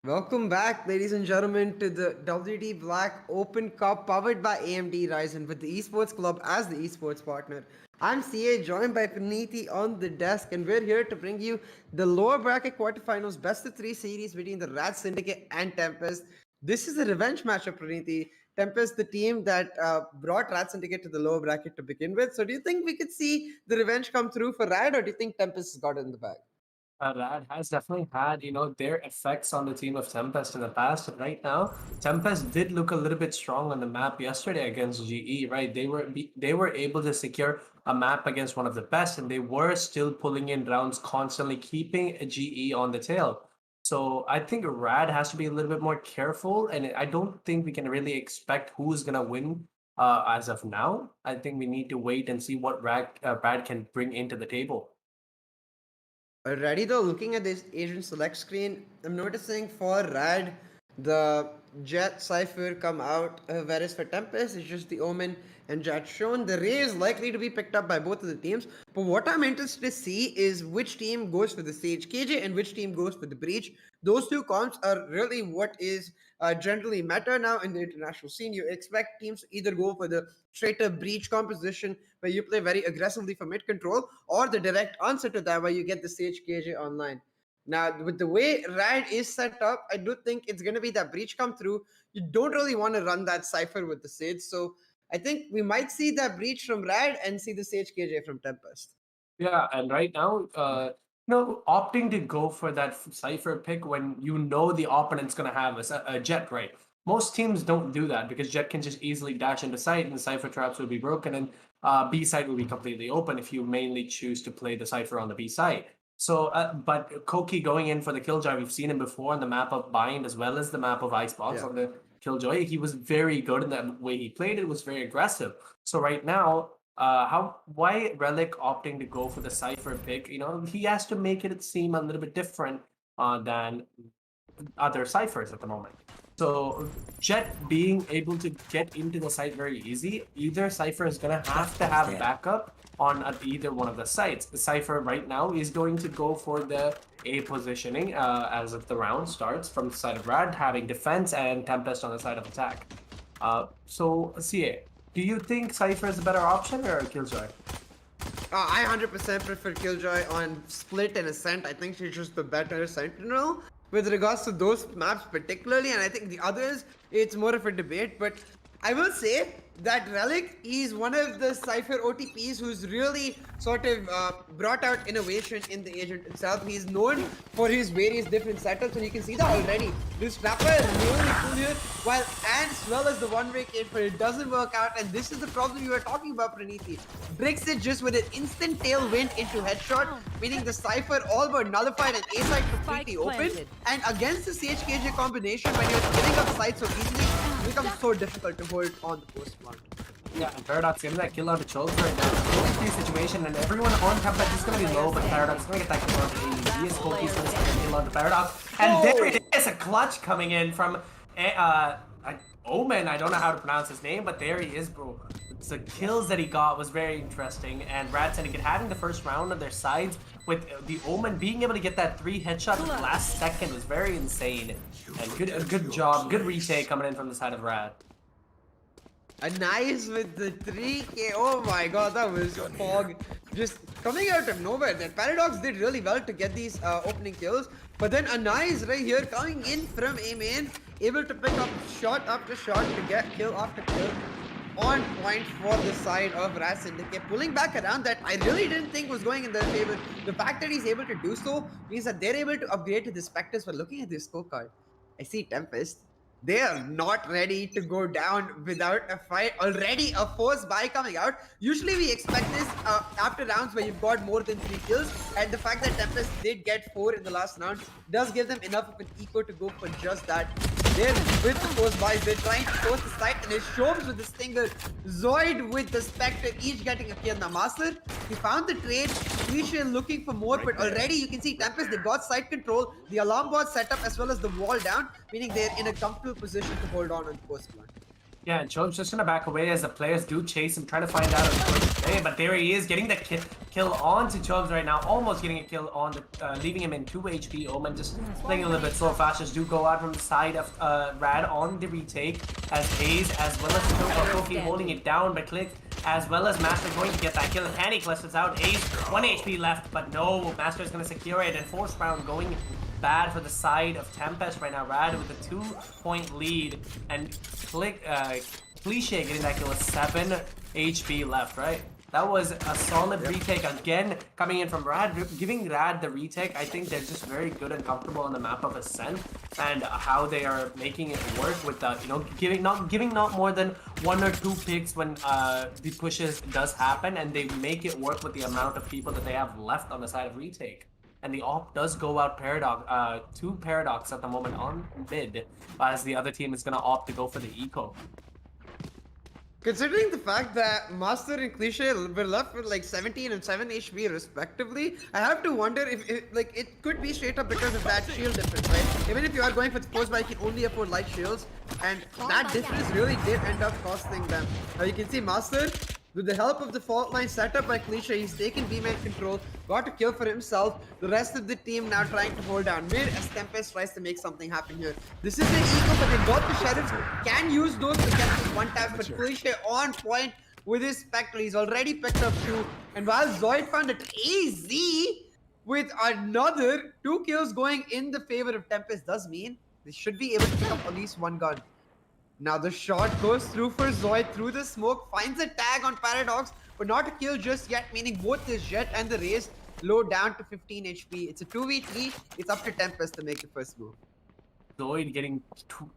Welcome back, ladies and gentlemen, to the WD Black Open Cup powered by AMD Ryzen with the Esports Club as the esports partner. I'm CA, joined by Praniti on the desk, and we're here to bring you the lower bracket quarterfinals best of three series between the Rad Syndicate and Tempest. This is a revenge matchup, Praniti. Tempest, the team that brought Rad Syndicate to the lower bracket to begin with. So, do you think we could see the revenge come through for Rad, or do you think Tempest has got it in the bag? Rad has definitely had, their effects on the team of Tempest in the past. And right now, Tempest did look a little bit strong on the map yesterday against GE, right? They were able to secure a map against one of the best, and they were still pulling in rounds constantly, keeping GE on the tail. So I think Rad has to be a little bit more careful, and I don't think we can really expect who's gonna win as of now. I think we need to wait and see what Rad can bring into the table. Alrighty though, looking at this Asian select screen, I'm noticing for Rad, the Jet Cypher come out, whereas for Tempest, it's just the Omen and Jet shown. The Ray is likely to be picked up by both of the teams, but what I'm interested to see is which team goes for the Sage KJ and which team goes for the Breach. Those two comps are really what is generally meta now in the international scene. You expect teams to either go for the straight up Breach composition where you play very aggressively for mid control, or the direct answer to that where you get the Sage KJ online. Now, with the way Rad is set up, I do think it's going to be that Breach come through. You don't really want to run that Cypher with the Sage, so I think we might see that Breach from Rad and see the Sage KJ from Tempest. Yeah, and right now, opting to go for that cipher pick when you know the opponent's gonna have a jet, right? Most teams don't do that because jet can just easily dash into site, and the cipher traps will be broken, and B side will be completely open if you mainly choose to play the cipher on the B side. So, but Koki going in for the killjoy, we've seen him before on the map of Bind as well as the map of Icebox Yeah. on the killjoy. He was very good in that way he played. It was very aggressive. So right now, how why Relic opting to go for the cipher pick? He has to make it seem a little bit different than other ciphers at the moment. So Jet being able to get into the site very easy, either cipher is gonna have to have backup on either one of the sites. The cipher right now is going to go for the A positioning as if the round starts from the side of Rad, having defense and Tempest on the side of attack. So CA, do you think Cypher is a better option or Killjoy? I 100% prefer Killjoy on Split and Ascent. I think she's just the better Sentinel with regards to those maps particularly, and I think the others, it's more of a debate. But I will say that Relic is one of the Cypher OTPs who's really sort of brought out innovation in the agent itself. He's known for his various different setups, and you can see that already. This Trapper is really cool here, while as well as the one-way kit, but it doesn't work out, and this is the problem you were talking about, Praniti. Breaks it just with an instant tailwind into headshot, meaning the Cypher all but nullified and A side completely open. And against the Sage KJ combination, when you're filling up sides so easily, it becomes so difficult to hold on the post plant. Yeah, and Paradox getting that kill on the Chokes right now. It's a situation, and everyone on Tempest is going to be low, but Paradox is going to get that kill on the AE. Koki's going to get a kill on the Paradox. And there it is, a clutch coming in from Omen. I don't know how to pronounce his name, but there he is, bro. The kills that he got was very interesting, and Rad Syndicate having the first round on their sides with the Omen being able to get that 3 headshot in the last second was very insane. And good job, good retake coming in from the side of Rad. A nice with the 3k. Oh my god, that was fog just coming out of nowhere. That Paradox did really well to get these opening kills. But then a nice right here coming in from A main, able to pick up shot after shot to get kill after kill. On point for the side of Raz Syndicate, pulling back around that I really didn't think was going in their favor. The fact that he's able to do so means that they're able to upgrade to the Spectres. But looking at this scorecard, I see Tempest. They are not ready to go down without a fight. Already a forced buy coming out. Usually we expect this after rounds where you've got more than 3 kills. And the fact that Tempest did get 4 in the last round does give them enough of an eco to go for just that. They're with the force buys, they're trying to force the site, and it shows with the Stinger, Zoid with the Spectre, each getting a kill. Now Master, he found the trade, Lucian looking for more, but already you can see Tempest, they got site control, the alarm bot set up as well as the wall down, meaning they're in a comfortable position to hold on the post plant. Yeah, and Chob's just gonna back away as the players do chase him, trying to find out if he's going to stay. But there he is, getting the kill onto Chobs right now, almost getting a kill on the, leaving him in 2 HP. Omen just playing a little bit slow. Flashes do go out from the side of Rad on the retake, as Ace as well as Kofi holding it down, but Click as well as Master going to get that kill. Panic clusters out. Ace 1 HP left, but no, Master is gonna secure it, and force round going bad for the side of Tempest right now. Rad with a 2-point lead, and Cliche getting that kill with 7 HP left, right? That was a solid retake again, coming in from Rad, giving Rad the retake. I think they're just very good and comfortable on the map of Ascent, and how they are making it work with the, you know, giving not more than 1 or 2 picks when the pushes does happen, and they make it work with the amount of people that they have left on the side of retake. And the op does go out to Paradox at the moment on mid, as the other team is going to opt to go for the eco. Considering the fact that Master and Cliche were left with like 17 and 7 HP respectively, I have to wonder if it could be straight up because of that shield difference, right? Even if you are going for the force buy, you can only afford light shields, and that difference really did end up costing them. Now you can see Master, with the help of the fault line set up by Cliche, he's taken B-man control, got a kill for himself. The rest of the team now trying to hold down mid as Tempest tries to make something happen here. This is an eco, but they got the Sheriffs, can use those to get this one tap, but Cliche on point with his Spectre. He's already picked up 2. And while Zoid found it easy with another 2 kills going in the favor of Tempest, does mean they should be able to pick up at least 1 gun. Now the shot goes through for Zoid through the smoke, finds a tag on Paradox, but not a kill just yet, meaning both the Jet and the Raze low down to 15 HP. It's a 2v3, it's up to Tempest to make the first move. Zoid getting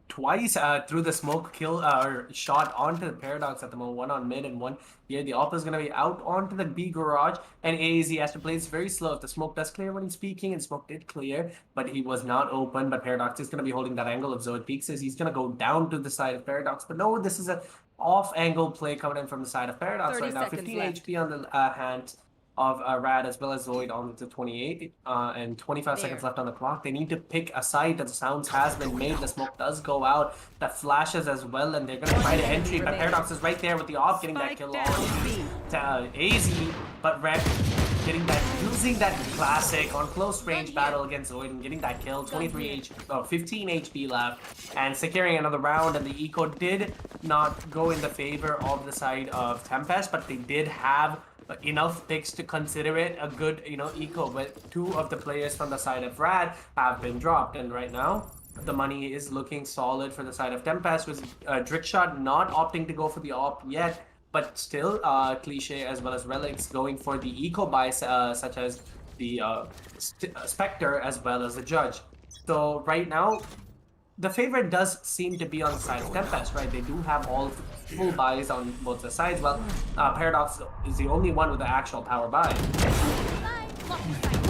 twice through the smoke kill or shot onto the Paradox at the moment. 1 on mid and 1 here. The op is going to be out onto the B garage, and AZ has to play this very slow. If the smoke does clear when he's peeking, and smoke did clear, but he was not open. But Paradox is going to be holding that angle. If Zoid peeks, he's going to go down to the side of Paradox. But no, this is a off angle play coming in from the side of Paradox right now. 15 left. HP on the hand of Rad as well as Zoid on the 28 and 25 seconds left on the clock. They need to pick a side that the sounds has been made. The smoke does go out. That flashes as well, and they're going to try to entry, but Paradox is right there with the op getting that kill on AZ, but Red getting that, using that classic on close range battle against Zoid and getting that kill. 15 HP left and securing another round, and the eco did not go in the favor of the side of Tempest, but they did have enough picks to consider it a good, you know, eco. But 2 of the players from the side of Rad have been dropped, and right now the money is looking solid for the side of Tempest, with Drickshot not opting to go for the op yet, but still Cliche as well as Relics going for the eco buys, such as the Spectre as well as the Judge. So right now the favorite does seem to be on the side of Tempest, right? They do have all full buys on both the sides. Well, Paradox is the only one with the actual power buy.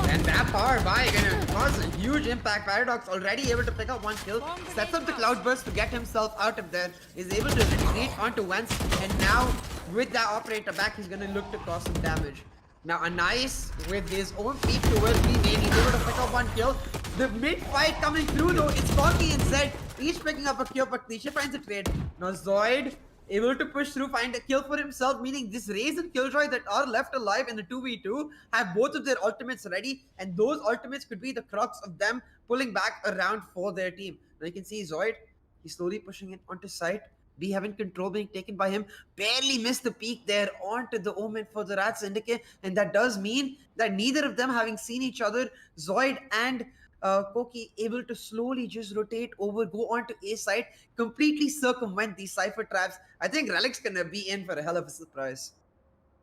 And that power buy gonna cause a huge impact. Paradox already able to pick up 1 kill, sets up the Cloudburst to get himself out of there, is able to retreat onto Wentz, and now with that operator back, he's gonna look to cause some damage. Now Anais with his own peek towards B main, he's able to pick up 1 kill. The mid fight coming through though, it's Corky and Zed, each picking up a kill, but Cliche finds a trade. Now Zoid able to push through, find a kill for himself, meaning this Raze and Killjoy that are left alive in the 2v2 have both of their ultimates ready, and those ultimates could be the crux of them pulling back around for their team. Now you can see Zoid, he's slowly pushing it onto site. B having control being taken by him, barely missed the peak there onto the Omen for the Rat Syndicate, and that does mean that neither of them having seen each other, Zoid and Koki able to slowly just rotate over, go onto A side, completely circumvent these Cypher traps. I think Relic's gonna be in for a hell of a surprise.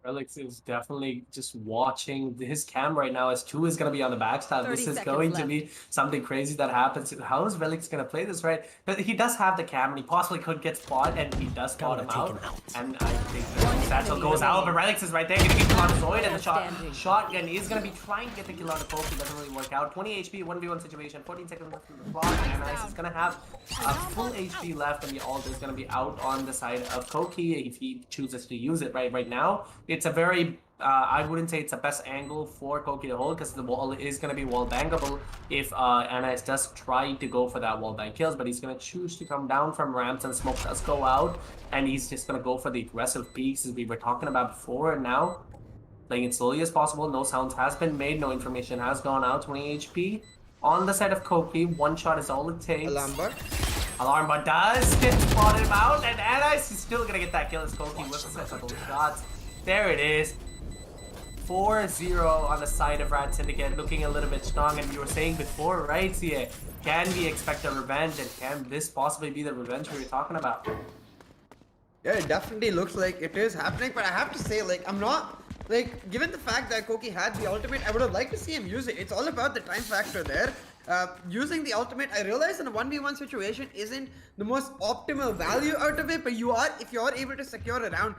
Relix is definitely just watching his cam right now, as 2 is going to be on the backstab. This is going to be something crazy that happens. How is Relix going to play this, right? But he does have the cam, and he possibly could get spotted, and he does spot him out. And I think the satchel goes out, but Relix is right there, getting a kill on Zoid, and the shotgun is going to be trying to get the kill on the Poke. It doesn't really work out. 20 HP, 1v1 situation, 14 seconds left on the clock, and Ice is going to have a full HP left, and the ult is going to be out on the side of Koki if he chooses to use it right now. it's a very I wouldn't say it's the best angle for Koki to hold because the wall is going to be wall bangable if Anais does try to go for that wall bang kills, but he's going to choose to come down from ramps and smoke does go out, and he's just going to go for the aggressive peaks as we were talking about before. And now playing it slowly as possible. No sounds has been made, no information has gone out. 20 HP on the side of Koki. One shot is all it takes. Alarm bot does get spotted him out, and Anais is still going to get that kill as Koki whistles a couple shots. There it is. 4-0 on the side of Rad Syndicate, looking a little bit strong. And you were saying before, right, CA? Can we expect a revenge, and can this possibly be the revenge we were talking about? Yeah, it definitely looks like it is happening, but I have to say, like, I'm not, like, given the fact that Koki had the ultimate, I would have liked to see him use it. It's all about the time factor there. Using the ultimate, I realize in a 1v1 situation isn't the most optimal value out of it, but if you are able to secure a round,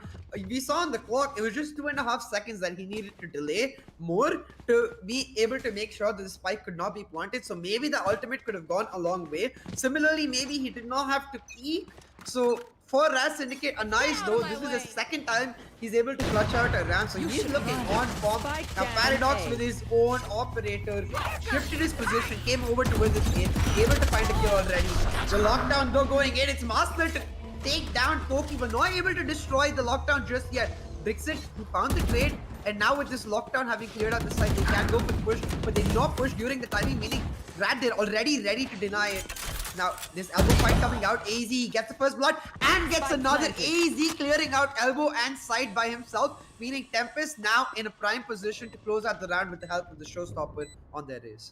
we saw on the clock, it was just 2.5 seconds that he needed to delay more to be able to make sure that the spike could not be planted. So maybe the ultimate could have gone a long way. Similarly, maybe he did not have to peek. So for Raz Syndicate, a nice though. This is the second time he's able to clutch out a ramp, so he's looking on form. Now Paradox with his own operator shifted his position, came over to win this game, able to find a kill already. The lockdown though going in, it's Master to take down Koki, but not able to destroy the lockdown just yet. Brixit, who found the trade, and now with this lockdown having cleared out the site, they can go for the push, but they did not push during the timing, meaning Rad, they're already ready to deny it. Now, this elbow fight coming out, AZ gets the first blood and gets another. AZ clearing out elbow and side by himself, meaning Tempest now in a prime position to close out the round with the help of the showstopper on their race.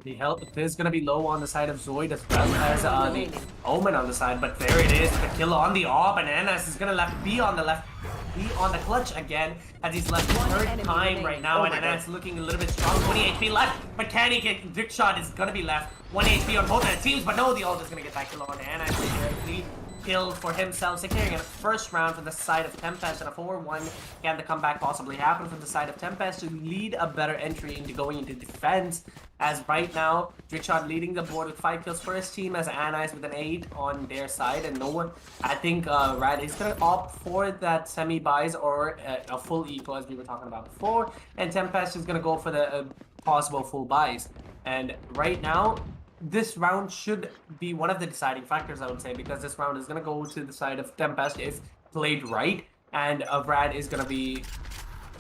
The help is going to be low on the side of Zoid as well as the Omen on the side, but there it is, the kill on the AWP, and Anais is going to be on the clutch again as he's left third time right now, and Anais looking a little bit strong. 20 HP left, but can he get Trick Shot is going to be left. 1 HP on both of the teams, but no, the ult is going to get that kill on Anais. Kill for himself, securing a first round from the side of Tempest, and a 4-1. Can the comeback possibly happen from the side of Tempest to lead a better entry into going into defense? As right now, Trickshot leading the board with 5 kills for his team, as Anais with an 8 on their side, and no one. I think Rad is gonna opt for that semi-buys or a full eco as we were talking about before, and Tempest is gonna go for the possible full buys. And right now, this round should be one of the deciding factors, I would say, because this round is going to go to the side of Tempest if played right, and Rad is going to be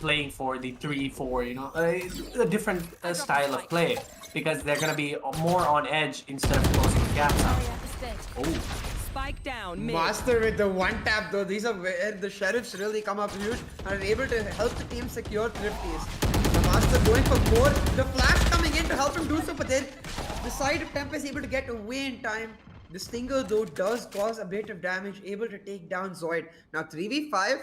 playing for the 3-4, you know, a different style of play, because they're going to be more on edge instead of closing the gaps out. Oh. Spike down, mid. Master with the one tap though, these are where the sheriffs really come up huge and are able to help the team secure thrifties. The Master going for more, the flash coming in to help him do so, but then the side of Tempest able to get away in time. The Stinger though does cause a bit of damage, able to take down Zoid. Now 3v5,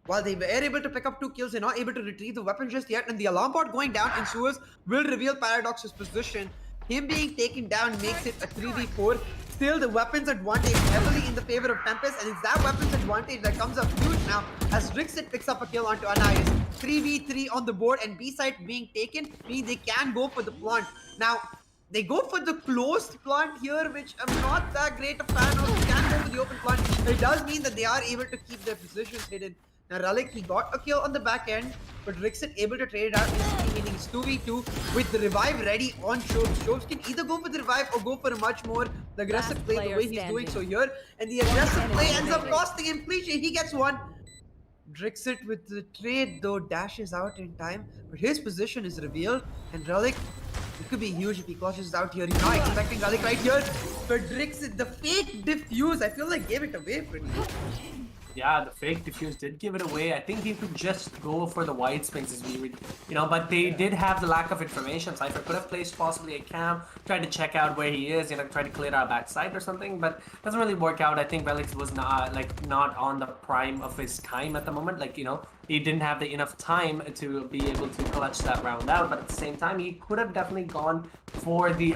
while they were able to pick up 2 kills, they're not able to retrieve the weapon just yet, and the alarm bot going down in sewers will reveal Paradox's position. Him being taken down makes it a 3v4. Still, the weapons advantage heavily in the favor of Tempest, and it's that weapons advantage that comes up huge now as Rixit picks up a kill onto Anais. 3v3 on the board, and B-side being taken means they can go for the plant. Now, they go for the closed plant here, which I'm not that great a fan of. They can go for the open plant. It does mean that they are able to keep their positions hidden. Now, Relic, he got a kill on the back end, but Rixit able to trade it out instantly, meaning it's 2v2 with the revive ready on Shobes. Shobes can either go for the revive or go for a much more aggressive play the way he's doing so here. And the aggressive play ends up costing him Cliche. He gets one. Rixit with the trade though dashes out in time, but his position is revealed, and Relic, it could be huge if he clutches out here. He's not expecting Relic right here, but Rixit, the fake diffuse, I feel like gave it away pretty much. Yeah, the fake diffuse did give it away. I think he could just go for the wide swings as we would, you know, but they did have the lack of information. Cypher could have placed possibly a cam, tried to check out where he is, you know, try to clear our backside or something, but doesn't really work out. I think Relic was not on the prime of his time at the moment. Like, you know, he didn't have enough time to be able to clutch that round out, but at the same time, he could have definitely gone for the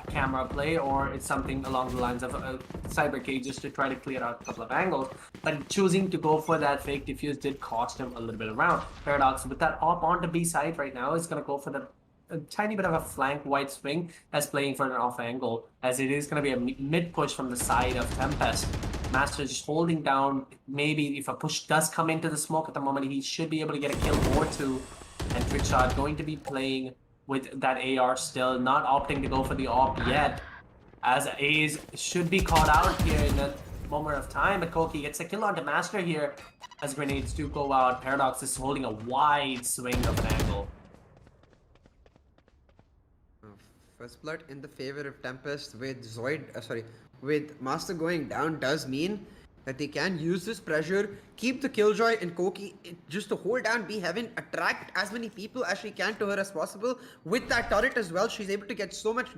camera play, or it's something along the lines of cyber cage just to try to clear out a couple of angles. But choosing to go for that fake diffuse did cost him a little bit around. Paradox with that op onto B side right now is going to go for a tiny bit of a flank wide swing as playing for an off angle, as it is going to be a mid push from the side of Tempest. Master just holding down. Maybe if a push does come into the smoke at the moment, he should be able to get a kill or two. And Trickshot going to be playing with that AR still, not opting to go for the op yet, as A's should be caught out here in a moment of time. But Koki gets a kill onto Master here as grenades do go out. Paradox is holding a wide swing of an angle. First blood in the favor of Tempest with with Master going down does mean that they can use this pressure, keep the Killjoy and Koki just to hold down B Heaven, attract as many people as she can to her as possible. With that turret as well, she's able to get so much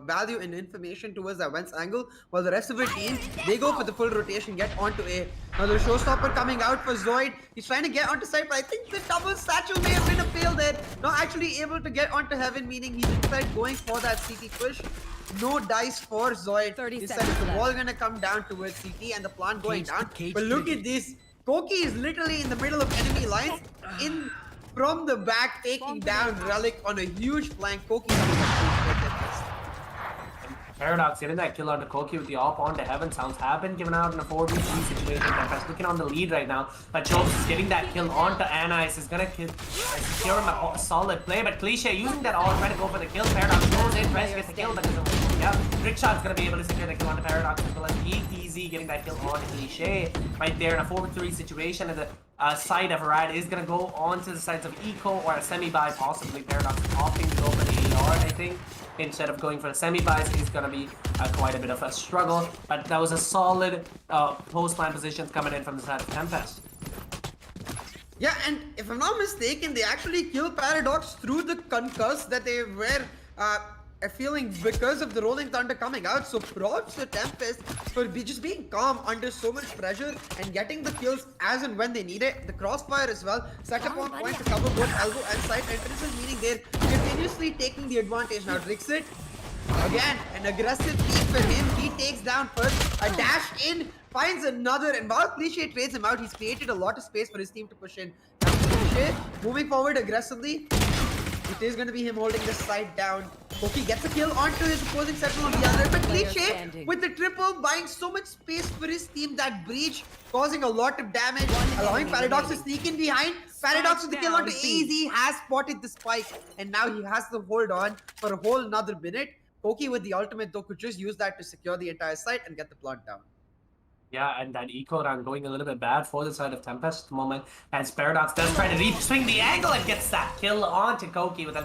value and information towards that Vents angle, while the rest of her team, they go for the full rotation, get onto A. Now the showstopper coming out for Zoid. He's trying to get onto site, but I think the double satchel may have been a fail there. Not actually able to get onto Heaven, meaning he's instead going for that CT push. No dice for Zoid. Instead, it's the ball gonna come down towards CT and the plant going down. But look at this. Koki is literally in the middle of enemy lines. In from the back, taking down Relic on a huge flank. Koki Paradox getting that kill onto Koki with the op onto Heaven. Sounds have been given out in a 4v3 situation. Tempest looking on the lead right now. But Chobes is getting that kill onto Anais. Is gonna secure him a solid play. But Cliche using that all trying to go for the kill. Paradox goes in, tries to get the kill, but Trickshot's gonna be able to secure the kill onto Paradox as well as Easy getting that kill on Cliche. Right there in a 4v3 situation. And the side of Rad is gonna go onto the sides of Eco or a semi-buy, possibly. Paradox opting to go for the AR, I think. Instead of going for the semi-buys, it's going to be quite a bit of a struggle. But that was a solid post-line positions coming in from the side of Tempest. Yeah, and if I'm not mistaken, they actually killed Paradox through the concuss that they were feeling because of the Rolling Thunder coming out. So props to Tempest for just being calm under so much pressure and getting the kills as and when they need it. The crossfire as well, set up on point to cover both elbow and side entrances, meaning they're continuously taking the advantage. Now Drixit, again, an aggressive peek for him. He takes down first, a dash in, finds another, and while Cliche trades him out, he's created a lot of space for his team to push in. Now Cliche moving forward aggressively. It is going to be him holding the side down. Koki gets a kill onto his opposing section on the other, but Cliche with the triple buying so much space for his team, that breach causing a lot of damage, allowing Paradox to sneak in behind. Paradox with the kill onto AZ has spotted the spike, and now he has to hold on for a whole another minute. Koki with the ultimate though could just use that to secure the entire site and get the plant down. Yeah, and that eco round going a little bit bad for the side of Tempest at the moment, as Paradox does try to re-swing the angle and gets that kill onto Koki with a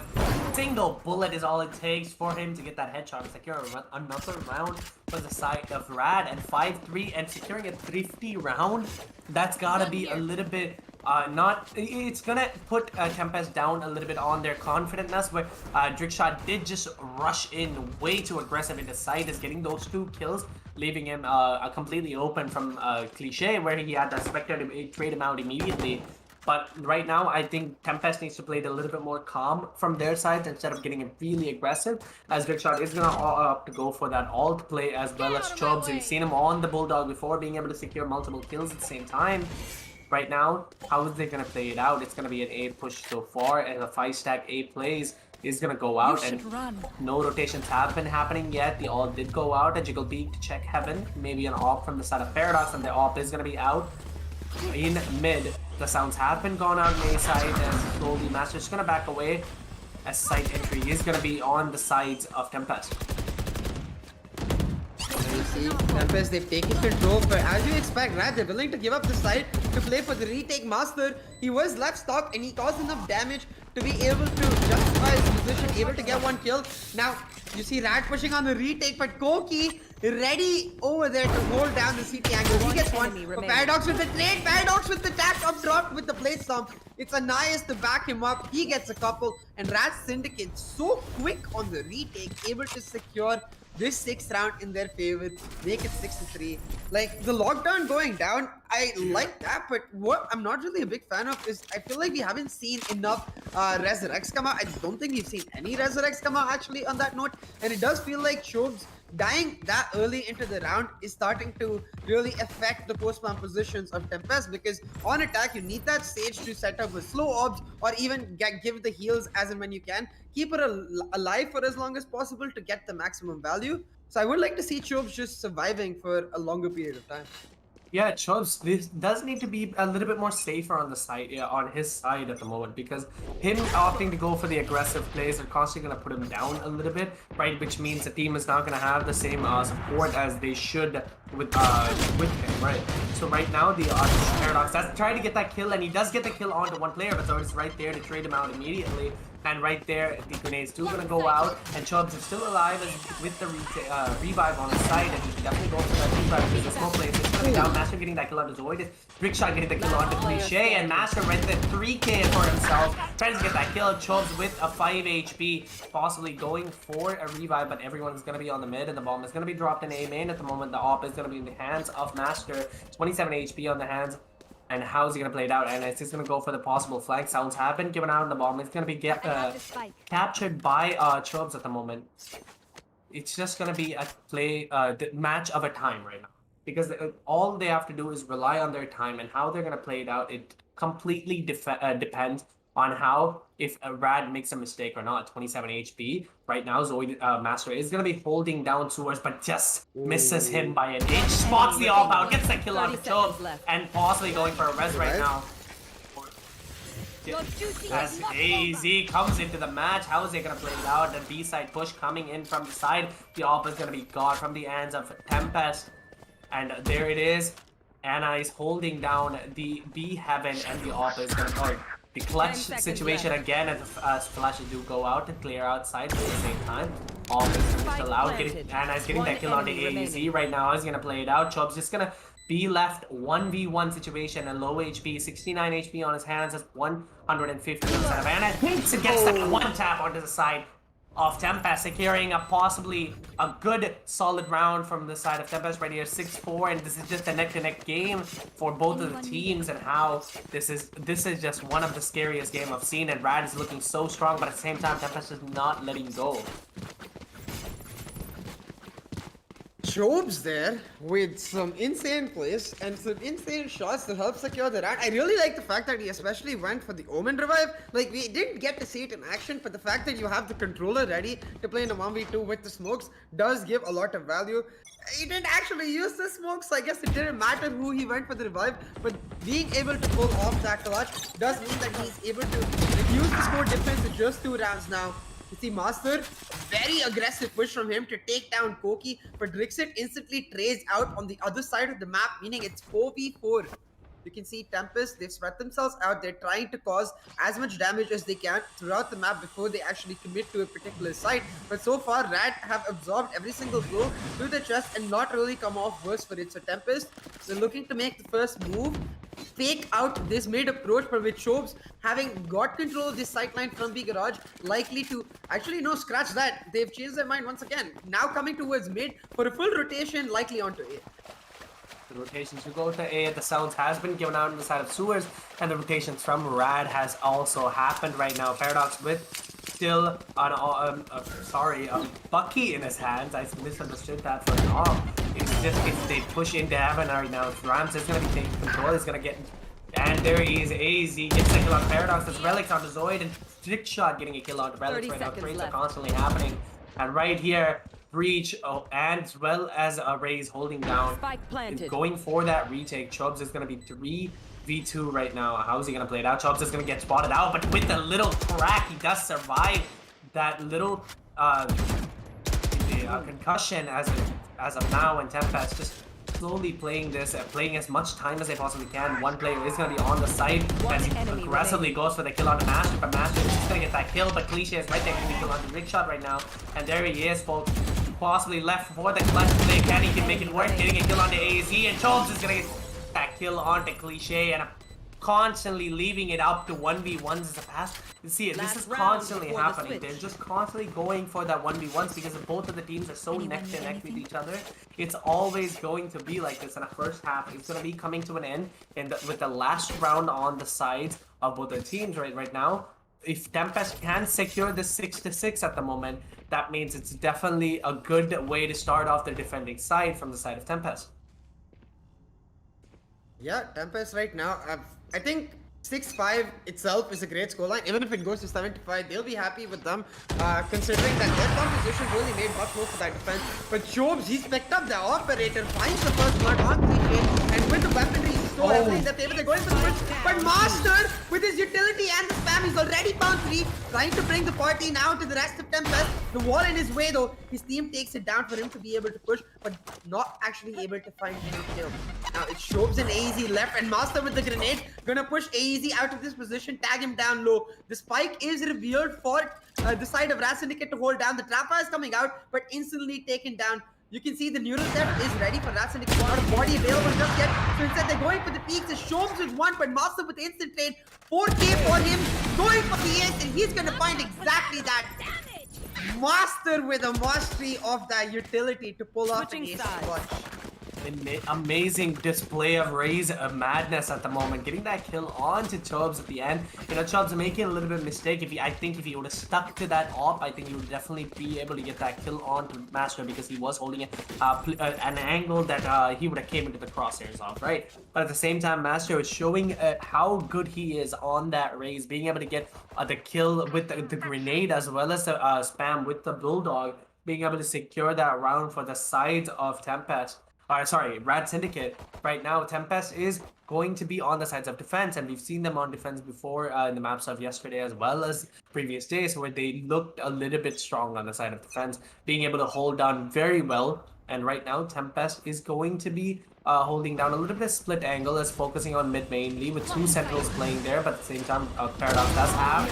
single bullet is all it takes for him to get that headshot and secure another round for the side of Rad, and 5-3 and securing a thrifty round. That's gotta be a little bit it's gonna put Tempest down a little bit on their confidentness, where Drixshot did just rush in way too aggressive into side, is getting those 2 kills, leaving him completely open from Cliche, where he had that Spectre to trade him out immediately. But right now, I think Tempest needs to play it a little bit more calm from their side instead of getting really aggressive, as Drixshot is going to go for that alt play as well as Chubbs. We've seen him on the Bulldog before, being able to secure multiple kills at the same time. Right now, how is they going to play it out? It's going to be an A push so far, and a 5-stack A plays is going to go out, and no rotations have been happening yet. The alt did go out. A Jiggle Peek to check Heaven, maybe an op from the side of Paradox, and the op is going to be out. In mid, the sounds have been gone out on A side, and slowly Master's just going to back away, as side entry is going to be on the sides of Tempest. You see, Tempest, they've taken control, but as you expect, right, they're willing to give up the side to play for the retake. Master, he was left stuck and he caused enough damage to be able to justify his position, able to get 1 kill. Now, you see Rat pushing on the retake, but Koki ready over there to hold down the CT angle. He gets 1. But Paradox with the trade, Paradox with the tap up drop with the blade stomp. It's Anais to back him up. He gets a couple, and Rat's Syndicate so quick on the retake, able to secure this 6th round in their favor, make it 6-3. Like, the lockdown going down, I like that, but what I'm not really a big fan of is I feel like we haven't seen enough Resurrects come out. I don't think we've seen any Resurrects come out actually on that note, and it does feel like Chobes dying that early into the round is starting to really affect the post-plan positions of Tempest, because on attack you need that Sage to set up with slow orbs or even give the heals as and when you can. Keep her alive for as long as possible to get the maximum value. So I would like to see Chobes just surviving for a longer period of time. Yeah, Chubbs, this does need to be a little bit more safer on the side, yeah, on his side at the moment, because him opting to go for the aggressive plays are constantly going to put him down a little bit, right? Which means the team is not going to have the same support as they should with him, right? So right now the Paradox does try to get that kill, and he does get the kill onto one player, but Zoid's right there to trade him out immediately. And right there, the grenade's still gonna go out, and Chubbs is still alive with the revive on his side, and he can definitely go for that revive because the smoke play is gonna be down. Master getting that kill onto Zoid, Brickshot getting the kill onto Cliche, and Master right the 3k for himself, trying to get that kill. Chubbs with a 5 HP, possibly going for a revive, but everyone's gonna be on the mid, and the bomb is gonna be dropped in A main at the moment. The op is gonna be in the hands of Master, 27 HP on the hands. And how's he gonna play it out? And it's just gonna go for the possible flank. Sounds have been given out on the bomb. It's gonna be captured by Chubbs at the moment. It's just gonna be a match of a time right now, because all they have to do is rely on their time, and how they're gonna play it out. It completely depends on how, if Rad makes a mistake or not. 27 HP right now. Zoid Master is gonna be holding down Sewers, but just misses him by an inch. Spots the all out, gets the kill on the Chubbs, and possibly going for a res right now. As AZ comes into the match, how is he gonna play it out? The B side push coming in from the side. The op is gonna be gone from the hands of Tempest, and there it is. Anna is holding down the B heaven, and the op is gonna. The clutch situation again as flashes do go out and clear outside at the same time. All is still out. Anna is getting that kill on the AZ right now. Is gonna play it out. Chubb's just gonna be left 1v1 situation, and low HP, 69 HP on his hands, that's 150 instead of Anna. Hits and gets that one tap onto the side of Tempest, securing possibly a good solid round from the side of Tempest right here, 6-4, and this is just a neck-to-neck game for both of the teams, and how this is just one of the scariest game I've seen, and Rad is looking so strong, but at the same time Tempest is not letting go. Job's there with some insane plays and some insane shots to help secure the rat. I really like the fact that he especially went for the Omen revive. Like, we didn't get to see it in action, but the fact that you have the controller ready to play in a 1v2 with the smokes does give a lot of value. He didn't actually use the smokes, so I guess it didn't matter who he went for the revive, but being able to pull off that clutch does mean that he's able to reduce the score difference to just 2 rounds now. You see Master, very aggressive push from him to take down Koki, but Rixit instantly trades out on the other side of the map, meaning it's 4v4. You can see Tempest, they've spread themselves out, they're trying to cause as much damage as they can throughout the map before they actually commit to a particular site. But so far, Rad have absorbed every single blow to the chest and not really come off worse for it. So Tempest, they're looking to make the first move, fake out this mid approach, but with Chobes having got control of this sightline from B Garage, likely to actually no, scratch that. They've changed their mind once again. Now coming towards mid for a full rotation, likely onto A. The rotations to go to A, the sounds has been given out on the side of Sewers, and the rotations from Rad has also happened right now. Paradox with still an Bucky in his hands. I misunderstood that for an off. It's just if they push into heaven right now. Rams is gonna be taking control. He's gonna get, and there he is. AZ gets a kill on Paradox. There's Relics onto Zoid, and Trickshot getting a kill on Relics right now. Trades are constantly happening, and right here. Breach, and as well as Raze holding down, going for that retake. Chubbs is going to be 3v2 right now. How is he going to play it out? Chubbs is going to get spotted out, but with a little crack, he does survive that little concussion as of now, and Tempest just slowly playing this, playing as much time as they possibly can. One player is going to be on the side as he aggressively goes for the kill on the Master, but Master is just going to get that kill, but Cliche is right there getting the kill on the Rig Shot right now, and there he is, folks. Possibly left for the clutch play. He can make it work, getting a kill on the AZ, and Jones is gonna get that kill onto Cliche, and constantly leaving it up to 1v1s as a pass. You see it, this is constantly happening. They're just constantly going for that 1v1s because both of the teams are so neck to neck with each other. It's always going to be like this in the first half. It's gonna be coming to an end with the last round on the sides of both the teams right now. If Tempest can secure the 6-6 at the moment, that means it's definitely a good way to start off the defending side from the side of Tempest. Yeah, Tempest right now, I think 6-5 itself is a great scoreline. Even if it goes to 7-5, they'll be happy with them, considering that their composition really made much more for that defense. But Jobs, he's picked up the operator, finds the first blood on Cliche, and with the weaponry, he's so heavily in the table. They're going for the switch. But Master, with his utility and the spam, he's already found 3, trying to bring the party now to the rest of Tempest. The wall in his way, though, his team takes it down for him to be able to push, but not actually able to find any kill. Now it's Jobs and AZ left, and Master with the grenade, gonna push AZ out of this position, tag him down low. The spike is revealed for the side of Syndicate to hold down. The trapper is coming out, but instantly taken down. You can see the neural theft is ready for Syndicate. Not a body available just yet. So instead they're going for the peaks. It's Shomes with 1, but Master with the instant trade. 4K for him, going for the ace, and he's gonna find exactly that. Master with a mastery of that utility to pull off an ace clutch. Amazing display of Ray's madness at the moment, getting that kill onto Chubbs at the end. You know, Chubbs making a little bit of mistake. I think if he would have stuck to that op, I think he would definitely be able to get that kill onto Master, because he was holding an angle that he would have came into the crosshairs of, right? But at the same time, Master is showing how good he is on that Raze, being able to get the kill with the grenade as well as the spam with the Bulldog, being able to secure that round for the side of Tempest. Rad Syndicate. Right now, Tempest is going to be on the sides of defense, and we've seen them on defense before in the maps of yesterday as well as previous days, where they looked a little bit strong on the side of defense, being able to hold down very well. And right now, Tempest is going to be holding down a little bit of split angle, is focusing on mid mainly with 2 centrals playing there, but at the same time, Paradox does have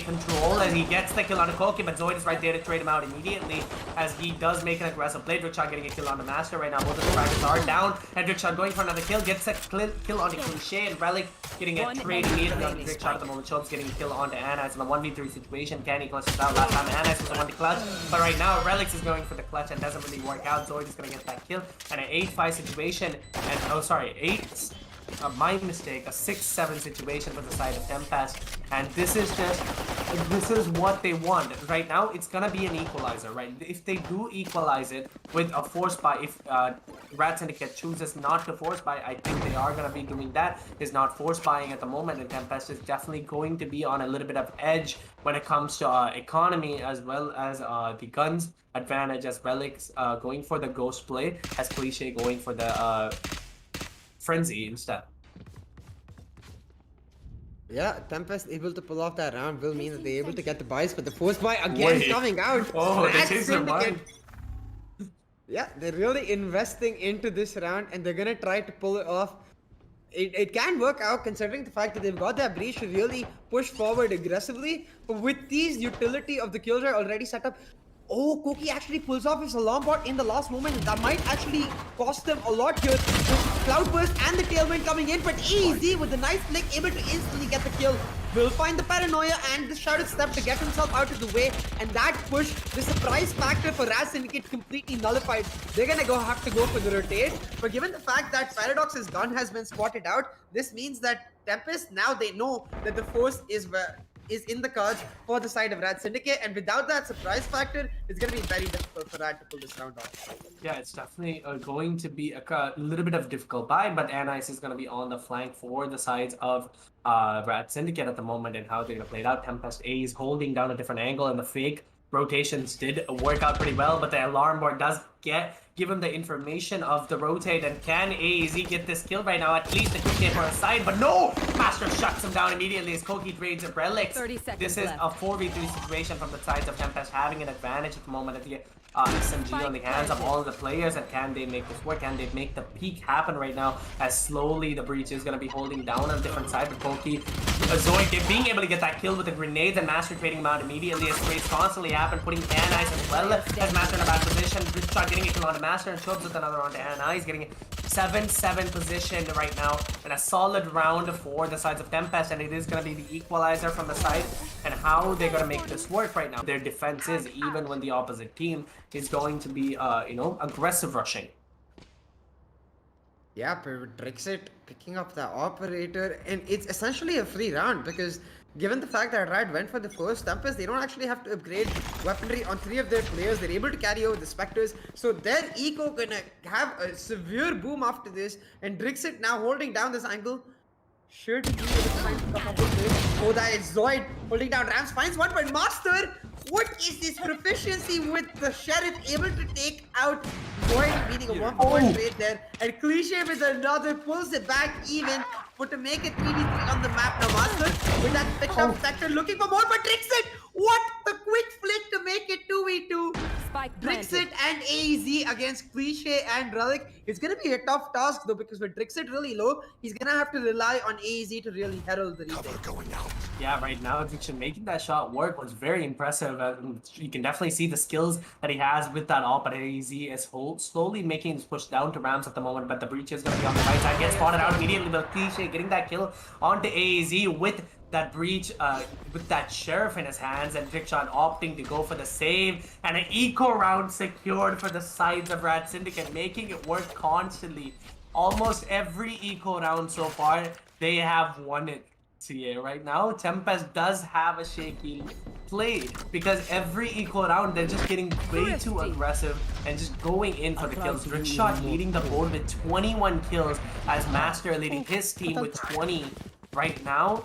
control as he gets the kill on Koki, but Zoid is right there to trade him out immediately as he does make an aggressive play. Drickshot getting a kill on the Master right now. Both of the fragments are down, and Drickshot going for another kill, gets a kill on the Cliche, and Relic getting a trade immediately on Drickshot at the moment. Chubs getting a kill onto Anise in a 1v3 situation. Kenny clutches out last time. Anise was the one to clutch, but right now, Relics is going for the clutch and doesn't really work out. Zoid is going to get that kill, and an 8-5 situation. And my mistake, a 6-7 situation for the side of Tempest, and this is what they want right now. It's gonna be an equalizer, right? If they do equalize it with a force buy, if Rat Syndicate chooses not to force buy, I think they are gonna be doing that, is not force buying at the moment, and Tempest is definitely going to be on a little bit of edge when it comes to economy as well as the guns advantage, as Relics going for the ghost play, as Cliche going for the Frenzy instead. Yeah, Tempest able to pull off that round will mean that they're able to get the buys, but the force buy again coming out. Oh, they changed their mind. Yeah, they're really investing into this round, and they're gonna try to pull it off. It can work out considering the fact that they've got that breach to really push forward aggressively, but with these utility of the Killjoy already set up. Oh, Koki actually pulls off his alarm bot in the last moment. That might actually cost them a lot here. Cloudburst and the Tailwind coming in, but AZ with the nice flick able to instantly get the kill. Will find the Paranoia and the Shouted Step to get himself out of the way. And that push, the surprise factor for Raz Syndicate completely nullified. They're gonna have to go for the rotate. But given the fact that Paradox's gun has been spotted out, this means that Tempest, now they know that the force is in the cards for the side of Rad Syndicate, and without that surprise factor, it's going to be very difficult for Rad to pull this round off. Yeah, it's definitely going to be a little bit of difficult buy, but Anise is going to be on the flank for the sides of Rad Syndicate at the moment, and how they're going to play it out. Tempest A is holding down a different angle, and the fake rotations did work out pretty well, but the alarm board does give him the information of the rotate, and can AZ get this kill right now? At least the quick hit for a side, but no! Master shuts him down immediately as Koki trades Relics. This is a 4v3 situation from the sides of Tempest, having an advantage at the moment at the SMG on the hands of all of the players, and can they make this work? Can they make the peak happen right now, as slowly the breach is going to be holding down on a different side with Koki. Zoid being able to get that kill with the grenades, and Master trading him out immediately as sprays constantly happen, putting Anise as well as Master in a bad position. Shot getting a kill onto Master, and Chubs with another onto Anise, getting a 7-7 position right now, and a solid round for the sides of Tempest, and it is going to be the equalizer from the side, and how they're going to make this work right now. Their defense is, even when the opposite team is going to be, aggressive rushing. Yeah, but Drixit picking up the operator, and it's essentially a free round, because given the fact that Rad went for the first Tempest, they don't actually have to upgrade weaponry on 3 of their players. They're able to carry over the Spectres, so their eco gonna have a severe boom after this, and Drixit now holding down this angle. Should be able to find a couple plays. Oh, that is Zoid holding down Rams, finds one, but Master, what is this proficiency with the Sheriff able to take out Zoid, meaning a 1-for-1 trade there, and Cliche with another pulls it back even, but to make it 3v3 on the map now. Master with that picked up sector looking for more, but Drixit, what the quick flick to make it 2v2. Drixit and AZ against Cliche and Relic. It's gonna be a tough task though, because with Drixit really low, he's gonna have to rely on AZ to really herald the retake. Yeah, right now, Addiction making that shot work was very impressive. You can definitely see the skills that he has with that op, but AZ is slowly making his push down to Rams at the moment, but the breach is going to be on the right side. Gets spotted out immediately, but Cliche getting that kill onto AZ with that breach, with that Sheriff in his hands, and Trickshot opting to go for the save, and an eco round secured for the sides of Rat Syndicate, making it work constantly. Almost every eco round so far, they have won it. CA right now. Tempest does have a shaky play because every equal round they're just getting way too aggressive and just going in for the kills. Rickshot leading the board with 21 kills as Master leading his team with 20 right now.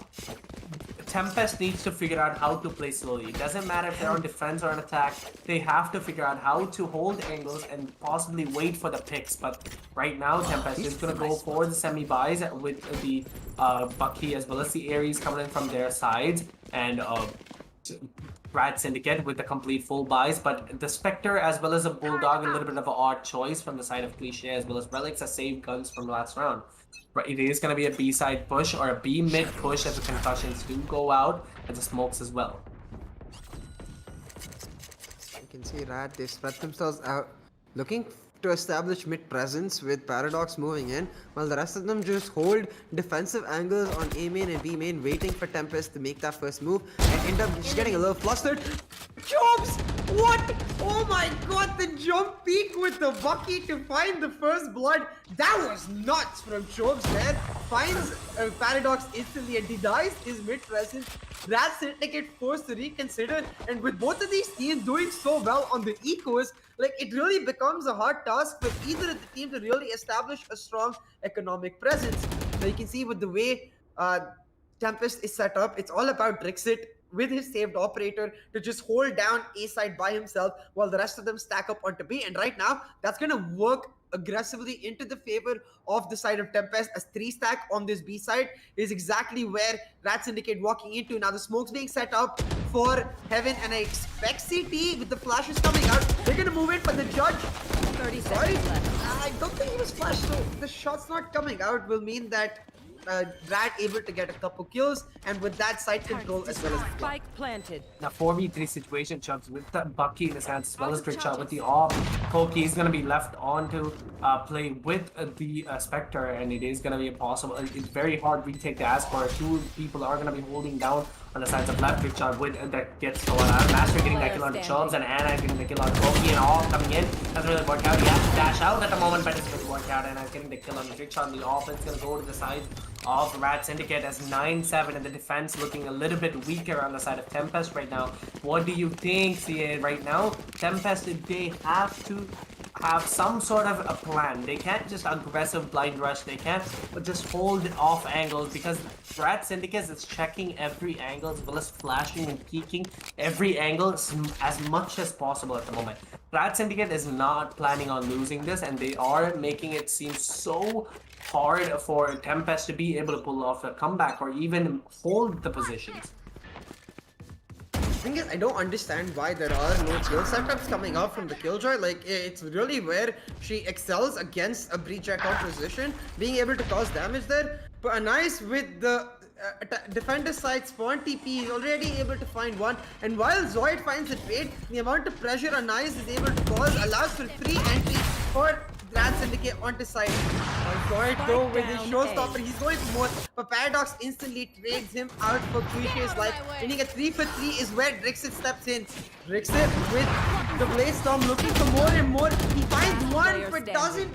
Tempest needs to figure out how to play slowly. It doesn't matter if they're on defense or on attack. They have to figure out how to hold angles and possibly wait for the picks. But right now, Tempest is going to go for the semi-buys with the Bucky as well as the Ares coming in from their sides. And Rat Syndicate with the complete full buys. But the Spectre as well as a Bulldog, a little bit of an odd choice from the side of Cliche, as well as Relics as save guns from last round. But it is going to be a B-side push or a B-mid push as the concussions do go out and the smokes as well. You can see Rat, they spread themselves out, looking to establish mid presence with Paradox moving in, while the rest of them just hold defensive angles on A main and B main, waiting for Tempest to make that first move and end up just getting a little flustered. Jobs! What? Oh my god, the jump peek with the Bucky to find the first blood. That was nuts from Jobs there. Finds Paradox instantly and denies his mid presence. Rat Syndicate forced to reconsider, and with both of these teams doing so well on the ecos, like it really becomes a hard task for either of the teams to really establish a strong economic presence. Now you can see with the way Tempest is set up, it's all about Drixit with his saved operator to just hold down A side by himself while the rest of them stack up onto B. And right now, that's going to work aggressively into the favor of the side of Tempest, as 3-stack on this B side is exactly where Rat Syndicate walking into. Now the smoke's being set up for Heaven, and I expect CT with the flashes coming out. They're going to move in, but the judge... 30 seconds left. I don't think he was flashed, so the shot's not coming out will mean that Rat able to get a couple kills, and with that side control as well as spike planted. Now 4v3 situation, Chubbs with that Bucky in his hands as well as Trickshot with the off. Koki is going to be left on to play with the Spectre, and it is going to be impossible. It's very hard retake to ask for. Two people are going to be holding down on the sides of left. Trickshot with that gets stolen out. Master getting that kill on Chubbs, and Anna getting the kill on Koki, and all coming in. Doesn't really work out. He has to dash out at the moment, but it's going to work out. And getting the kill on Trickshot. The offense going to go to the side of Rat Syndicate as 9-7, and the defense looking a little bit weaker on the side of Tempest right now. What do you think, CA, right now? Tempest, they have to have some sort of a plan. They can't just aggressive blind rush. They can't just hold off angles, because Rat Syndicate is checking every angle as well as flashing and peeking every angle as much as possible at the moment. Rat Syndicate is not planning on losing this, and they are making it seem so hard for Tempest to be able to pull off a comeback or even hold the positions. The thing is, I don't understand why there are no kill setups coming out from the Killjoy. Like, it's really where she excels against a breach account position, being able to cause damage there. But Anais with the defender side spawn TP is already able to find one, and while Zoid finds a trade, the amount of pressure Anais is able to cause allows for free entry for Rat Syndicate onto side. Zoid though with his showstopper, he's going for more, but Paradox instantly trades him out for Cliché's life. Winning a 3-for-3 is where Drixit steps in. Drixit with the Blade Storm looking for more and more. He finds one, but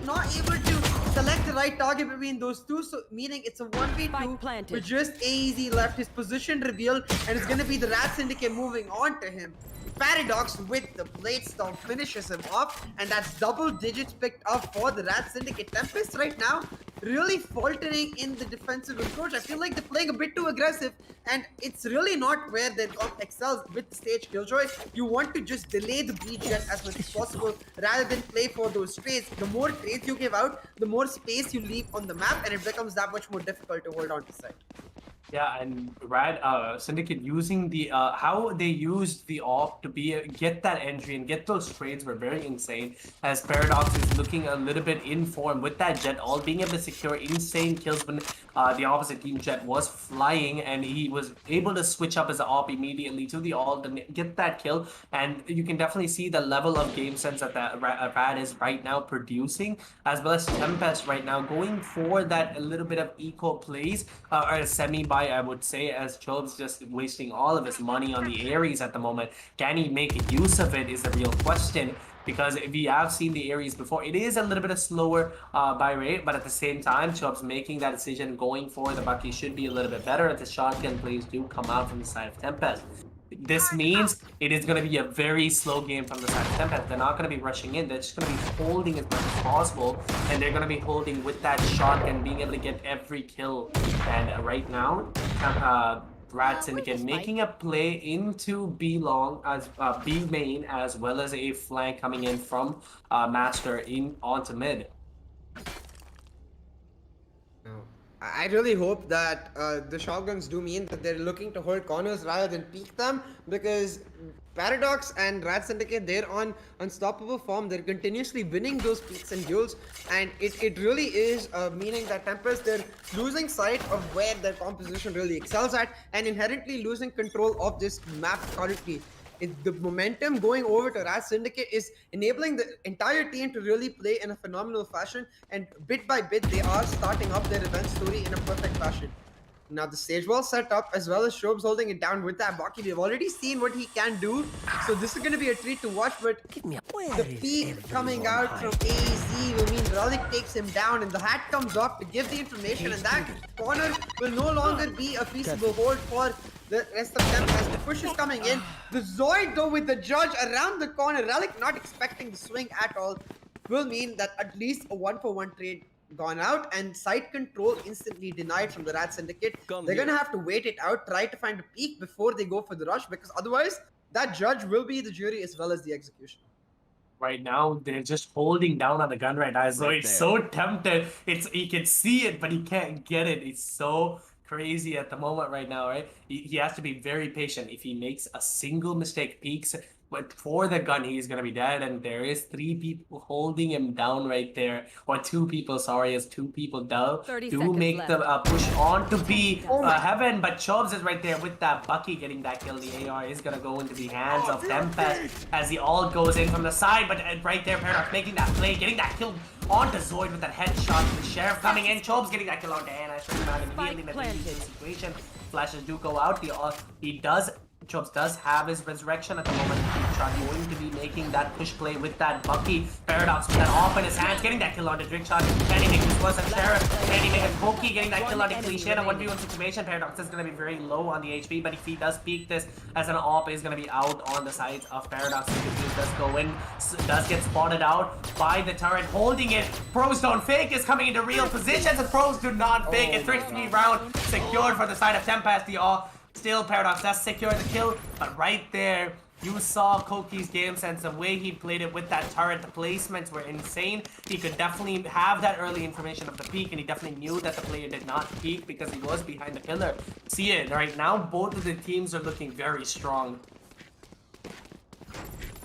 not able to select the right target between those two, so meaning it's a 1v2 with just AZ left. His position revealed, and it's going to be the Rat Syndicate moving on to him. Paradox with the Blade Storm finishes him off, and that's double digits picked up for the Rat Syndicate. Tempest right now really faltering in the defensive approach. I feel like they're playing a bit too aggressive, and it's really not where their comp excels with stage Killjoy. You want to just delay the breach jet as much as possible rather than play for those trades. The more trades you give out, the more space you leave on the map, and it becomes that much more difficult to hold on to site. Yeah, and Syndicate using the how they used the off to get that entry and get those trades were very insane. As Paradox is looking a little bit in form with that jet, all being able to secure insane kills when the opposite team jet was flying, and he was able to switch up his op immediately to the ult and get that kill. And you can definitely see the level of game sense that Rad is right now producing, as well as Tempest right now going for that a little bit of eco plays or semi buy, I would say, as Chob's just wasting all of his money on the Ares at the moment. Can he make use of it is the real question, because we have seen the Ares before. It is a little bit of slower buy rate, but at the same time, Chob's making that decision, going for the Bucky should be a little bit better if the shotgun plays do come out from the side of Tempest. This means it is going to be a very slow game from the side of Tempest. They're not going to be rushing in. They're just going to be holding as much as possible, and they're going to be holding with that shotgun, being able to get every kill. And right now, Rad Syndicate making a play into B long as B main, as well as a flank coming in from Master in onto mid. I really hope that the shotguns do mean that they're looking to hold corners rather than peek them, because Paradox and Rad Syndicate, they're on unstoppable form. They're continuously winning those peaks and duels, and it really is meaning that Tempest, they're losing sight of where their composition really excels at, and inherently losing control of this map currently. The momentum going over to Rad Syndicate is enabling the entire team to really play in a phenomenal fashion, and bit by bit they are starting up their revenge story in a perfect fashion. Now the stage wall set up, as well as Shob's holding it down with that Baki. We've already seen what he can do, so this is going to be a treat to watch. But the peak coming out from AZ will mean Relic takes him down, and the hat comes off to give the information, and that corner will no longer be a feasible hold for the rest of them as the push is coming in. The Zoid, though, with the judge around the corner, Relic not expecting the swing at all, will mean that at least a 1-for-1 trade gone out, and site control instantly denied from the Rad Syndicate. They're gonna have to wait it out, try to find a peak before they go for the rush, because otherwise that judge will be the jury as well as the execution. Right now, they're just holding down on the gun right now. So it's so tempted. He can see it, but he can't get it. It's so crazy at the moment right now, right? He has to be very patient. If he makes a single mistake, peaks, but for the gun, he's gonna be dead. And there is 3 people holding him down right there, or 2 people. Sorry, as 2 people down to make the push on to be heaven. But Chobs is right there with that Bucky getting that kill. The AR is gonna go into the hands of Tempest as the ult goes in from the side. But right there, Paradox making that play, getting that kill onto Zoid with that headshot. The Sheriff coming in, Chobs getting that kill on Dan. I should have immediately in the situation. Flashes do go out. Chobs does have his resurrection at the moment. Trickshot going to be making that push play with that Bucky. Paradox with that off in his hands, getting that kill on the Trickshot. Can he make this was a Sheriff? Can he make a Pokey, getting that kill on the Cliche in a 1v1 situation? Paradox is going to be very low on the HP, but if he does peek this as an op, is going to be out on the sides of Paradox. He does go in, does get spotted out by the turret, holding it. Pros don't fake, is coming into real positions, and Pros do not fake. A 3-3 round secured for the side of Tempest. Still, Paradox does secure the kill, but right there, you saw Koki's game sense, the way he played it with that turret. The placements were insane. He could definitely have that early information of the peak, and he definitely knew that the player did not peak because he was behind the pillar. See it, right now, both of the teams are looking very strong.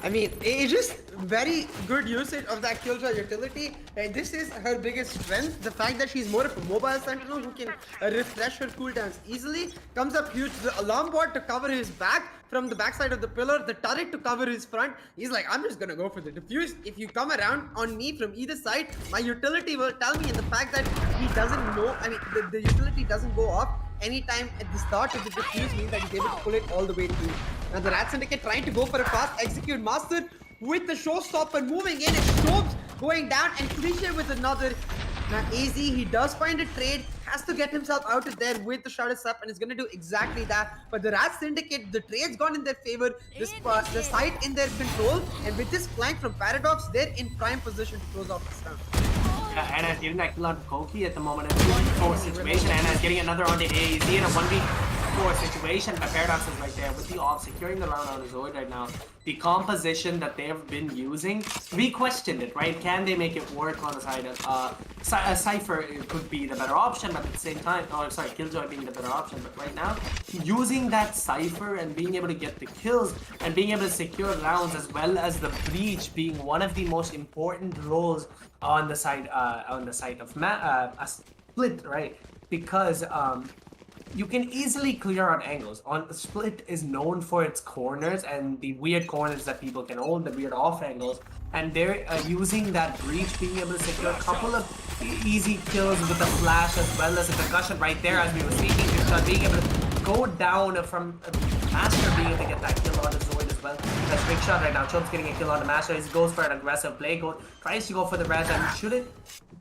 I mean, it's just very good usage of that Killjoy utility. And this is her biggest strength. The fact that she's more of a mobile sentinel who can refresh her cooldowns easily. Comes up huge. The alarm bot to cover his back from the backside of the pillar. The turret to cover his front. He's like, I'm just gonna go for the diffuse. If you come around on me from either side, my utility will tell me. And the fact that he doesn't know, I mean, the utility doesn't go off anytime at the start of the diffuse means that he's able to pull it all the way through. Now the Rad Syndicate trying to go for a fast execute. Master with the showstopper moving in, and Shobs going down, and Cliche with another. Now AZ, he does find a trade, has to get himself out of there with the Shadow Step, and is going to do exactly that. But the Rad Syndicate, the trade's gone in their favor, the site in their control, and with this flank from Paradox, they're in prime position to close off this round. Anna is getting that kill on Koki at the moment. A 2v4 situation. Anna is getting another on the AZ in a 1v4 situation. But Paradox is right there with the off, securing the round on his Zoid right now. The composition that they've been using, we questioned it, right? Can they make it work on the side of Cypher could be the better option, but at the same time, Killjoy being the better option. But right now, using that Cypher and being able to get the kills and being able to secure rounds, as well as the breach being one of the most important roles on the side of a split, right? Because you can easily clear out angles. Split is known for its corners and the weird corners that people can hold, the weird off angles. And they're using that breach, being able to secure a couple of easy kills with a flash as well as a concussion right there as we were speaking. Being able to go down from Master being able to get that kill on the Zoid as well. That's big shot right now. Chubb's getting a kill on the Master. He goes for an aggressive play, tries to go for the res and shouldn't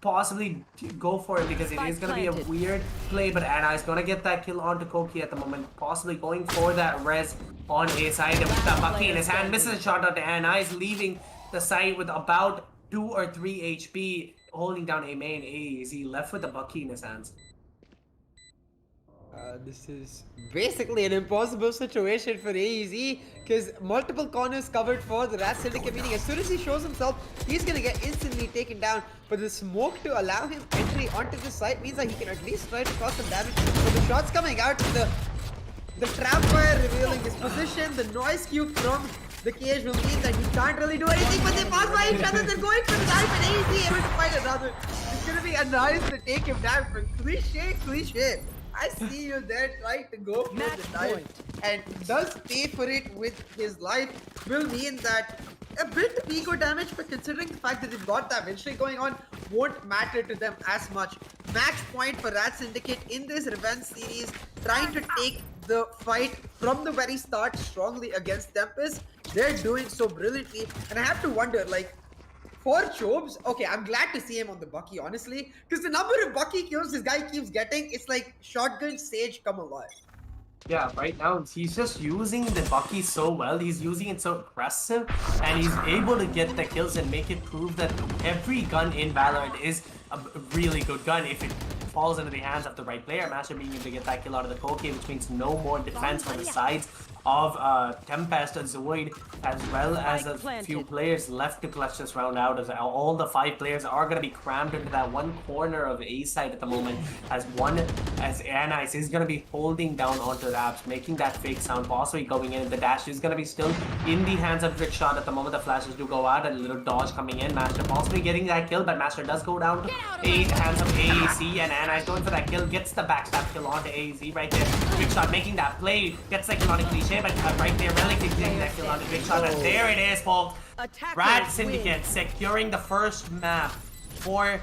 possibly go for it because it is going to be a weird play, but Anna is going to get that kill onto Koki at the moment, possibly going for that res on A side with that Bucky in his hand, misses a shot onto Anna, is leaving the site with about 2 or 3 HP, holding down A main. AZ left with the Bucky in his hands. This is basically an impossible situation for AEZ because multiple corners covered for the Rat Syndicate, meaning as soon as he shows himself, he's gonna get instantly taken down. But the smoke to allow him entry onto the site means that he can at least try to cause some damage. But the shots coming out, the trap fire revealing his position, the noise cube from the cage will mean that he can't really do anything, but they pass by each other, they're going for the knife and AEZ able to find another. It's gonna be a nice to take him down, but cliche. I see you there trying to go for the knife and does pay for it with his life will mean that a bit of ego damage, but considering the fact that they've got that win streak going on, won't matter to them as much. Match point for Rat Syndicate in this revenge series, trying to take the fight from the very start strongly against Tempest. They're doing so brilliantly, and I have to wonder, like, for Chobes, okay, I'm glad to see him on the Bucky, honestly, because the number of Bucky kills this guy keeps getting, it's like shotgun Sage come alive. Yeah, right now he's just using the Bucky so well. He's using it so aggressive, and he's able to get the kills and make it prove that every gun in Valorant is a really good gun if it falls into the hands of the right player. Master being able to get that kill out of the Koki, which means no more defense on the sides of Tempest and Zoid, as well as a few players left to clutch this round out, as all the 5 players are going to be crammed into that one corner of A side at the moment, as Anna is going to be holding down onto the apps, making that fake sound, possibly going in. The dash is going to be still in the hands of Trickshot at the moment. The flashes do go out, a little dodge coming in. Master possibly getting that kill, but Master does go down to hands of AAC, and Anna is going for that kill, gets the backstab kill onto AZ right there. Trickshot making that play, gets that kill on a Cliche, but right there, Relic is getting that kill on the Trickshot, and there it is, folks. Rat Syndicate securing the first map for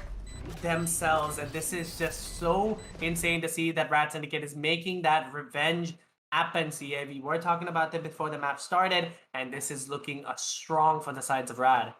themselves, and this is just so insane to see that Rat Syndicate is making that revenge happen. CA, we were talking about it before the map started, and this is looking strong for the sides of Rad.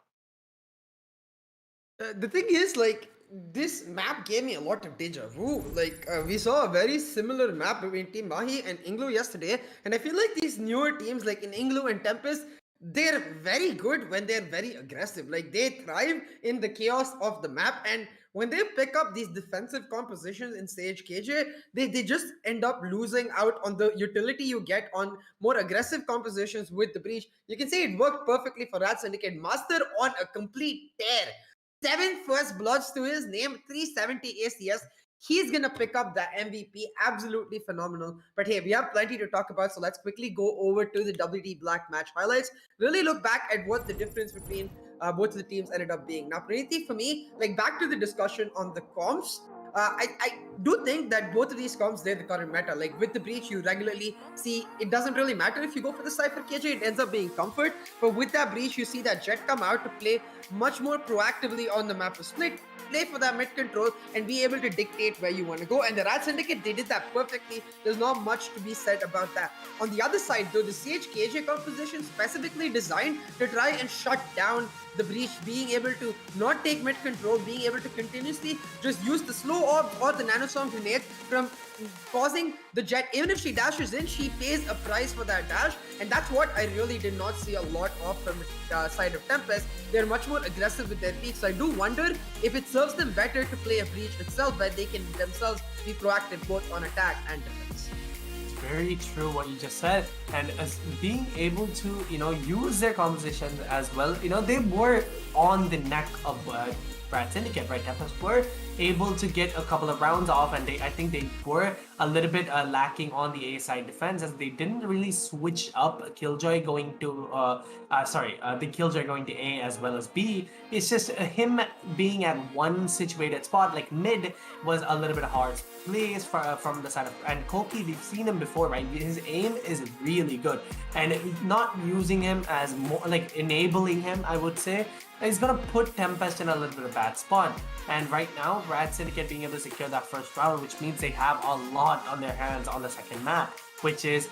The thing is, like, this map gave me a lot of deja vu. Like, we saw a very similar map between Team Mahi and Inglu yesterday, and I feel like these newer teams, like in Inglu and Tempest, they're very good when they're very aggressive. Like, they thrive in the chaos of the map, and when they pick up these defensive compositions in Sage KJ, they just end up losing out on the utility you get on more aggressive compositions with the breach. You can say it worked perfectly for Rat Syndicate. Master on a complete tear. 7 first bloods to his name, 370 ACS. He's gonna pick up the MVP. Absolutely phenomenal. But hey, we have plenty to talk about, so let's quickly go over to the WD Black match highlights. Really look back at what the difference between both of the teams ended up being. Now, Praniti, for me, like, back to the discussion on the comps, I do think that both of these comps, they're the current meta. Like, with the breach, you regularly see it doesn't really matter if you go for the Cypher KJ, it ends up being comfort. But with that breach, you see that Jet come out to play much more proactively on the map of Split, play for that mid control, and be able to dictate where you want to go. And the Rat Syndicate, they did that perfectly. There's not much to be said about that. On the other side, though, the Sage KJ composition specifically designed to try and shut down the breach, being able to not take mid control, being able to continuously just use the slow or the nanostorm grenade from causing the Jet. Even if she dashes in, she pays a price for that dash, and that's what I really did not see a lot of from the side of Tempest. They're much more aggressive with their peaks, so I do wonder if it serves them better to play a breach itself, where they can themselves be proactive both on attack and defense. Very true what you just said, and as being able to use their composition as well. They were on the neck of Brad Syndicate, right? Tempest were able to get a couple of rounds off, and I think they were a little bit lacking on the A side defense, as they didn't really switch up Killjoy going to the Killjoy going to A as well as B. It's just him being at one situated spot, like mid, was a little bit hard plays from the side of, and Koki, we've seen him before, right? His aim is really good, and not using him as more like enabling him, I would say, is gonna put Tempest in a little bit of a bad spot. And right now, Brad Syndicate being able to secure that first round, which means they have a lot on their hands on the second map, which is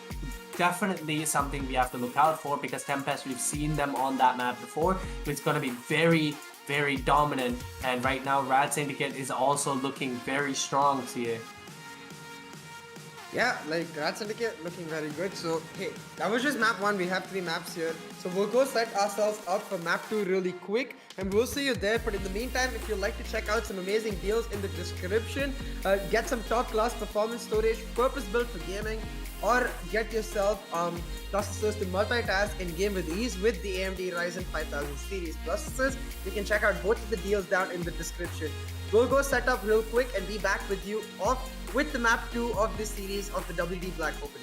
definitely something we have to look out for, because Tempest, we've seen them on that map before. It's gonna be very, very dominant, and right now Rad Syndicate is also looking very strong here. Yeah, like Rat Syndicate looking very good. So hey, that was just map 1. We have 3 maps here. So we'll go set ourselves up for map 2 really quick, and we'll see you there. But in the meantime, if you'd like to check out some amazing deals in the description, get some top class performance storage, purpose built for gaming, or get yourself processors to multitask in game with ease with the AMD Ryzen 5000 series processors. You can check out both of the deals down in the description. We'll go set up real quick and be back with you off with the map 2 of this series of the WD Black Open.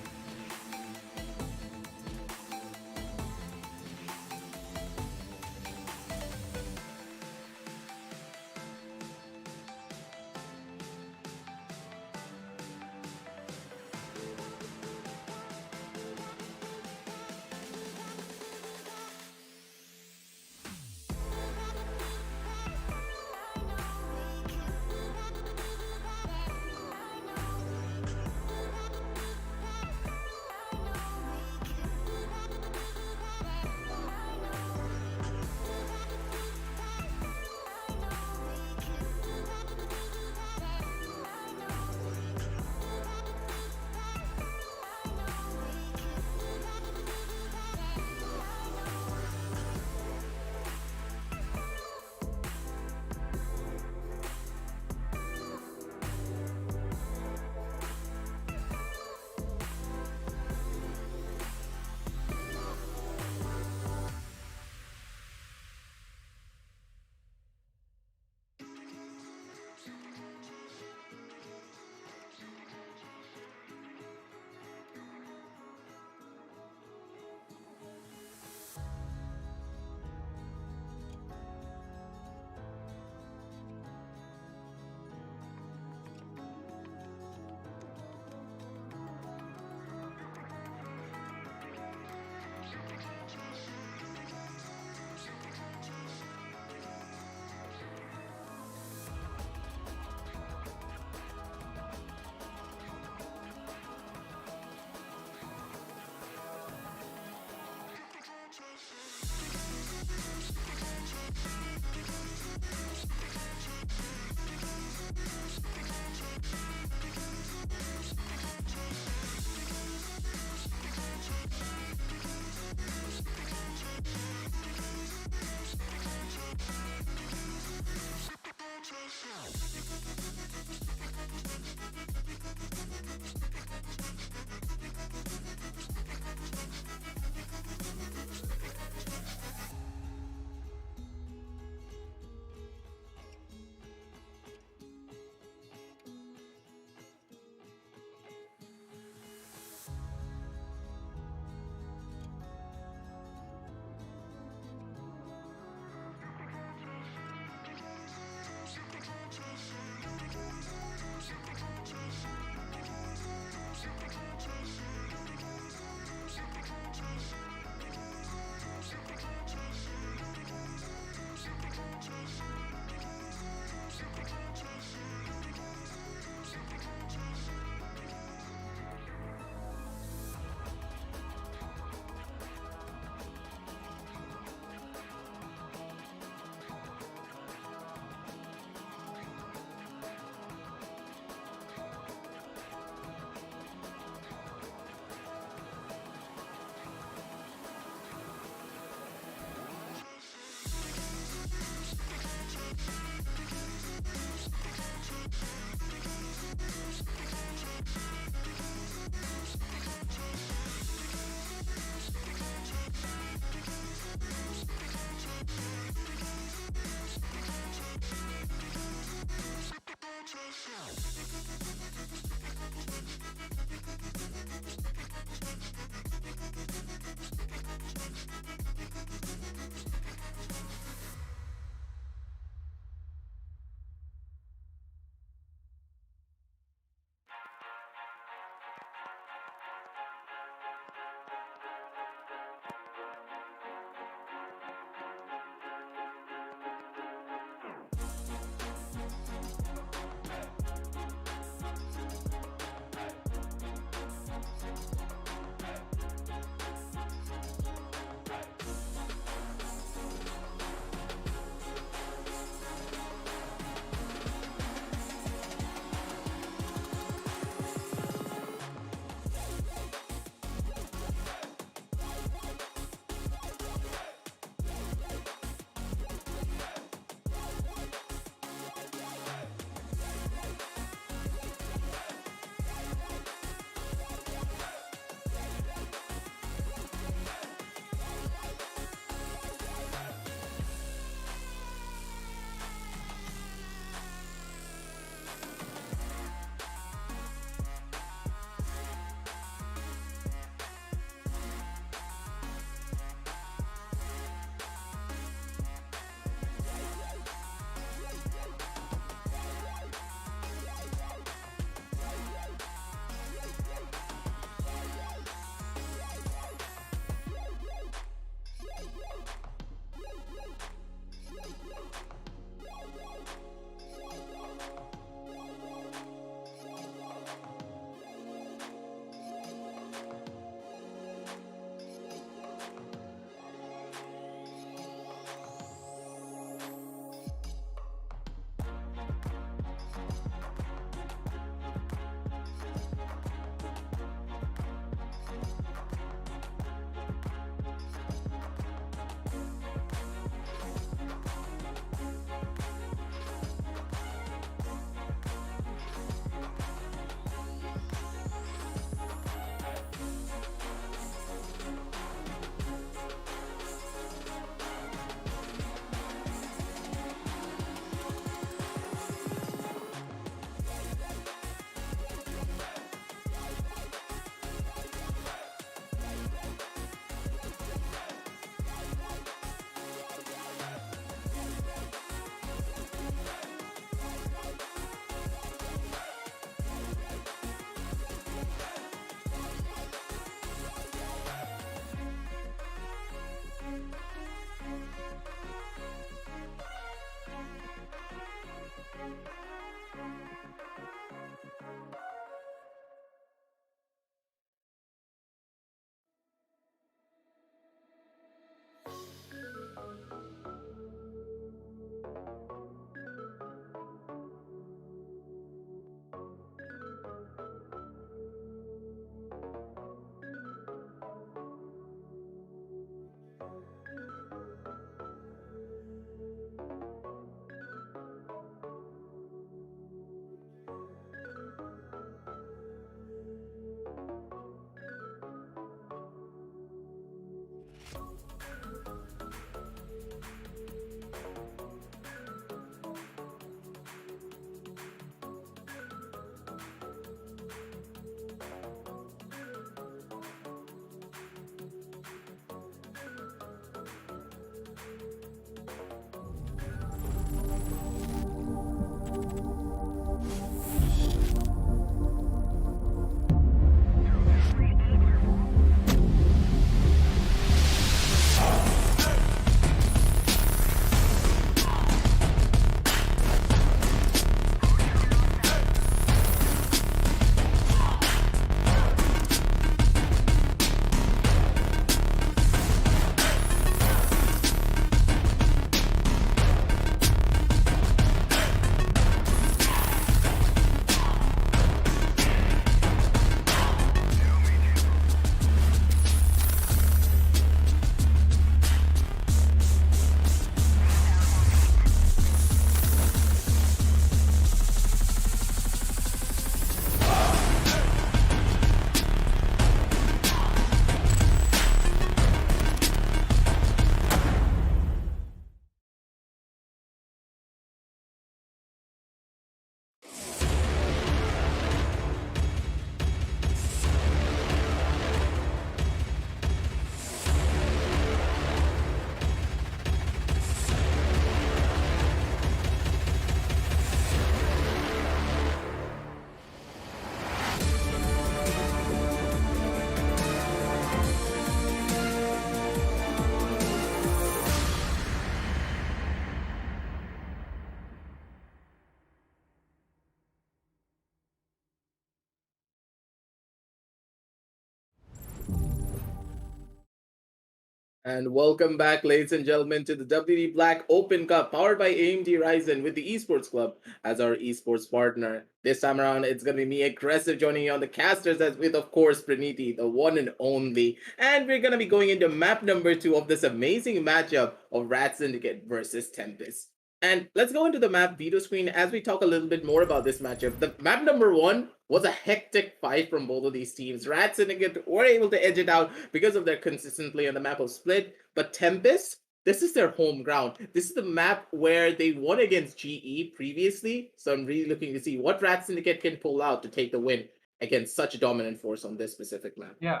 And welcome back, ladies and gentlemen, to the WD Black Open Cup powered by AMD Ryzen with the Esports Club as our esports partner. This time around, it's going to be me, Aggressive, joining you on the casters, as with, of course, Praniti, the one and only. And we're going to be going into map number 2 of this amazing matchup of Rat Syndicate versus Tempest. And let's go into the map video screen as we talk a little bit more about this matchup. The map number 1 was a hectic fight from both of these teams. Rat Syndicate were able to edge it out because of their consistent play on the map of Split, but Tempest, this is their home ground. This is the map where they won against GE previously, so I'm really looking to see what Rat Syndicate can pull out to take the win against such a dominant force on this specific map. Yeah.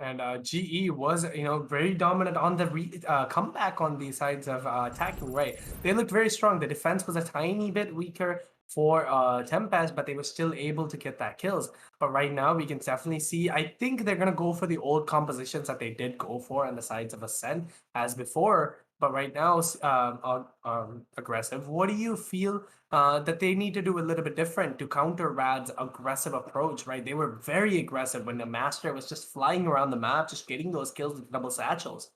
And GE was, very dominant on the comeback on the sides of attacking, right? They looked very strong. The defense was a tiny bit weaker for Tempest, but they were still able to get that kills. But right now, we can definitely see, I think they're going to go for the old compositions that they did go for on the sides of Ascent as before. But right now, Aggressive, what do you feel that they need to do a little bit different to counter Rad's aggressive approach, right? They were very aggressive when the Master was just flying around the map, just getting those kills with double satchels.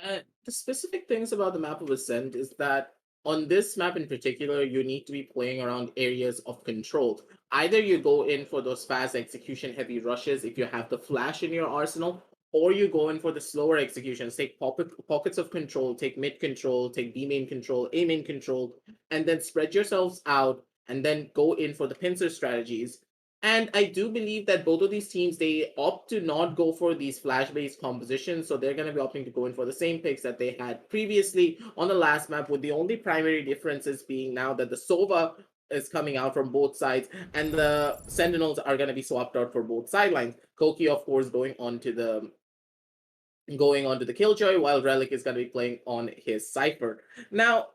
The specific things about the map of Ascent is that on this map in particular, you need to be playing around areas of control. Either you go in for those fast execution heavy rushes if you have the flash in your arsenal, or you go in for the slower executions, take pockets of control, take mid control, take B main control, A main control, and then spread yourselves out and then go in for the pincer strategies. And I do believe that both of these teams, they opt to not go for these flash-based compositions, so they're going to be opting to go in for the same picks that they had previously on the last map, with the only primary differences being now that the Sova is coming out from both sides, and the Sentinels are going to be swapped out for both sidelines. Koki, of course, going on to the Killjoy, while Relic is going to be playing on his Cypher. Now,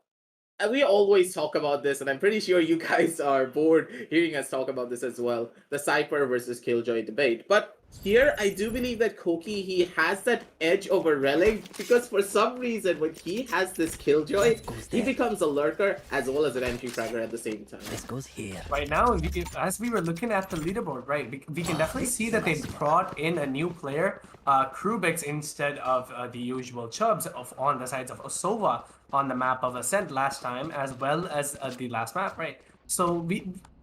we always talk about this, and I'm pretty sure you guys are bored hearing us talk about this as well, the Cypher versus Killjoy debate. But here, I do believe that Koki, he has that edge over Relic, because for some reason, when he has this Killjoy, he becomes a lurker as well as an entry fragger at the same time. This goes here. Right now, as we were looking at the leaderboard, right, we can definitely see that they brought in a new player, Krubix, instead of the usual Chubbs on the sides of Osova on the map of Ascent last time, as well as the last map, right? So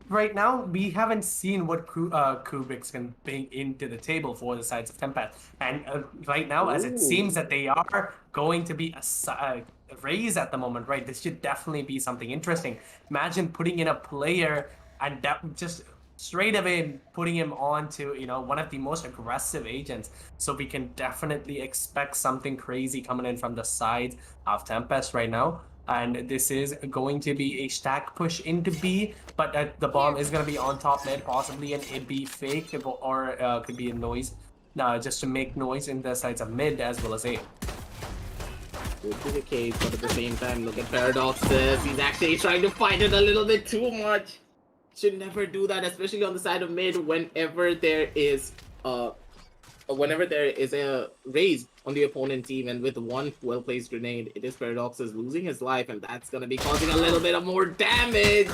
right now, we haven't seen what Krubix can bring into the table for the sides of Tempest. And right now, as it seems that they are going to be a raise at the moment, right? This should definitely be something interesting. Imagine putting in a player and just straight away putting him on to, one of the most aggressive agents. So we can definitely expect something crazy coming in from the side of Tempest right now. And this is going to be a stack push into B, but the bomb is going to be on top mid, possibly an A B fake, or could be a noise, just to make noise in the sides of mid as well as A. Go to the cave, but at the same time, look at Paradoxes. He's actually trying to fight it a little bit too much. Should never do that, especially on the side of mid whenever there is a raise on the opponent team, and with one well-placed grenade, it is Paradoxes losing his life, and that's gonna be causing a little bit of more damage.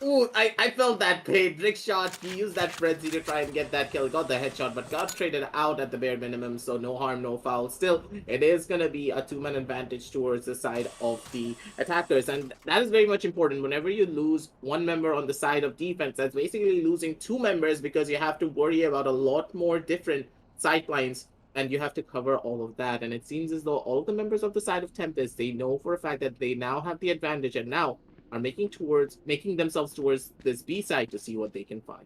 Ooh, I felt that pain. Brick shot, he used that frenzy to try and get that kill, got the headshot, but got traded out at the bare minimum, so no harm, no foul. Still, it is gonna be a two-man advantage towards the side of the attackers, and that is very much important. Whenever you lose one member on the side of defense, that's basically losing two members, because you have to worry about a lot more different sidelines, and you have to cover all of that. And it seems as though all of the members of the side of Tempest, they know for a fact that they now have the advantage, and now are making themselves towards this B side to see what they can find.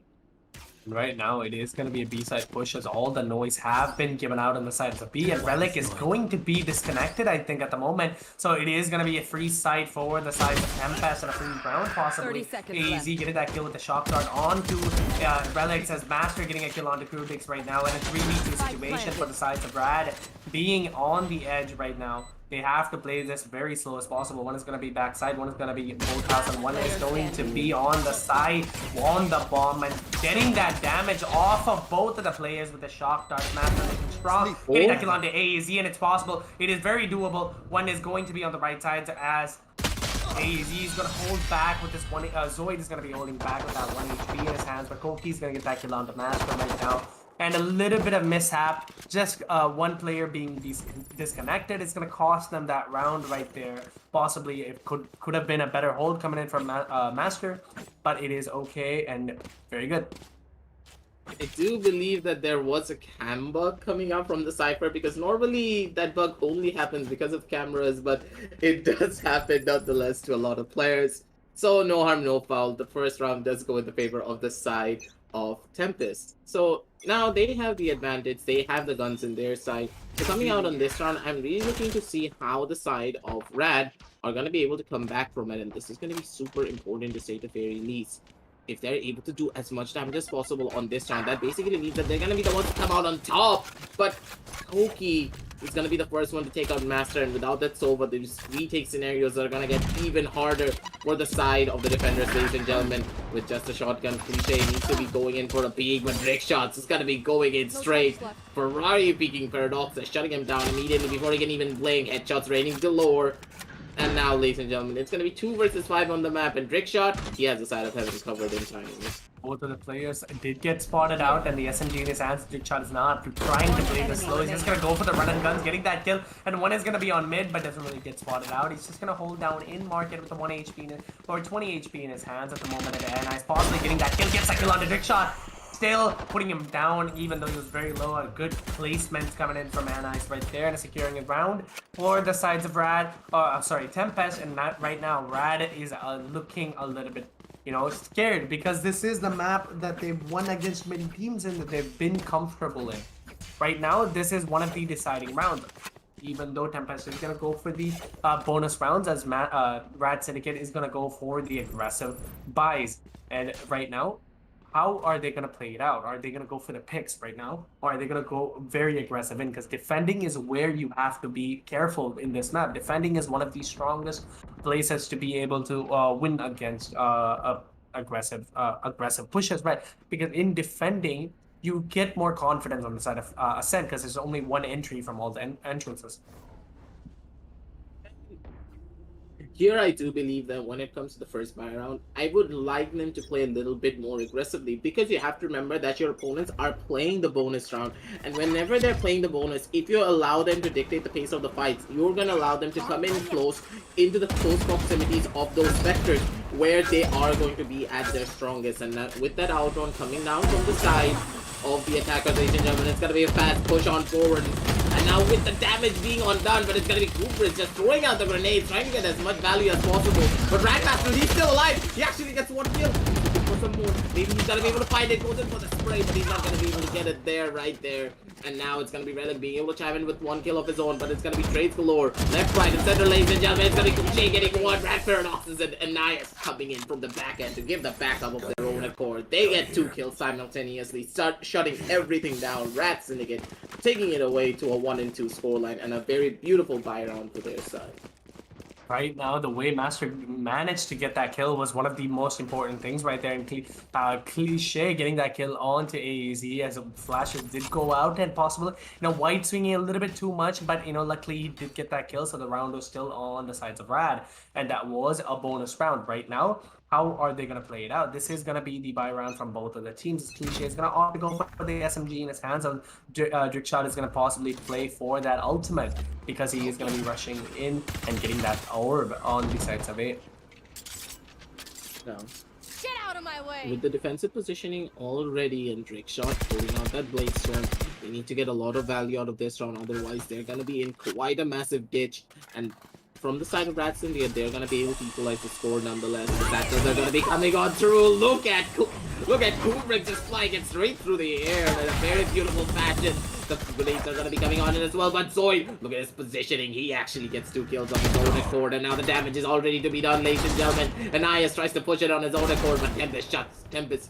Right now, it is going to be a B-side push, as all the noise have been given out on the sides of B, and Relic is going to be disconnected, I think, at the moment. So it is going to be a free side forward, the side of Tempest, and a free round, possibly. 30 seconds AZ left. getting that kill with the shock dart onto Relic, as Master getting a kill onto Krubix right now, and a 3v2 situation for the sides of Brad being on the edge right now. They have to play this very slow as possible. One is going to be backside, one is going to be both house, and one is going to be on the side, on the bomb, and getting that damage off of both of the players with the shock dart. Master looking strong, getting that kill onto AZ, and it's possible. It is very doable. One is going to be on the right side, as AZ is going to hold back with this one. Zoid is going to be holding back with that 1 HP in his hands, but Koki's going to get that kill onto Master right now. and a little bit of mishap, just one player being disconnected, it's going to cost them that round right there. Possibly it could have been a better hold coming in from Master, but it is okay and very good. I do believe that there was a cam bug coming out from the Cypher, because normally that bug only happens because of cameras, but it does happen nonetheless to a lot of players. So no harm, no foul. The first round does go in the favor of the side of Tempest. So now they have the advantage. They have the guns in their side. So coming out on this round, I'm really looking to see how the side of Rad are going to be able to come back from it. And this is going to be super important to say the very least. If they're able to do as much damage as possible on this round, that basically means that they're going to be the ones to come out on top. But Koki is going to be the first one to take out Master, and without that Sova, these retake scenarios are going to get even harder for the side of the defenders, ladies and gentlemen. With just a shotgun, Cliche needs to be going in for a peek, but Rick Shots is going to be going in straight. Ferrari peeking, Paradox is shutting him down immediately before he can even blink. Headshots raining galore. And now, ladies and gentlemen, it's going to be 2 versus 5 on the map, and Rickshot, he has the side of heaven covered in time. Both of the players did get spotted out, and the SMG in his hands, Rickshot is not trying to play this slow. He's just going to go for the run and guns, getting that kill, and one is going to be on mid, but doesn't really get spotted out. He's just going to hold down in market with the 1 HP in it, or 20 HP in his hands at the moment, and nice, possibly getting that kill, gets a kill on the Rickshot. Still putting him down, even though he was very low. A good placement coming in from Anise right there and securing a round for the sides of Tempest. And right now, Rad is looking a little bit, scared, because this is the map that they've won against many teams in, that they've been comfortable in. Right now, this is one of the deciding rounds. Even though Tempest is going to go for the bonus rounds, as Rad Syndicate is going to go for the aggressive buys. And right now, how are they going to play it out? Are they going to go for the picks right now? Or are they going to go very aggressive in? Because defending is where you have to be careful in this map. Defending is one of the strongest places to be able to win against aggressive pushes, right? Because in defending, you get more confidence on the side of Ascent, because there's only one entry from all the entrances. Here, I do believe that when it comes to the first buy round, I would like them to play a little bit more aggressively, because you have to remember that your opponents are playing the bonus round, and whenever they're playing the bonus, if you allow them to dictate the pace of the fights, you're going to allow them to come in close into the close proximities of those vectors where they are going to be at their strongest. And with that outrun coming down from the side of the attackers, ladies and gentlemen, it's going to be a fast push on forward. And now with the damage being undone, but it's going to be Cooper just throwing out the grenades, trying to get as much value as possible. But Ragmaster, he's still alive. He actually gets 1 kill. For some more. Maybe he's going to be able to find it. Goes in for the spray, but he's not going to be able to get it there, right there. And now it's going to be Relic being able to chime in with 1 kill of his own, but it's going to be trades galore. Left, right, and center, ladies and gentlemen. It's going to be Kuche getting 1. Rat Paradoxes and Anais coming in from the back end to give the backup of their own accord. They get 2 kills simultaneously, start shutting everything down. Rat Syndicate taking it away to a 1-2 scoreline, and a very beautiful buy round for their side. Right now, the way Master managed to get that kill was one of the most important things right there. And Cliche getting that kill onto AAZ as flashes did go out, and possibly, White swinging a little bit too much, but, luckily he did get that kill, so the round was still on the sides of Rad, and that was a bonus round. Right now, how are they going to play it out? This is going to be the buy round from both of the teams. Cliche is going to opt to go for the SMG in his hands, and Drickshot is going to possibly play for that ultimate, because he is going to be rushing in and getting that orb on the sides of it. Now, Get out of my way! with the defensive positioning already and Drickshot pulling out that Blade Storm, they need to get a lot of value out of this round, otherwise they're going to be in quite a massive ditch. And from the side of Rat Syndicate, they're going to be able to equalize the score nonetheless. The Satchels are going to be coming on through. Look at Kubrick just flying it straight through the air in a very beautiful fashion. The grenades are going to be coming on in as well, but Zoid, look at his positioning. He actually gets 2 kills on his own accord, and now the damage is all ready to be done, ladies and gentlemen. Anais tries to push it on his own accord, but Tempest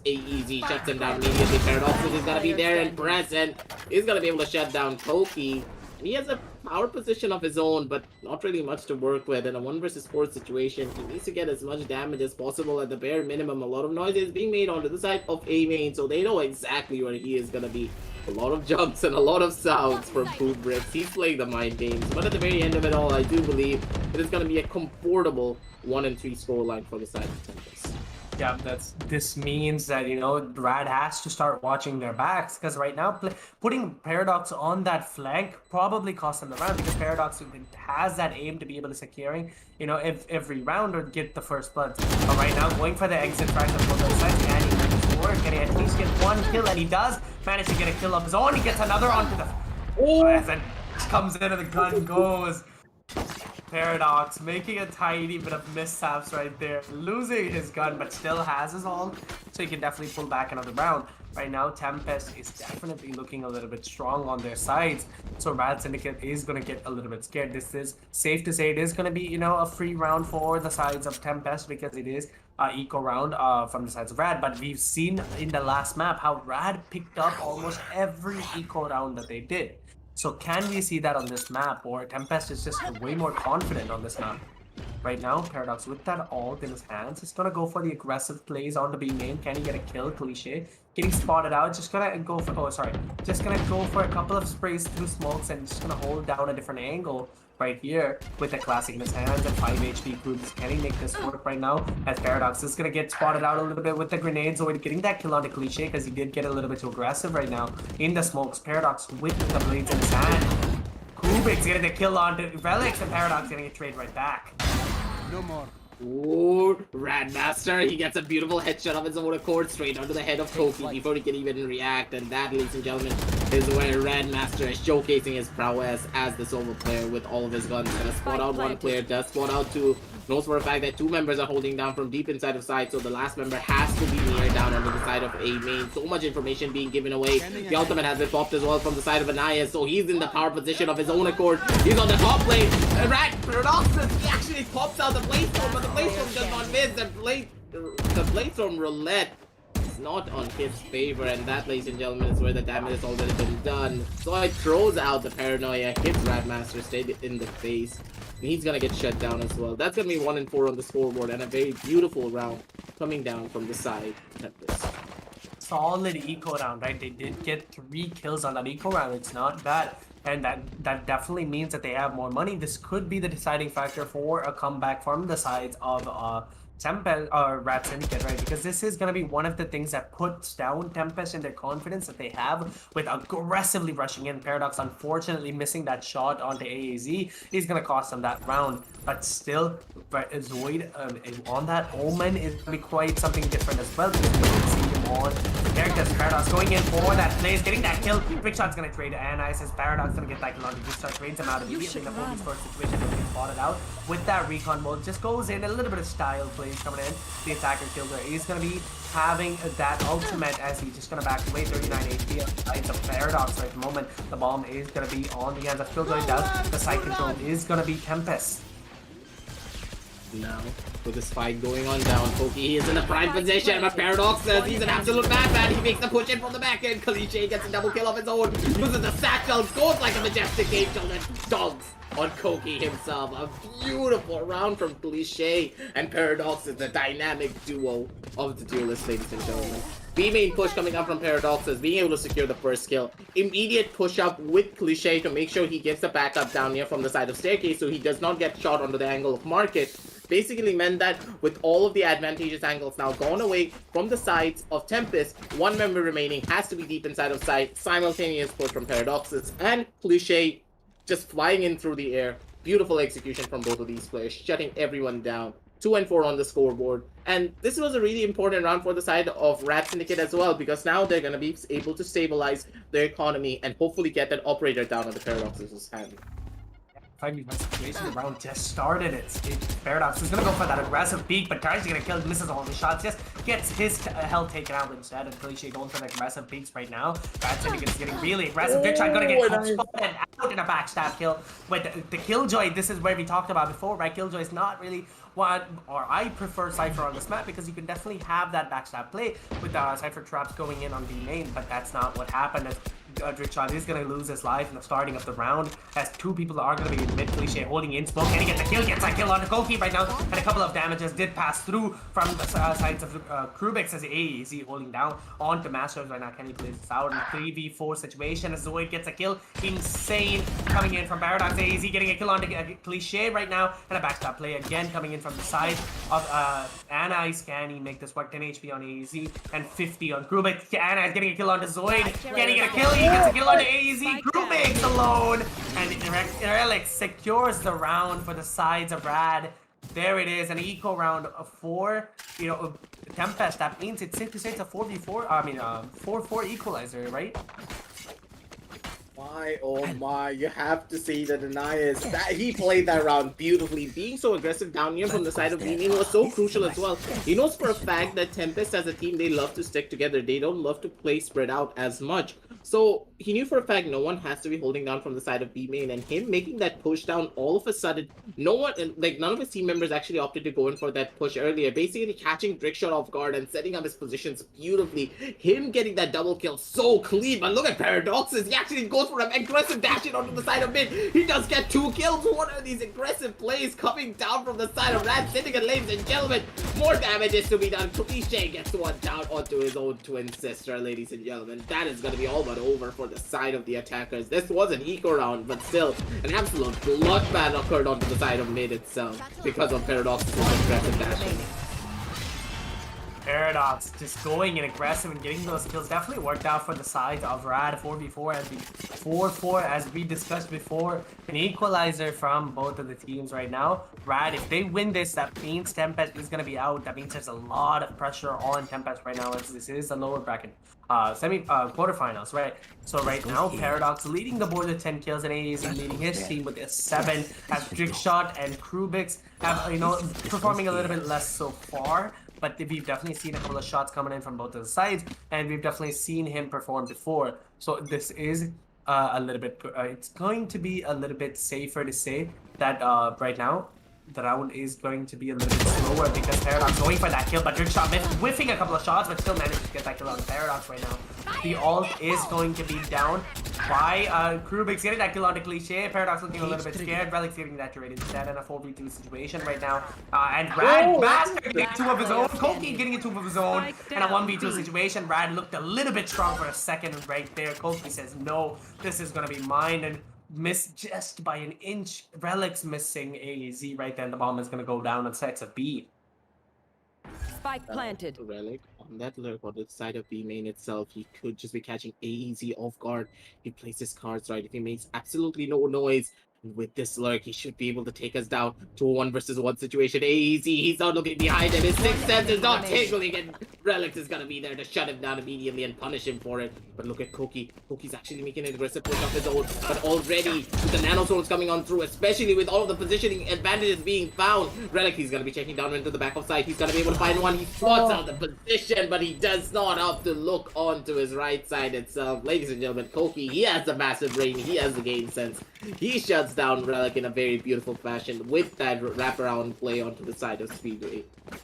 AEZ shuts him down immediately. Paradoxes is going to be there and present. He's going to be able to shut down Koki. He has a power position of his own, but not really much to work with. In a 1 versus 4 situation, he needs to get as much damage as possible at the bare minimum. A lot of noise is being made onto the side of A main, so they know exactly where he is going to be. A lot of jumps and a lot of sounds from Kubrick. He's playing the mind games, but at the very end of it all, I do believe it is going to be a comfortable 1-3 scoreline for the side of Tempest. Yeah, this means that Rad has to start watching their backs, because right now putting Paradox on that flank probably costs them the round, because Paradox has that aim to be able to securing every round or get the first blood. But right now going for the exit frag on both sides, and he can score, can he at least get one kill? And he does manage to get a kill of his own. He gets another onto the as it comes into the gun goes. Paradox making a tiny bit of mishaps right there, losing his gun, but still has his ult, so he can definitely pull back another round. Right now, Tempest is definitely looking a little bit strong on their sides, so Rad Syndicate is going to get a little bit scared. This is safe to say it is going to be, a free round for the sides of Tempest, because it is eco round from the sides of Rad, but we've seen in the last map how Rad picked up almost every eco round that they did. So can we see that on this map, or Tempest is just way more confident on this map? Right now, Paradox with that ult in his hands is gonna go for the aggressive plays on the B main. Can he get a kill? Cliche getting spotted out. Just gonna go for just gonna go for a couple of sprays through smokes and just gonna hold down a different angle right here with the classic in his hands and 5 HP groups. Can he make this work right now? As Paradox is gonna get spotted out a little bit with the grenades, or getting that kill on the Cliche, because he did get a little bit too aggressive right now in the smokes. Paradox with the blades in his hand. Kubik's getting the kill on the Relics, and Paradox getting a trade right back. No more. Ooh, Radmaster, he gets a beautiful headshot of his own accord straight onto the head of Koki before he can even react, and that, ladies and gentlemen, is where Radmaster is showcasing his prowess as the solo player with all of his guns. Gonna spot out one player, does spot out two, knows for a fact that two members are holding down from deep inside of side, so the last member has to be near down onto the side of A main. So much information being given away. The ultimate has been popped as well from the side of Anais, so he's in the power position of his own accord. He's on the top lane. Paradoxus, he actually pops out the blade storm, but the blade storm does not miss. The blade storm roulette is not on his favor, and that, ladies and gentlemen, is where the damage has already been done. So it throws out the paranoia, hits Radmaster straight in the face. And he's gonna get shut down as well. That's gonna be 1-4 on the scoreboard, and a very beautiful round coming down from the side of Tempest. Solid eco round, right? They did get 3 kills on that eco round. It's not bad, and that definitely means that they have more money. This could be the deciding factor for a comeback from the sides of Tempest or Rad Syndicate, right? Because this is going to be one of the things that puts down Tempest in their confidence that they have with aggressively rushing in. Paradox unfortunately missing that shot onto AAZ is going to cost them that round, but still Zoid on that Omen is going to be quite something different as well, because we can see him on the characters. Paradox going in for that plays, getting that kill. Big Shot's going to trade to Anai, says Paradox going to get that kill on the Big Shot, trades him out immediately. The Holy Sport situation will be spotted out with that recon mode. Just goes in a little bit of style play coming in. The attacker killer is going to be having that ultimate as he's just going to back away. 39 HP on the sides of Paradox right at the moment. The bomb is going to be on the hands of Killjoy. Does the side control is going to be Tempest. Now, with this fight going on down, Koki is in the prime position, but Paradox says he's an absolute madman. He makes the push in from the back end. Cliche gets a double kill of his own. Loses the satchel, goes like a majestic angel, and dogs on Koki himself. A beautiful round from Cliche, and Paradox is the dynamic duo of the duelists, ladies and gentlemen. B main push coming up from Paradox is being able to secure the first kill. Immediate push up with Cliche to make sure he gets the backup down here from the side of staircase so he does not get shot onto the angle of market. Basically meant that with all of the advantageous angles now gone away from the sides of Tempest, one member remaining has to be deep inside of sight. Simultaneous push from Paradoxus and Cliche just flying in through the air. Beautiful execution from both of these players, shutting everyone down. 2-4 on the scoreboard. And this was a really important round for the side of Rad Syndicate as well, because now they're going to be able to stabilize their economy and hopefully get that operator down on the Paradox's hand. Finally, my situation, the round just started. It's Paradox is gonna go for that aggressive peek, but tries to get a kill, misses all the shots, just gets his health taken out instead. And Cliche going for the aggressive peeks right now. Rad Syndicate is getting really aggressive. Good shot, gonna get spotted out in a backstab kill. With the Killjoy, this is where we talked about before, right? Killjoy is not really what, or I prefer Cypher on this map because you can definitely have that backstab play with the Cypher traps going in on B main, but that's not what happened. As Drickshot is going to lose his life in the starting of the round, as two people are going to be in mid. Cliche holding in smoke. Can he get the kill? Gets that kill on the Koki right now, and a couple of damages did pass through from the sides of Krubix as AEZ holding down onto Masters right now. Can he play this out in 3v4 situation as Zoid gets a kill? Insane coming in from Paradox. AEZ getting a kill on the Cliche right now, and a backstab play again coming in from the side of Anais. Can he make this work? 10 HP on AEZ and 50 on Krubix. Anais getting a kill on the Zoid. Can he get a kill? He gets a kill on the AEZ. Krubix alone, and Relic secures the round for the sides of Rad. There it is, an eco round of 4. You know, Tempest. That means it's safe to say it's a 4v4. I mean, 4-4 equalizer, right? My, oh my, you have to see that Anais, that he played that round beautifully. Being so aggressive down here from the side of B-main was so crucial as well. He knows for a fact that Tempest as a team, they love to stick together. They don't love to play spread out as much. So he knew for a fact no one has to be holding down from the side of B-main, and him making that push down all of a sudden, no one, like none of his team members actually opted to go in for that push earlier. Basically catching Drickshot off guard and setting up his positions beautifully. Him getting that double kill so clean, but look at Paradoxes. He actually goes for an aggressive dash in onto the side of mid. He does get 2 kills. What are these aggressive plays coming down from the side of Rad Syndicate, ladies and gentlemen? More damage is to be done. Cliche gets one down onto his own twin sister, ladies and gentlemen. That is going to be all but over for the side of the attackers. This was an eco round, but still, an absolute bloodbath occurred onto the side of mid itself because of Paradox's aggressive dashing. Paradox just going in aggressive and getting those kills definitely worked out for the side of Rad. 4v4 as we 4-4 as we discussed before. An equalizer from both of the teams right now. Rad, if they win this, that means Tempest is going to be out. That means there's a lot of pressure on Tempest right now, as this is a lower bracket quarterfinals, right? So right now Paradox leading the board with 10 kills, and AEZ leading his team with a 7, as Drickshot and Krubix have, you know, performing a little bit less so far. But we've definitely seen a couple of shots coming in from both of the sides, and we've definitely seen him perform before. So this is a little bit, it's going to be a little bit safer to say that right now the round is going to be a little bit slower because Paradox going for that kill, but Drickshot whiffing a couple of shots, but still managed to get that kill on Paradox right now. The ult is going to be down by Krubix getting that kill on the Cliche. Paradox looking a little bit scared. Relic's getting that trade instead in a 4v2 situation right now. And Rad Master getting 2 of his own. Koki getting 2 of his own in a 1v2 situation. Rad looked a little bit strong for a second right there. Koki says, no, this is going to be mine. And missed just by an inch. Relic's missing AEZ right there, and the bomb is going to go down and sets a B. Spike planted. Relic on that lurk on the side of B main itself, he could just be catching AEZ off guard. He plays his cards right. If he makes absolutely no noise with this lurk, he should be able to take us down to a 1 versus 1 situation. AEZ, he's not looking behind him. His 6th sense is not tingling, and Relic is gonna be there to shut him down immediately and punish him for it. But look at Koki. Koki's actually making an aggressive push of his own, but already with the nano swords coming on through, especially with all of the positioning advantages being found, Relic, he's gonna be checking down into the back of side. He's gonna be able to find one. He spots out the position, but he does not have to look onto his right side itself. Ladies and gentlemen, Koki, he has the massive brain. He has the game sense. He shuts down Relic in a very beautiful fashion with that wraparound play onto the side of Speedway.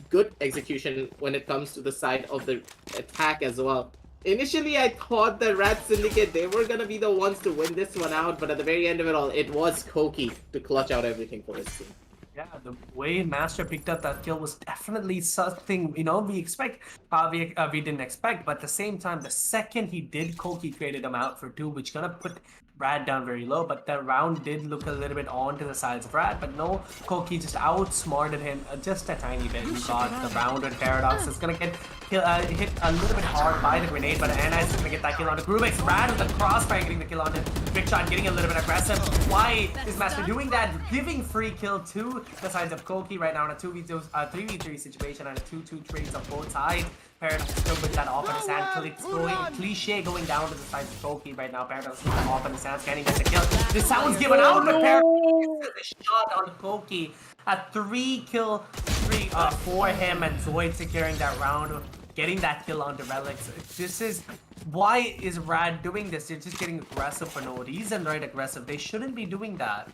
Good execution when it comes to the side of the attack as well. Initially, I thought that Rat Syndicate, they were gonna be the ones to win this one out, but at the very end of it all, it was Koki to clutch out everything for his team. Yeah, the way Master picked up that kill was definitely something, you know, we didn't expect, but at the same time, the second he did, Koki traded him out for 2, which gonna put Rad down very low, but the round did look a little bit on to the sides of Rad, but no, Koki just outsmarted him just a tiny bit. He got the round, and Paradox is gonna get hit a little bit hard by the grenade, but Anna is gonna get that kill onto Krubix. Rad with the crossfire getting the kill onto Drickshot, getting a little bit aggressive. Why is Master doing that? Giving free kill to the sides of Koki right now in a 3v3 situation and a 2-2 trades on both sides. Paradox still with that off in his hand. Cliche going down to the side of Koki right now. Paradox with that off in his hand, scanning get the kill. This sounds given out, but Paradox gets the shot on Koki. A 3-kill streak for him, and Zoid securing that round, getting that kill onto Relics. This is why is Rad doing this? They're just getting aggressive for no reason, right? Aggressive. They shouldn't be doing that.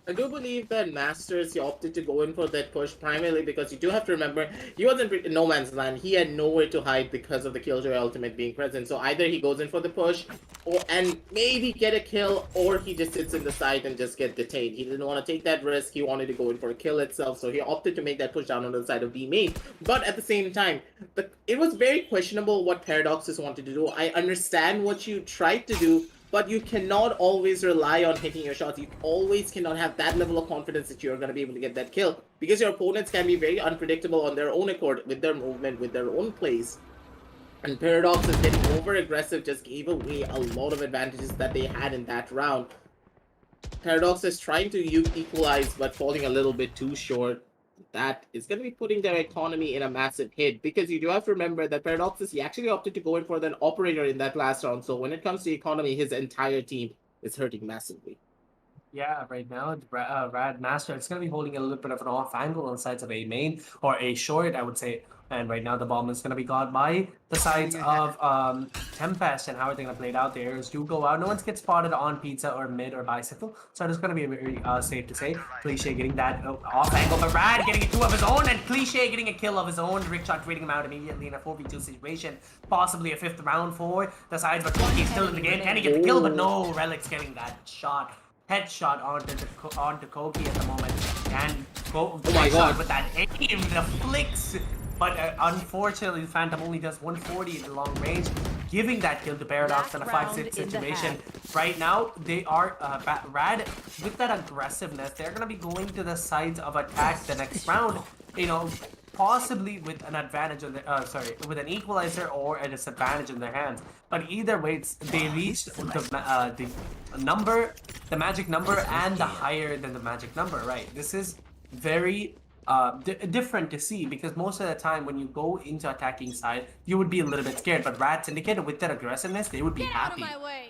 I do believe that Masters, he opted to go in for that push primarily because you do have to remember he wasn't in no man's land. He had nowhere to hide because of the Killjoy ultimate being present. So either he goes in for the push, or and maybe get a kill, or he just sits in the side and just get detained. He didn't want to take that risk. He wanted to go in for a kill itself, so he opted to make that push down on the side of B main. But at the same time, it was very questionable what Paradoxes wanted to do. I understand what you tried to do, but you cannot always rely on hitting your shots. You always cannot have that level of confidence that you're going to be able to get that kill, because your opponents can be very unpredictable on their own accord, with their movement, with their own plays. And Paradox is getting over aggressive, just gave away a lot of advantages that they had in that round. Paradox is trying to equalize, but falling a little bit too short. That is going to be putting their economy in a massive hit, because you do have to remember that Paradoxus, he actually opted to go in for an operator in that last round. So when it comes to economy, his entire team is hurting massively. Yeah, right now, Rad Master, it's going to be holding a little bit of an off angle on the sides of A main, or A short, I would say. And right now, the bomb is going to be got by the sides of Tempest. And how are they going to play it out? The arrows do go out. No one's gets spotted on Pizza or Mid or Bicycle. So it's going to be very safe to say. Cliche getting that off angle, but Rad getting a 2 of his own. And Cliche getting a kill of his own. Rickshot trading him out immediately in a 4v2 situation. Possibly a 5th round for the sides, but he's still in the game. Can he get the kill? But no, Relic's getting that shot. Headshot onto Koki at the moment. And go oh my god, with that aim, the flicks. But unfortunately, the Phantom only does 140 in the long range, giving that kill to Paradox in a 5-6 situation. Right now, they are Rad with that aggressiveness. They're gonna be going to the sides of attack the next round. You know, possibly with an advantage on the with an equalizer or a disadvantage in their hands. But either way, they reached the number, the magic number, and the higher than the magic number. Right. This is very different to see, because most of the time when you go into attacking side, you would be a little bit scared. But Rat Syndicate, with their aggressiveness, they would be happy. Out of my way.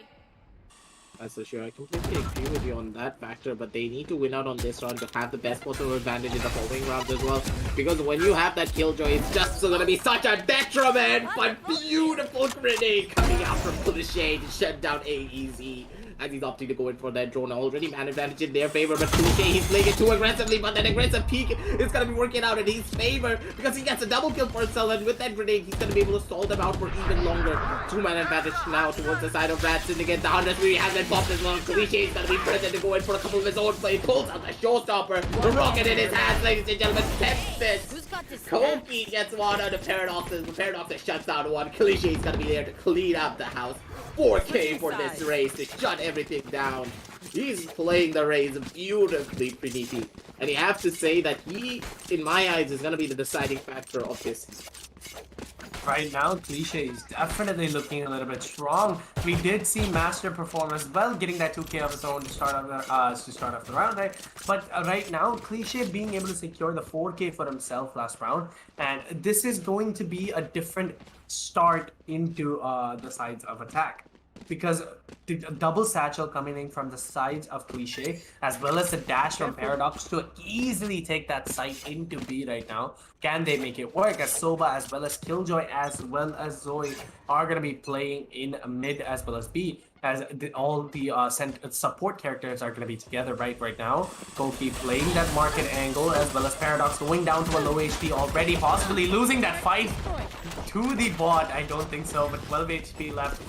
That's for sure. I completely agree with you on that factor, but they need to win out on this round to have the best possible advantage in the following rounds as well. Because when you have that Killjoy, it's just gonna be such a detriment. But beautiful grenade coming out from Cliche to shut down AEZ. As he's opting to go in for that drone. Already man advantage in their favor, but Cliche, he's playing it too aggressively, but that aggressive peek is gonna be working out in his favor, because he gets a double kill for himself, and with that grenade, he's gonna be able to stall them out for even longer. 2-man advantage now towards the side of Rat Syndicate. The 100 has been popped as well. Cliche is gonna be present to go in for a couple of his own plays. Pulls out the showstopper, the rocket in his hands, ladies and gentlemen. Tempest. Koki gets one out of Paradoxes. The Paradoxes shuts down one. Cliche is gonna be there to clean up the house. 4K for this race to shut everything down. He's playing the race beautifully, Priniti. And you have to say that he, in my eyes, is going to be the deciding factor of this. Right now, Cliche is definitely looking a little bit strong. We did see Master perform as well, getting that 2K of his own to start off the round, right? But right now, Cliche being able to secure the 4K for himself last round, and this is going to be a different start into the sides of attack. Because the double satchel coming in from the sides of Cliche, as well as the dash from Paradox to easily take that site into B right now. Can they make it work? As Soba, as well as Killjoy, as well as Zoe are going to be playing in mid as well as B. As all the support characters are going to be together right now. Koki playing that market angle, as well as Paradox going down to a low HP already, possibly losing that fight to the bot. I don't think so, but 12 HP left.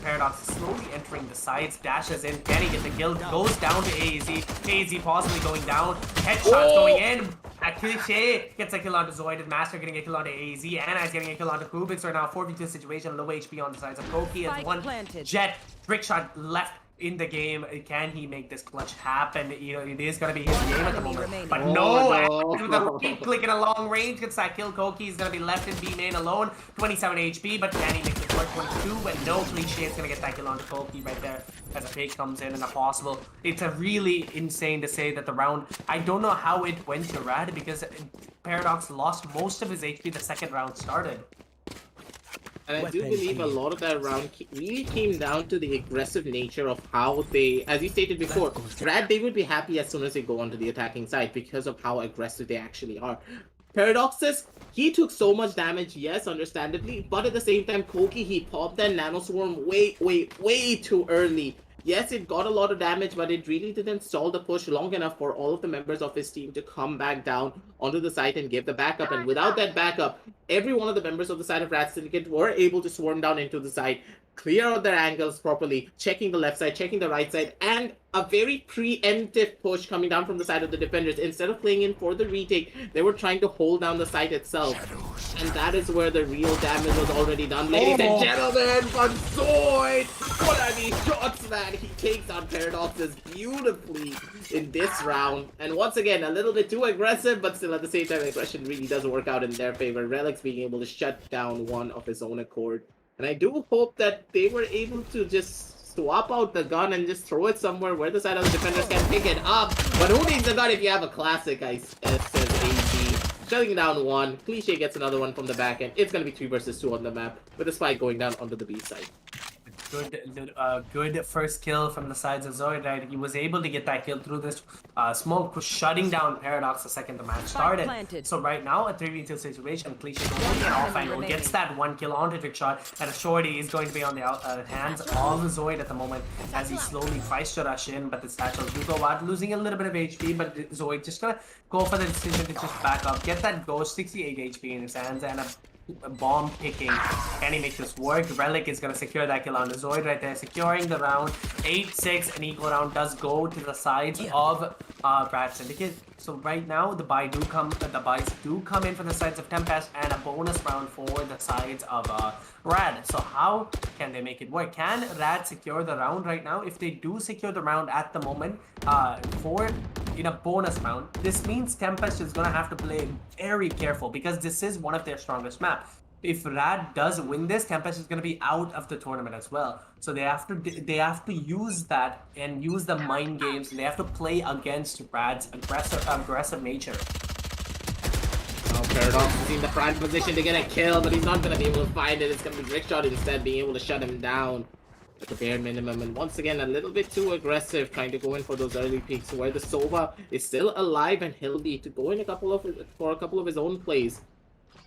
Paradox is slowly entering the sides, dashes in, can he get the kill? Goes down to AZ. AZ possibly going down. Headshots going in. Cliche gets a kill onto Zoid, Master getting a kill onto AZ, Anna is getting a kill onto Kubix. Right now, 4v2 situation, low HP on the sides of Koki as one Jet. Trickshot left in the game. Can he make this clutch happen? You know, it is going to be his game at the moment. But no, with a keep clicking a long range, gets that kill. Koki is going to be left in B main alone. 27 HP, but can he make the clutch? 22, and no, Cliche is going to get that kill onto Koki right there as a fake comes in and a possible. It's a really insane to say that the round, I don't know how it went to Rad, because Paradox lost most of his HP the second round started. And I do believe a lot of that round really came down to the aggressive nature of how they, as you stated before, Rad, they would be happy as soon as they go onto the attacking side because of how aggressive they actually are. Paradoxes, he took so much damage, yes, understandably, but at the same time, Koki, he popped that Nanoswarm way too early. Yes, it got a lot of damage, but it really didn't stall the push long enough for all of the members of his team to come back down onto the site and give the backup. And without that backup, every one of the members of the side of Rat Syndicate were able to swarm down into the site, clear out their angles properly, checking the left side, checking the right side, and a very preemptive push coming down from the side of the defenders. Instead of playing in for the retake, they were trying to hold down the site itself. And that is where the real damage was already done, ladies and gentlemen. But Zoid, what are these shots, man? He takes out Paradoxes beautifully in this round. And once again, a little bit too aggressive, but still at the same time, aggression really does work out in their favor. Relic's being able to shut down one of his own accord. And I do hope that they were able to just swap out the gun and just throw it somewhere where the side of the defenders can pick it up. But who needs a gun if you have a classic, says AG. Shutting down one. Cliche gets another one from the back end. It's going to be 3 versus 2 on the map, with the spike going down onto the B side. Good first kill from the sides of Zoid, right? He was able to get that kill through this smoke, shutting down Paradox the second the match started. So right now, a 3v2 situation, Cliche going to off angle, gets that 1 kill onto trick shot, and a shorty is going to be on the hands of Zoid at the moment as he slowly tries to rush in, but the satchels do go out, losing a little bit of HP, but Zoid just gonna go for the decision to just back up, get that ghost, 68 HP in his hands, and a bomb picking. Can he make this work? Relic is going to secure that kill on the Zoid right there, securing the round. 8-6, an equal round does go to the sides of Rat Syndicate. So right now, the buys do come in for the sides of Tempest, and a bonus round for the sides of Rad. So how can they make it work? Can Rad secure the round right now? If they do secure the round at the moment, in a bonus round, this means Tempest is going to have to play very careful, because this is one of their strongest maps. If Rad does win this, Tempest is going to be out of the tournament as well. So they have to use that and use the mind games, and they have to play against Rad's aggressive nature. Now Paradox is in the prime position to get a kill, but he's not going to be able to find it. It's going to be Rickshot instead being able to shut him down at the bare minimum. And once again, a little bit too aggressive, trying to go in for those early peaks where the Sova is still alive and healthy to go in for a couple of his own plays.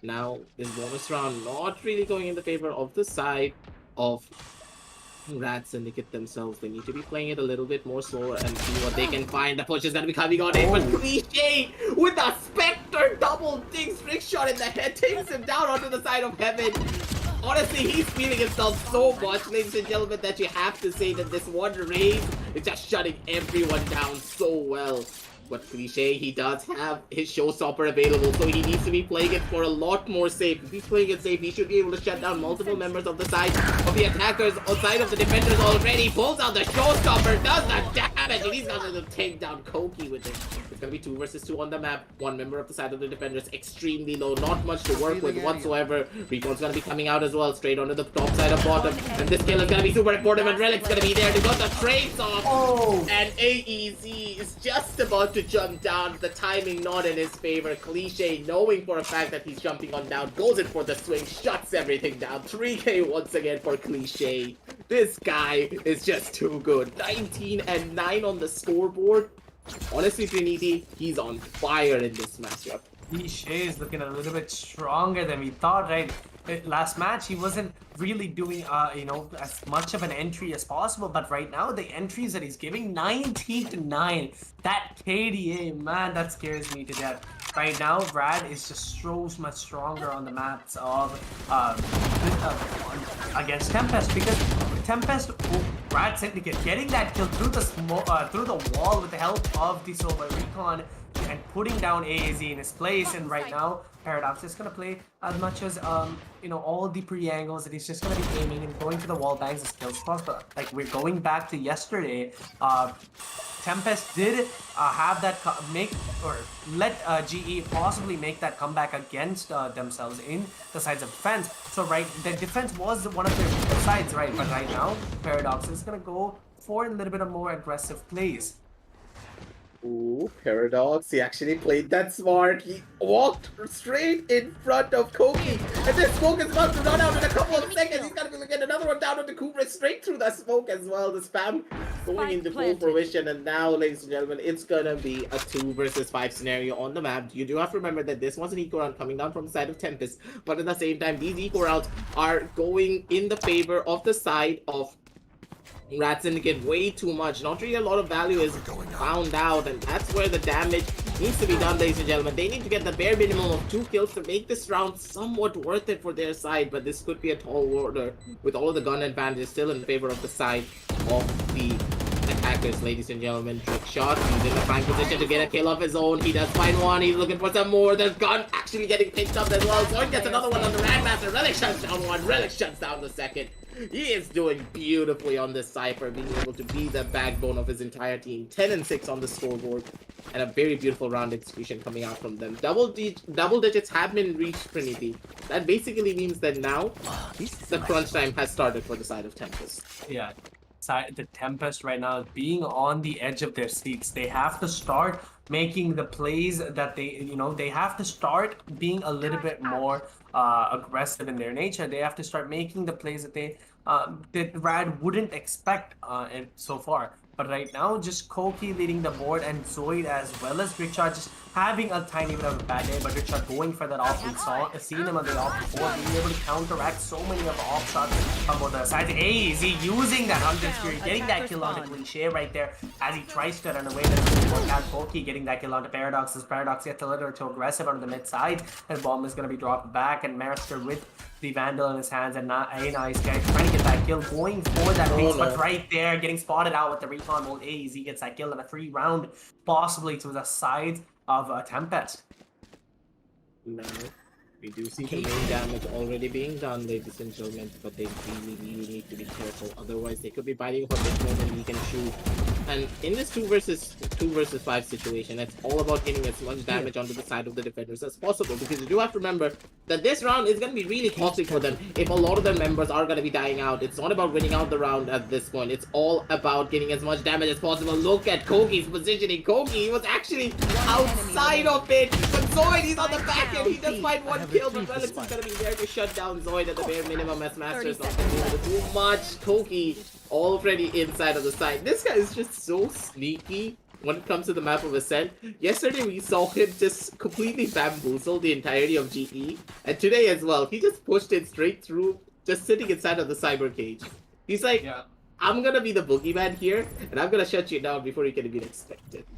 Now, this bonus round not really going in the favor of the side of Rat Syndicate themselves. They need to be playing it a little bit more slower and see what they can find. The push is going to be coming on in, but Cliche with a Spectre double digs Rickshot in the head, takes him down onto the side of heaven. Honestly, he's feeling himself so much, ladies and gentlemen, that you have to say that this one raid is just shutting everyone down so well. But Cliche, he does have his showstopper available, so he needs to be playing it for a lot more safe. If he's playing it safe, he should be able to shut down multiple members of the side of the attackers outside of the defenders already. Pulls out the showstopper, does the damage, and he's going to take down Koki with it. It's going to be 2 versus 2 on the map. One member of the side of the defenders extremely low, not much to work with whatsoever. Recon's going to be coming out as well, straight onto the top side of bottom. And this kill is going to be super important, and Relic's going to be there to got the trades off. And AEZ is just about to jump down. The timing not in his favor. Cliche, knowing for a fact that he's jumping on down, goes in for the swing, shuts everything down. 3K once again for Cliche. This guy is just too good. 19 and 9 on the scoreboard. Honestly, Trinity, he's on fire in this matchup. Cliche is looking a little bit stronger than we thought, right? Last match, he wasn't really doing, as much of an entry as possible. But right now, the entries that he's giving, 19-9. That KDA, man, that scares me to death. Right now, Rad is just so much stronger on the maps of against Tempest, because Tempest, Rad Syndicate getting that kill through the wall with the help of the Sova Recon and putting down AAZ in his place. And right now, Paradox is going to play as much as, all the pre-angles that he's just going to be aiming and going to the wall bangs as kill spots. But like, we're going back to yesterday, Tempest did have that let GE possibly make that comeback against themselves in the sides of defense. So right, the defense was one of their sides, right? But right now, Paradox is going to go for a little bit of more aggressive plays. Ooh, Paradox, he actually played that smart. He walked straight in front of Koki. And this smoke is about to run out in a couple of seconds. He's going to get another one down on the Kubra straight through the smoke as well. The spam going into full fruition. And now, ladies and gentlemen, it's going to be a 2 versus 5 scenario on the map. You do have to remember that this was an eco round coming down from the side of Tempest. But at the same time, these eco rounds are going in the favor of the side of Rat Syndicate way too much. Not really a lot of value is found out, and that's where the damage needs to be done, ladies and gentlemen. They need to get the bare minimum of 2 kills to make this round somewhat worth it for their side, but this could be a tall order with all of the gun advantages still in favor of the side of the attackers, ladies and gentlemen. Trick shot. He's in a fine position to get a kill of his own. He does find one. He's looking for some more. The gun actually getting picked up as well. Zoid gets another one on the Grandmaster. Relic shuts down one. Relic shuts down the second. He is doing beautifully on this Cypher, being able to be the backbone of his entire team. 10-6 on the scoreboard, and a very beautiful round execution coming out from them. Double digits have been reached, Trinity. That basically means that now the crunch time has started for the side of Tempest. Yeah. The Tempest right now is being on the edge of their seats. They have to start making the plays that they have to start being a little bit more aggressive in their nature. They have to start making the plays that Rad wouldn't expect so far. But right now, just Koki leading the board and Zoid as well as Richard just having a tiny bit of a bad day, but Richard going for that off. We've seen him on the off before, being able to counteract so many of the off shots from both the sides. Hey, is he using that 100 Fury, getting that kill on the Cliche right there as he tries to run away. That's work out. Koki getting that kill onto Paradox as Paradox gets a little too aggressive on the mid side, and Bomb is going to be dropped back, and Marister with the Vandal in his hands, and not a nice guy trying to get that kill, going for that base, but right there, getting spotted out with the recon mode. AZ gets that kill in a 3-round, possibly to the side of Tempest. No, we do see the main damage already being done, ladies and gentlemen, but they really need to be careful, otherwise they could be biting for a bit more than we can shoot. And in this 2 versus 5 situation, it's all about getting as much damage onto the side of the defenders as possible, because you do have to remember that this round is going to be really costly for them if a lot of their members are going to be dying out. It's not about winning out the round at this point. It's all about getting as much damage as possible. Look at Koki's positioning. Koki was actually outside of it, but Zoid, he's on the back end. He does find one kill, but Relics is going to be there to shut down Zoid at the bare minimum as Master is not going to be able to do much. Koki already inside of the side. This guy is just so sneaky when it comes to the map of Ascent. Yesterday we saw him just completely bamboozle the entirety of GE, and today as well, he just pushed it straight through, just sitting inside of the cyber cage. He's like, yeah, I'm gonna be the boogeyman here, and I'm gonna shut you down before you can even expect it.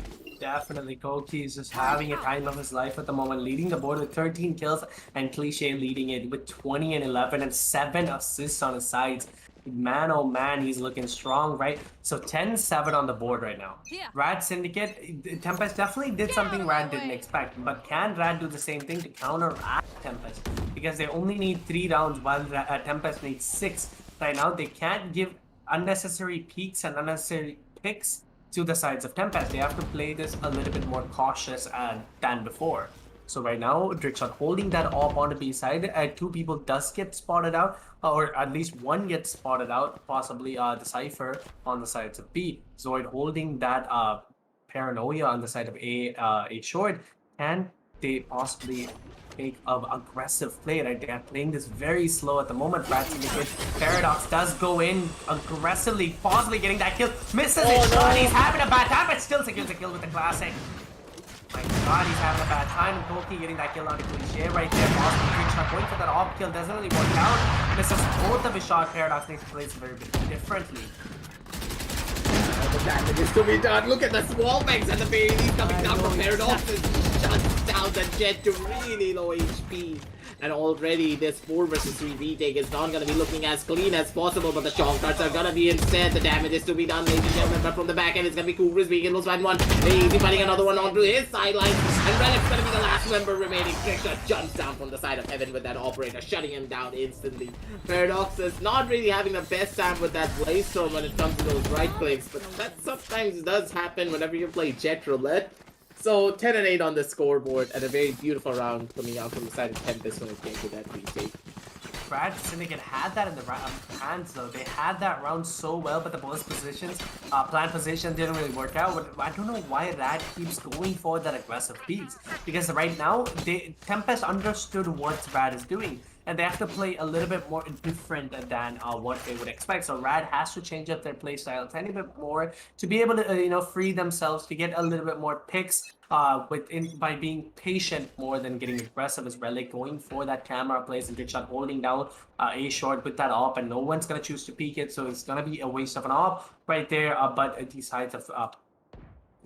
Definitely, Koki is just having a time of his life at the moment, leading the board with 13 kills, and Cliche leading it with 20 and 11 and 7 assists on his sides. Man, oh man, he's looking strong, right? So 10-7 on the board right now. Yeah. Rad Syndicate, Tempest definitely did something Rad didn't expect, but can Rad do the same thing to counteract Tempest? Because they only need 3 rounds while Tempest needs 6. Right now, they can't give unnecessary peaks and unnecessary picks to the sides of Tempest. They have to play this a little bit more cautious than before. So right now, Drickshot holding that op on the B side. 2 people does get spotted out, or at least 1 gets spotted out, possibly the Cypher on the sides of B. Zoid holding that Paranoia on the side of A short. Can they possibly take an aggressive play? Right, they are playing this very slow at the moment. Rat Syndicate. Paradox does go in aggressively, possibly getting that kill. Misses it shot. He's having a bad time, but still secures a kill with the classic. My god, he's having a bad time. Koki getting that kill on the Cliche right there. Possibly Drickshot going for that off kill. Doesn't really work out. Misses both of his shot. Paradox needs to play this very bit differently. The damage is to be done. Look at the small banks at the very least coming down from Paradox. Shuts down the Jet to really low HP. And already this 4 versus 3 retake is not going to be looking as clean as possible, but the shock darts are going to be instead. The damage is to be done, ladies and gentlemen, but from the back end it's going to be Cougars being able to find one. Easy finding another one onto his sideline, and Relic's going to be the last member remaining. Trickshot jumps down from the side of Heaven with that operator, shutting him down instantly. Paradox is not really having the best time with that Blaze-Storm when it comes to those right clicks, but that sometimes does happen whenever you play Jet Roulette. So 10-8 on the scoreboard, and a very beautiful round coming out from the side of Tempest when it came to that retake. Rad Syndicate had that in the hands though. They had that round so well, but the bonus positions, plan position didn't really work out. But I don't know why Rad keeps going for that aggressive piece. Because right now, Tempest understood what Rad is doing. and they have to play a little bit more different than what they would expect. So Rad has to change up their play style a tiny bit more to be able to free themselves to get a little bit more picks by being patient more than getting aggressive. As Relic going for that camera plays and good shot, holding down a short with that op, and no one's gonna choose to peek it, so it's gonna be a waste of an op right there. But the sides of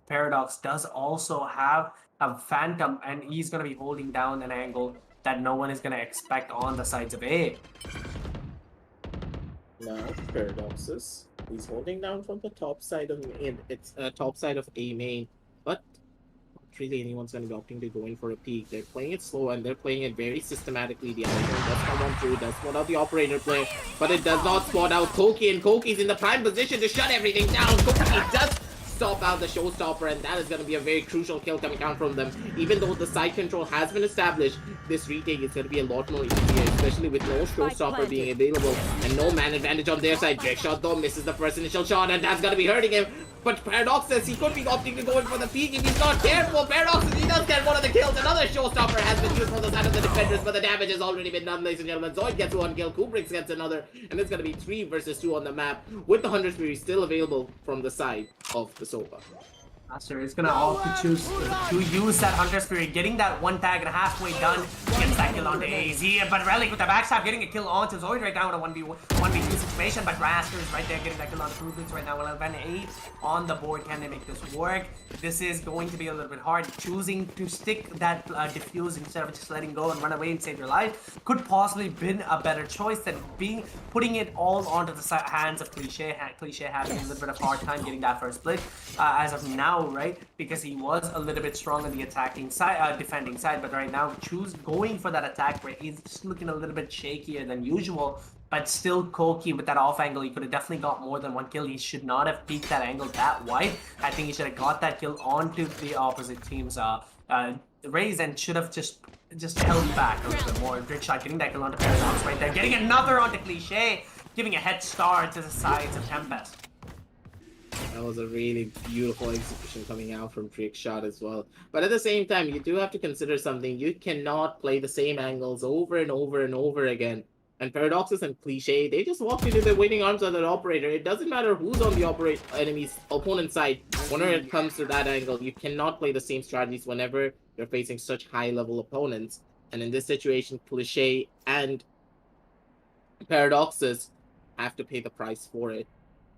Paradox does also have a Phantom, and he's going to be holding down an angle that no one is going to expect on the sides of A. Now, Paradoxes. He's holding down from the top side of top side of A main, but not really anyone's going to be opting to go in for a peek. They're playing it slow and they're playing it very systematically. The other does come on through, does spot out the operator play, but it does not spot out Koki, and Koki's in the prime position to shut everything down. Koki does stop out the showstopper, and that is going to be a very crucial kill coming out from them. Even though the side control has been established, this retake is going to be a lot more easier, especially with no showstopper being available and no man advantage on their side. Direct shot though misses the first initial shot, and that's going to be hurting him. But Paradox says he could be opting to go in for the peak if he's not careful. Paradox says he does get one of the kills. Another showstopper has been used from the side of the defenders, but the damage has already been done, ladies and gentlemen. Zoid gets one kill, Kubrick gets another, and it's going to be 3 versus 2 on the map, with the 100 Fury still available from the side of the Soba. Master is gonna opt to choose to use that Hunter Spirit, getting that one tag and halfway done, gets that kill onto AZ, but Relic with the backstab getting a kill onto Zoid right now in a 1v2 situation, but Raster is right there getting that kill on Kubrick right now. 11-8 on the board. Can they make this work? This is going to be a little bit hard. Choosing to stick that diffuse instead of just letting go and run away and save your life could possibly been a better choice than putting it all onto the hands of Cliche. Cliche having a little bit of hard time getting that first split as of now, right? Because he was a little bit strong on the attacking side, defending side, but right now going for that attack where he's just looking a little bit shakier than usual. But still, Koki with that off angle, he could have definitely got more than one kill. He should not have peeked that angle that wide. I think he should have got that kill onto the opposite team's raise and should have just held back a little bit more. Trick shot getting that kill onto Paradox right there, getting another onto Cliche, giving a head start to the sides of Tempest. That was a really beautiful execution coming out from Trick Shot as well. But at the same time, you do have to consider something. You cannot play the same angles over and over and over again. And Paradoxes and Cliche, they just walk into the waiting arms of that operator. It doesn't matter who's on the enemy's opponent side. Whenever it comes to that angle, you cannot play the same strategies whenever you're facing such high-level opponents. And in this situation, Cliche and Paradoxes have to pay the price for it.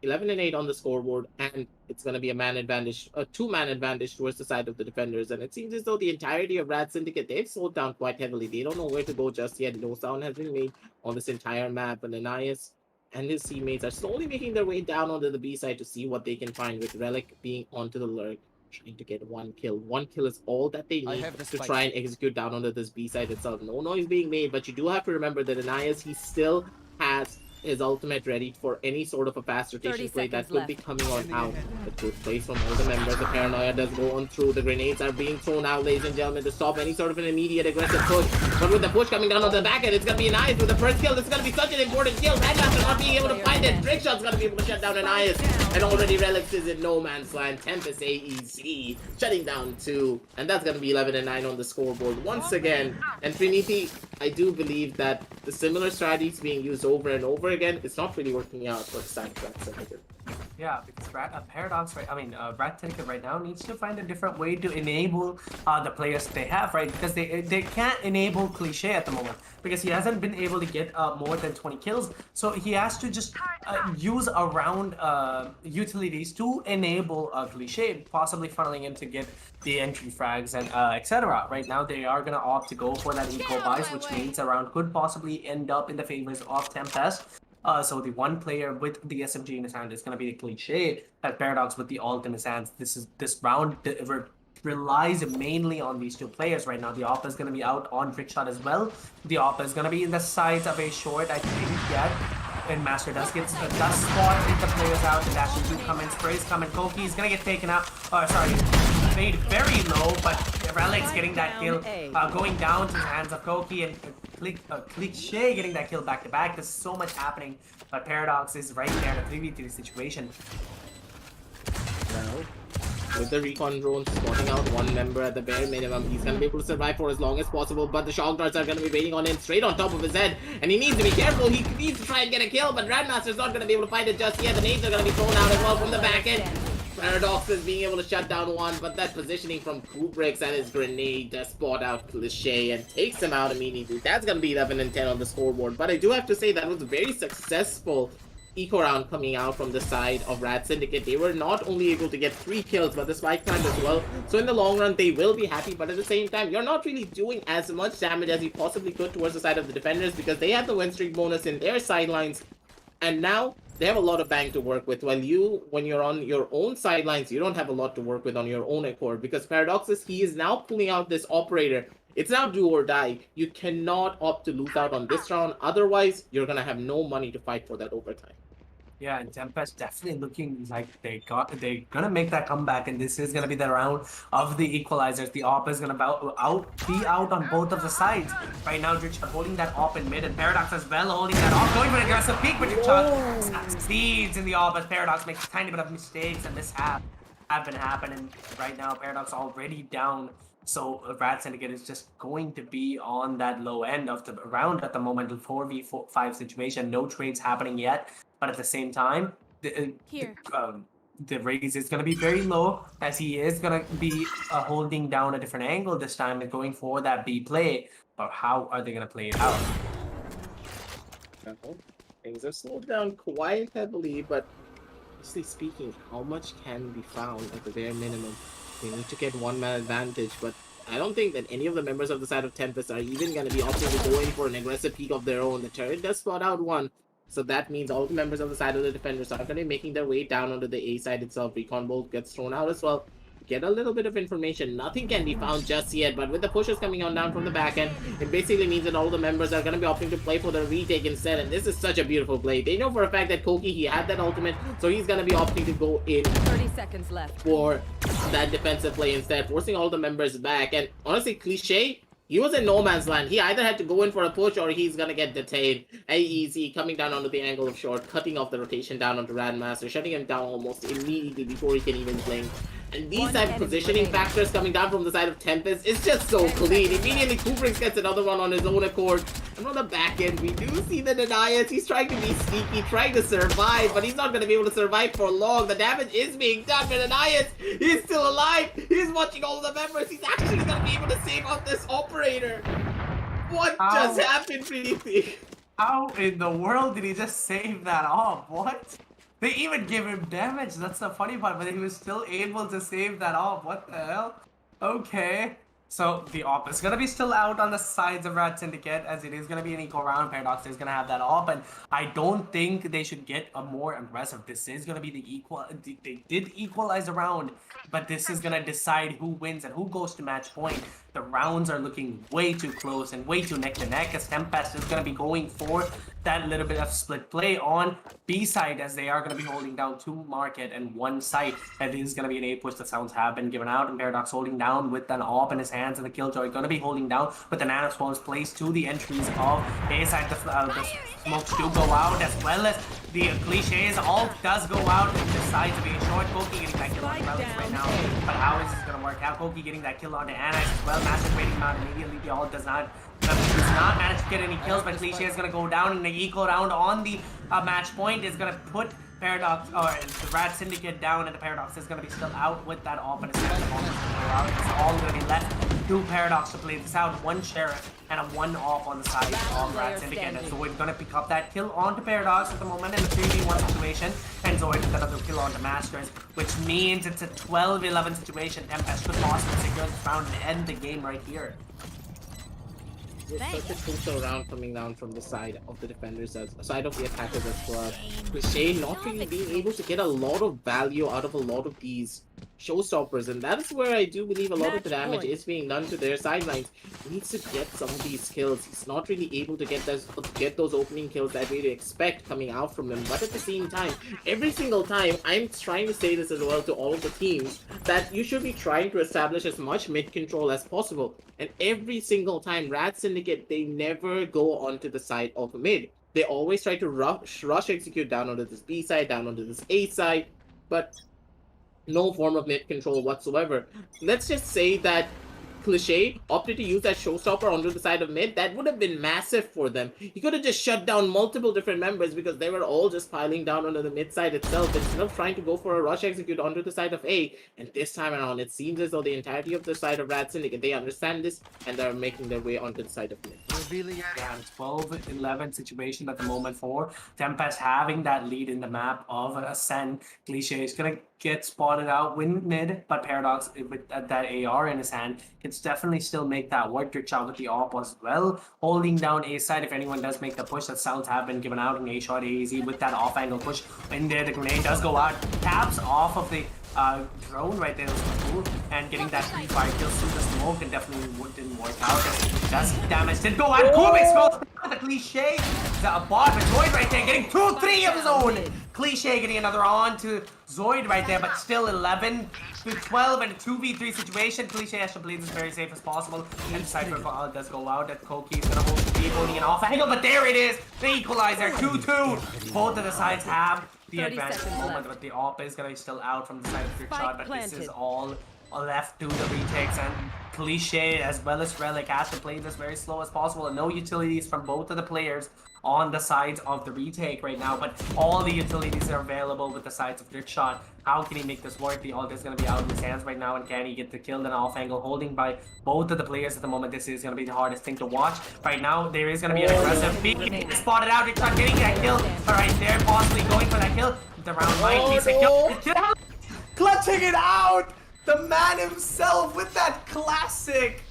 11-8 on the scoreboard, and it's going to be a man advantage, a 2-man advantage towards the side of the defenders. And it seems as though the entirety of Rad Syndicate, they've slowed down quite heavily. They don't know where to go just yet. No sound has been made on this entire map, and Ananias and his teammates are slowly making their way down onto the B side to see what they can find, with Relic being onto the lurk, trying to get one kill. One kill is all that they need to try and execute down onto this B side itself. No noise being made, but you do have to remember that Ananias, he still has his ultimate ready for any sort of a fast rotation play that could be coming on out. A good place from all the members. The Paranoia does go on through. The grenades are being thrown out, ladies and gentlemen, to stop any sort of an immediate aggressive push. But with the push coming down on the back end, it's going to be Anais with the first kill. This is going to be such an important kill. Grandmaster not being able to find it. Trickshot's going to be able to shut down Anais. And already Relics is in no man's land. Tempest AEC shutting down 2. And that's going to be 11-9 on the scoreboard once again. And Trinity, I do believe that the similar strategies being used over and over again, it's not really working out for the side of Rat Syndicate. Yeah, because Paradox, right? I mean, Rat Syndicate right now needs to find a different way to enable the players they have, right? Because they can't enable Cliche at the moment because he hasn't been able to get more than 20 kills. So he has to just use around utilities to enable Cliche, possibly funneling him to get the entry frags and etc. Right now, they are gonna opt to go for that eco buys, which means around could possibly end up in the favors of Tempest. So the one player with the SMG in his hand is going to be the Cliche. That Paradox with the ult in his hands. This round relies mainly on these two players right now. The Oppa is going to be out on Trickshot as well. The Oppa is going to be in the sides of a short, I think, yeah. And Master does spot the players out. And Dash 2 come in, sprays come in. Koki is going to get taken out. Oh, sorry. Made very low, but Relic's getting that kill. Going down to the hands of Koki and Cliche getting that kill back to back. There's so much happening, but Paradox is right there in a 3v3 situation. Now, with the recon drone spotting out one member at the bare minimum. He's gonna be able to survive for as long as possible, but the shock darts are gonna be waiting on him straight on top of his head, and he needs to be careful. He needs to try and get a kill, but Grandmaster's not gonna be able to find it just yet. The nades are gonna be thrown out as well from the back end. Paradox is being able to shut down one, but that positioning from Kubrick's and his grenade does spot out Cliché and takes him out immediately. That's gonna be 11 and 10 on the scoreboard, but I do have to say that was a very successful eco round coming out from the side of Rad Syndicate. They were not only able to get 3 kills, but the spike plant as well. So in the long run, they will be happy, but at the same time, you're not really doing as much damage as you possibly could towards the side of the defenders because they have the win streak bonus in their sidelines, and now they have a lot of bang to work with. While when you're on your own sidelines, you don't have a lot to work with on your own accord because Paradoxus, he is now pulling out this operator. It's now do or die. You cannot opt to lose out on this round. Otherwise, you're going to have no money to fight for that overtime. Yeah, and Tempest definitely looking like they're gonna make that comeback, and this is gonna be the round of the equalizers. The op is gonna be out on both of the sides. Right now, Richard holding that op in mid, and Paradox as well holding that op, going for an aggressive peek, but Richard succeeds in the op, but Paradox makes a tiny bit of mistakes, and this have been happening right now. Paradox already down. So Rad Syndicate is just going to be on that low end of the round at the moment, 4v5 situation. No trades happening yet, but at the same time, the raise is going to be very low as he is going to be holding down a different angle this time and going for that B play. But how are they going to play it out? Things have slowed down quite heavily, but honestly speaking, how much can be found at the bare minimum? They need to get one-man advantage, but I don't think that any of the members of the side of Tempest are even going to be opting to go in for an aggressive peek of their own. The turret does spot out one, so that means all the members of the side of the defenders are going to be making their way down onto the A side itself. Recon bolt gets thrown out as well. Get a little bit of information. Nothing can be found just yet, but with the pushes coming on down from the back end, it basically means that all the members are going to be opting to play for the retake instead, and this is such a beautiful play. They know for a fact that Koki, he had that ultimate, so he's going to be opting to go in 30 seconds left for that defensive play instead, forcing all the members back. And honestly, Cliché, he was in no man's land. He either had to go in for a push or he's gonna get detained. AEZ coming down onto the angle of short, cutting off the rotation down onto Radmaster, shutting him down almost immediately before he can even blink. And these type of positioning factors coming down from the side of Tempest is just so clean. Immediately, Kubrick gets another one on his own accord. And on the back end, we do see the Denias. He's trying to be sneaky, trying to survive, but he's not going to be able to survive for long. The damage is being done, but Denias, he's still alive. He's watching all the members. He's actually going to be able to save out this operator. What just happened, really? How in the world did he just save that off? What? They even give him damage. That's the funny part, but he was still able to save that off. What the hell? Okay. So the op is gonna be still out on the sides of Rad Syndicate, as it is gonna be an equal round. Paradox is gonna have that op, and I don't think they should get a more aggressive. This is gonna be the equal. They did equalize the round, but this is gonna decide who wins and who goes to match point. The rounds are looking way too close and way too neck to neck, as Tempest is gonna be going for that little bit of split play on B side, as they are going to be holding down 2 market and 1 site. And this is going to be an A push. The sounds have been given out, and Paradox holding down with an op in his hands, and the Killjoy going to be holding down with the nanoswarms placed to the entries of A side. The smokes do go out, as well as the cliches. All does go out in the sides of A short. Koki getting that kill on Relics right now, but how is this going to work out? Koki getting that kill on the Anise as well. Master waiting him out immediately. The all does not manage to get any kills, but Cliché is going to go down in the equal round on the match point. Is going to put Paradox, or the Rad Syndicate down, and the Paradox is going to be still out with that off, and it's all going to be left to Paradox to play this out. 1 Sheriff and a 1 off on the side of Rad Syndicate, and Zoid going to pick up that kill onto Paradox at the moment in the 3v1 situation, and Zoid with another kill onto Masters, which means it's a 12-11 situation. Tempest could possibly secure this round and end the game right here. It's such a crucial round coming down from the side of the defenders, as side of the attackers as well. Cliché not really being able to get a lot of value out of a lot of these showstoppers, and that is where I do believe a lot of the damage is being done to their sidelines. He needs to get some of these kills. He's not really able to get those opening kills that we expect coming out from him. But at the same time, every single time, I'm trying to say this as well to all of the teams, that you should be trying to establish as much mid control as possible. And every single time, Rad Syndicate, they never go onto the side of mid. They always try to rush execute down onto this B side, down onto this A side, but no form of mid control whatsoever. Let's just say that Cliche opted to use that showstopper onto the side of mid. That would have been massive for them. He could have just shut down multiple different members because they were all just piling down onto the mid side itself instead of trying to go for a rush execute onto the side of A. And this time around, it seems as though the entirety of the side of Rad Syndicate, they understand this and they're making their way onto the side of mid. Yeah, it's 12-11 situation at the moment for Tempest having that lead in the map of Ascend. Cliche is gonna get spotted out, win mid, but Paradox with that AR in his hand can definitely still make that work. Good shot with the AWP as well, holding down A side if anyone does make the push. That sounds have been given out in A shot AZ with that off angle push in there. The grenade does go out, taps off of the drone right there was cool, and getting that free fire kills through the smoke and definitely didn't work out. That's damage did go out. Kubix goes the Cliche. The bot with Zoid right there getting 2-3 of his own. Cliche getting another on to Zoid right there, but still 11 to 12 and a 2v3 situation. Cliche has to play this very safe as possible. And Cypher does go out. That Koki is gonna hold the lead, holding an off angle, but there it is. The equalizer 2-2. Both of the sides have the advantage at the moment, but the AWP is gonna be still out from the side of your shot, but this is all left to the retakes, and Cliche as well as Relic has to play this very slow as possible, and no utilities from both of the players on the sides of the retake right now, but all the utilities are available with the sides of your shot. How can he make this work? The ult is going to be out of his hands right now, and can he get the kill? Then off angle holding by both of the players at the moment. This is going to be the hardest thing to watch. Right now, there is going to be an aggressive peek. Spotted out, Richard getting that kill. All right, there, possibly going for that kill. The round might be secure. Clutching it out! The man himself with that classic!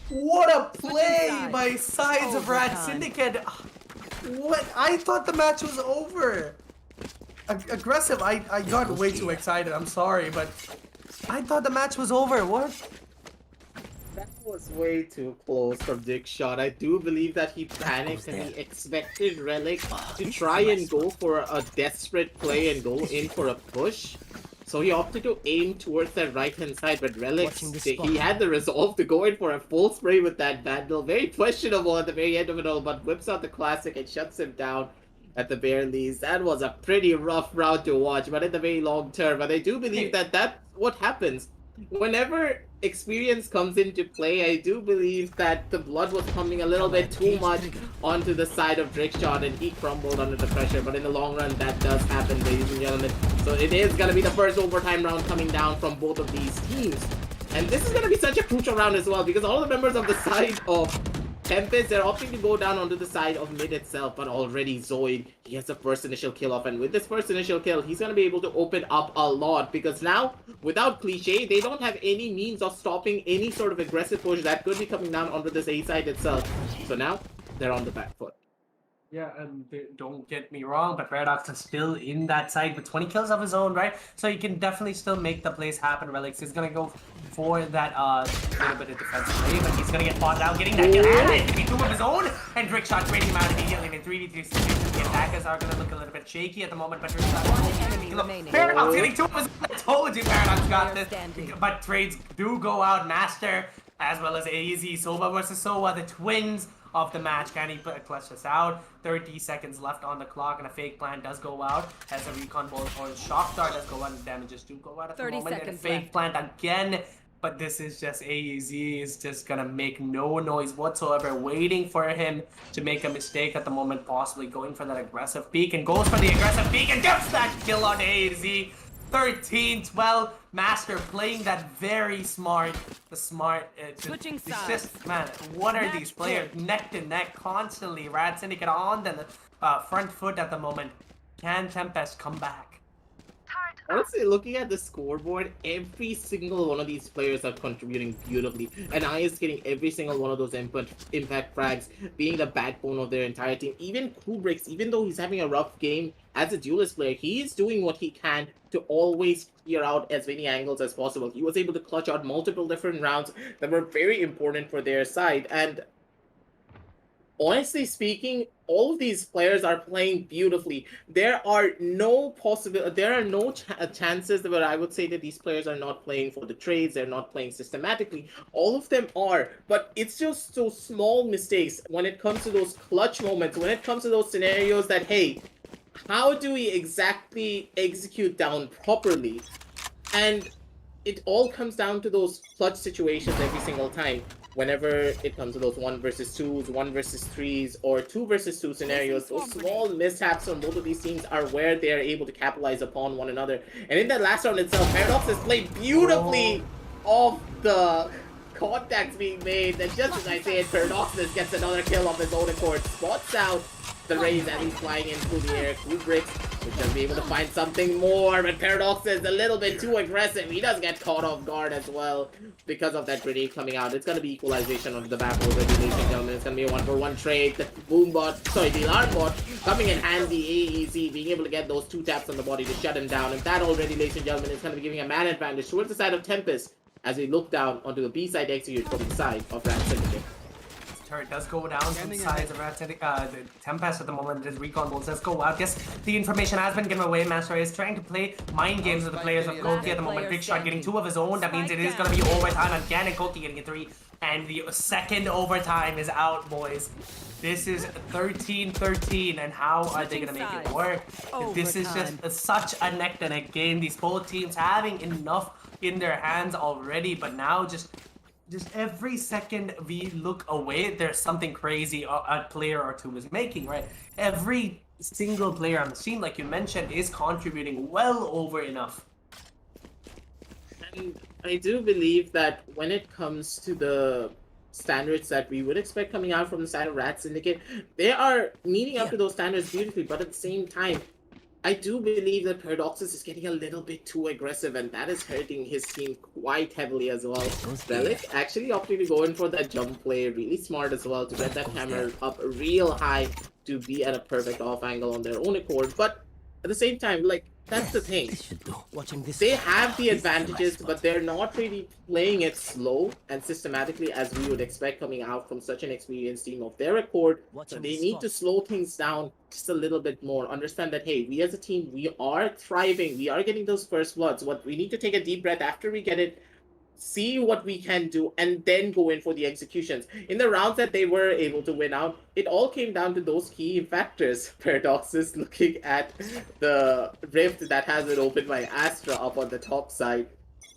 What a play by sides of Rad Syndicate! What? I thought the match was over! Aggressive, I got way too excited, I'm sorry, but I thought the match was over, what? That was way too close from Dick's shot. I do believe that he panicked and he expected Relic to try and go for a desperate play and go in for a push. So he opted to aim towards that right-hand side, but Relic, he had the resolve to go in for a full spray with that Vandal. Very questionable at the very end of it all, but whips out the classic and shuts him down at the bare least. That was a pretty rough round to watch, but in the very long term. But I do believe that that's what happens. Whenever experience comes into play, I do believe that the blood was coming a little bit too much onto the side of Drickshot and he crumbled under the pressure, but in the long run that does happen, ladies and gentlemen. So it is going to be the first overtime round coming down from both of these teams. And this is going to be such a crucial round as well, because all the members of the side of Tempest, they're opting to go down onto the side of mid itself, but already Zoid, he has the first initial kill off, and with this first initial kill, he's going to be able to open up a lot, because now, without Cliche, they don't have any means of stopping any sort of aggressive push that could be coming down onto this A side itself. So now, they're on the back foot. Yeah, and don't get me wrong, but Paradox is still in that side with 20 kills of his own, right? So he can definitely still make the plays happen. Relics is gonna go for that little bit of defensive play, but he's gonna get fought out, getting that kill, and it's gonna be two of his own, and Drickshot trading him out immediately in 3v3 situations. The attackers are gonna look a little bit shaky at the moment, but Drickshot Paradox getting two of his own. I told you Paradox got this, but trades do go out. Master as well as AZ, Soba versus Soa, the twins of the match. Can he clutch this out? 30 seconds left on the clock, and a fake plan does go out as a recon ball or shock dart does go out, and damages do go out at the moment. And a fake plant again, but this is just AZ is just gonna make no noise whatsoever, waiting for him to make a mistake at the moment, possibly going for that aggressive peek, and goes for the aggressive peek and gets that kill on AZ. 13-12. Master playing that very smart. The smart. Switching it's just, man, what are these players neck to neck constantly? Rad Syndicate on the front foot at the moment. Can Tempest come back? Honestly, looking at the scoreboard, every single one of these players are contributing beautifully. And I is getting every single one of those impact frags, being the backbone of their entire team. Even Kubrick's, even though he's having a rough game as a duelist player, he is doing what he can to always clear out as many angles as possible. He was able to clutch out multiple different rounds that were very important for their side. And honestly speaking, all of these players are playing beautifully. There are no chances where I would say that these players are not playing for the trades, they're not playing systematically. All of them are, but it's just so small mistakes when it comes to those clutch moments, when it comes to those scenarios that, hey, how do we exactly execute down properly? And it all comes down to those clutch situations every single time. Whenever it comes to those 1 versus 2s, 1 versus 3s, or 2 versus 2 scenarios, those small mishaps on both of these teams are where they are able to capitalize upon one another. And in that last round itself, Paradox has played beautifully off the contacts being made. And just as I say it, Paradoxus gets another kill of his own accord, spots out the rays as he's flying in through the air. Kubrick's going to be able to find something more, but Paradox is a little bit too aggressive. He does get caught off guard as well because of that grenade coming out. It's going to be equalization of the back over, ladies and gentlemen. It's going to be a 1-for-1 trade. The the alarm bot coming in handy. AEC being able to get those 2 taps on the body to shut him down. And that already, ladies and gentlemen, is going to be giving a man advantage towards the side of Tempest as we look down onto the B side execute from the side of Rat Syndicate. Turret does go down from the sides of the Tempest at the moment. There's recon bolts. Let's go out. Yes, the information has been given away. Master is trying to play mind games with the players of Koki at the moment. Big shot getting 2 of his own. That means it is going to be overtime again, and Koki getting a 3. And the second overtime is out, boys. This is 13-13, and how are they going to make it work? This is just such a neck-to-neck game. These both teams having enough in their hands already, but now just every second we look away, there's something crazy a player or two is making, right? Every single player on the scene, like you mentioned, is contributing well over enough. And I do believe that when it comes to the standards that we would expect coming out from the side of Rat Syndicate, they are meeting up to those standards beautifully, but at the same time, I do believe that Paradoxus is getting a little bit too aggressive, and that is hurting his team quite heavily as well. Relic actually opting to go in for that jump play, really smart as well, to get that camera up real high to be at a perfect off angle on their own accord. But at the same time, like, that's the thing. They have the advantages, but they're not really playing it slow and systematically as we would expect coming out from such an experienced team of their accord. So they need to slow things down just a little bit more. Understand that, hey, we as a team, we are thriving. We are getting those first bloods. What we need to take a deep breath after we get it, see what we can do, and then go in for the executions. In the rounds that they were able to win out, it all came down to those key factors. Paradoxus looking at the rift that has been opened by Astra up on the top side.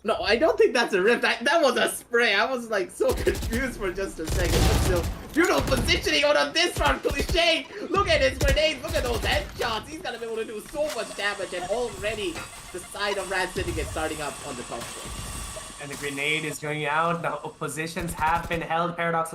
No, I don't think that's a rift. That was a spray. I was like so confused for just a second. But still, beautiful positioning on this round. Cliche. Look at his grenades. Look at those headshots. He's gonna be able to do so much damage, and already the side of Rat Syndicate starting up on the top side. And the grenade is going out. The positions have been held. Paradox,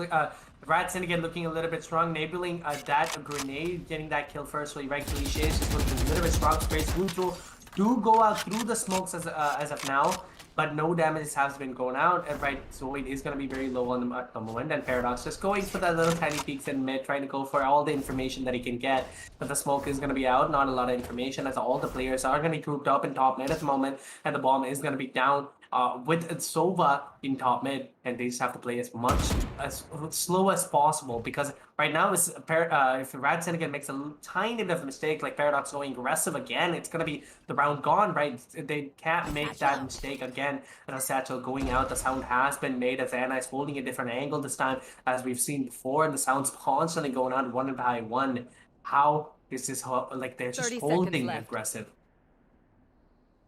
Rat Syndicate looking a little bit strong, enabling that grenade, getting that kill first. So right, Cliche is just looking a little bit strong. Sprays neutral. Do go out through the smokes as of now, but no damage has been going out. And right, Zoid is going to be very low on at the moment. And Paradox just going for that little tiny peeks in mid, trying to go for all the information that he can get. But the smoke is going to be out. Not a lot of information, as all the players are going to be grouped up in top mid at the moment, and the bomb is going to be down. With Sova in top mid, and they just have to play as slow as possible, because right now if Rat Syndicate makes a tiny bit of a mistake, like Paradox going aggressive again, it's gonna be the round gone, right? They can't make that mistake again. And a Satchel going out, the sound has been made as Anna is holding a different angle this time, as we've seen before, and the sound's constantly going on 1-by-1. How is this, like, they're just holding aggressive?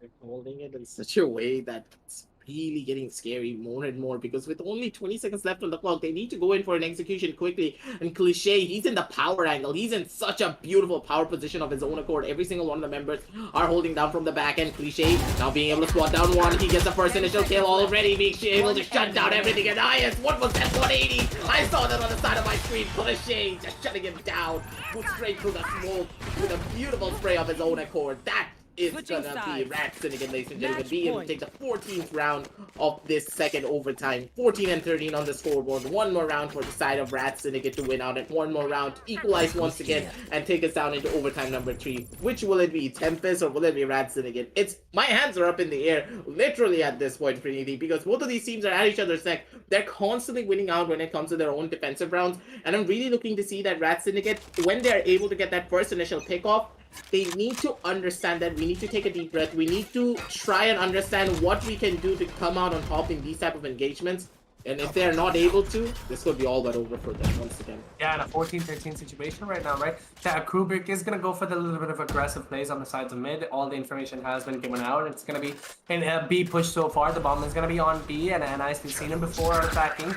They're holding it in such a way that it's really getting scary more and more, because with only 20 seconds left on the clock, they need to go in for an execution quickly. And Cliche, he's in the power angle. He's in such a beautiful power position of his own accord. Every single one of the members are holding down from the back end. Cliche now being able to squat down one. He gets the first initial kill already, being able to shut down everything. And what was that 180? I saw that on the side of my screen. Cliche just shutting him down. Goes straight through the smoke with a beautiful spray of his own accord. That is gonna be Rat Syndicate, ladies and gentlemen, being able to take the 14th round of this second overtime. 14-13 on the scoreboard. One more round for the side of Rat Syndicate to win out, and one more round to equalize once again and take us down into overtime number 3. Which will it be, Tempest or will it be Rat Syndicate? My hands are up in the air, literally at this point, Trinity, because both of these teams are at each other's neck. They're constantly winning out when it comes to their own defensive rounds, and I'm really looking to see that Rat Syndicate, when they're able to get that first initial pickoff, they need to understand that we need to take a deep breath. We need to try and understand what we can do to come out on top in these type of engagements. And if they're not able to, this could be all but over for them once again. Yeah, in a 14-13 situation right now, right? Kubrick is going to go for the little bit of aggressive plays on the sides of mid. All the information has been given out. It's going to be in B push so far. The bomb is going to be on B, and Nice, we've seen him before attacking.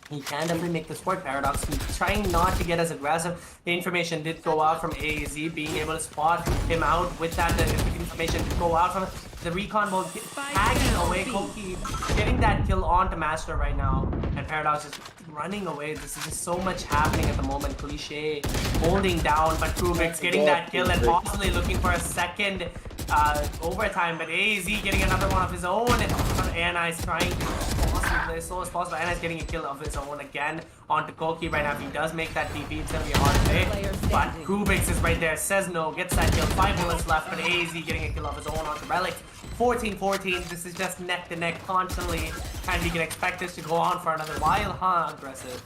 He can definitely make this work. Paradox he's trying not to get as aggressive. The information did go out from AZ, being able to spot him out with that. The information did go out from the recon mode, tagging away Koki, getting that kill onto Master right now. And Paradox is running away. This is just so much happening at the moment. Cliche holding down, but Kubrick's getting that kill and possibly looking for a second overtime. But AZ getting another one of his own. And Nice trying to play as slow as possible. And is getting a kill of his own again onto Koki right now. If he does make that TP, it's going to be a hard play. But Kubrick is right there. Says no, gets that kill. 5 bullets left, but AZ getting a kill of his own onto Relic. 14-14. This is just neck to neck constantly. And we can expect this to go on for another while, huh? Aggressive.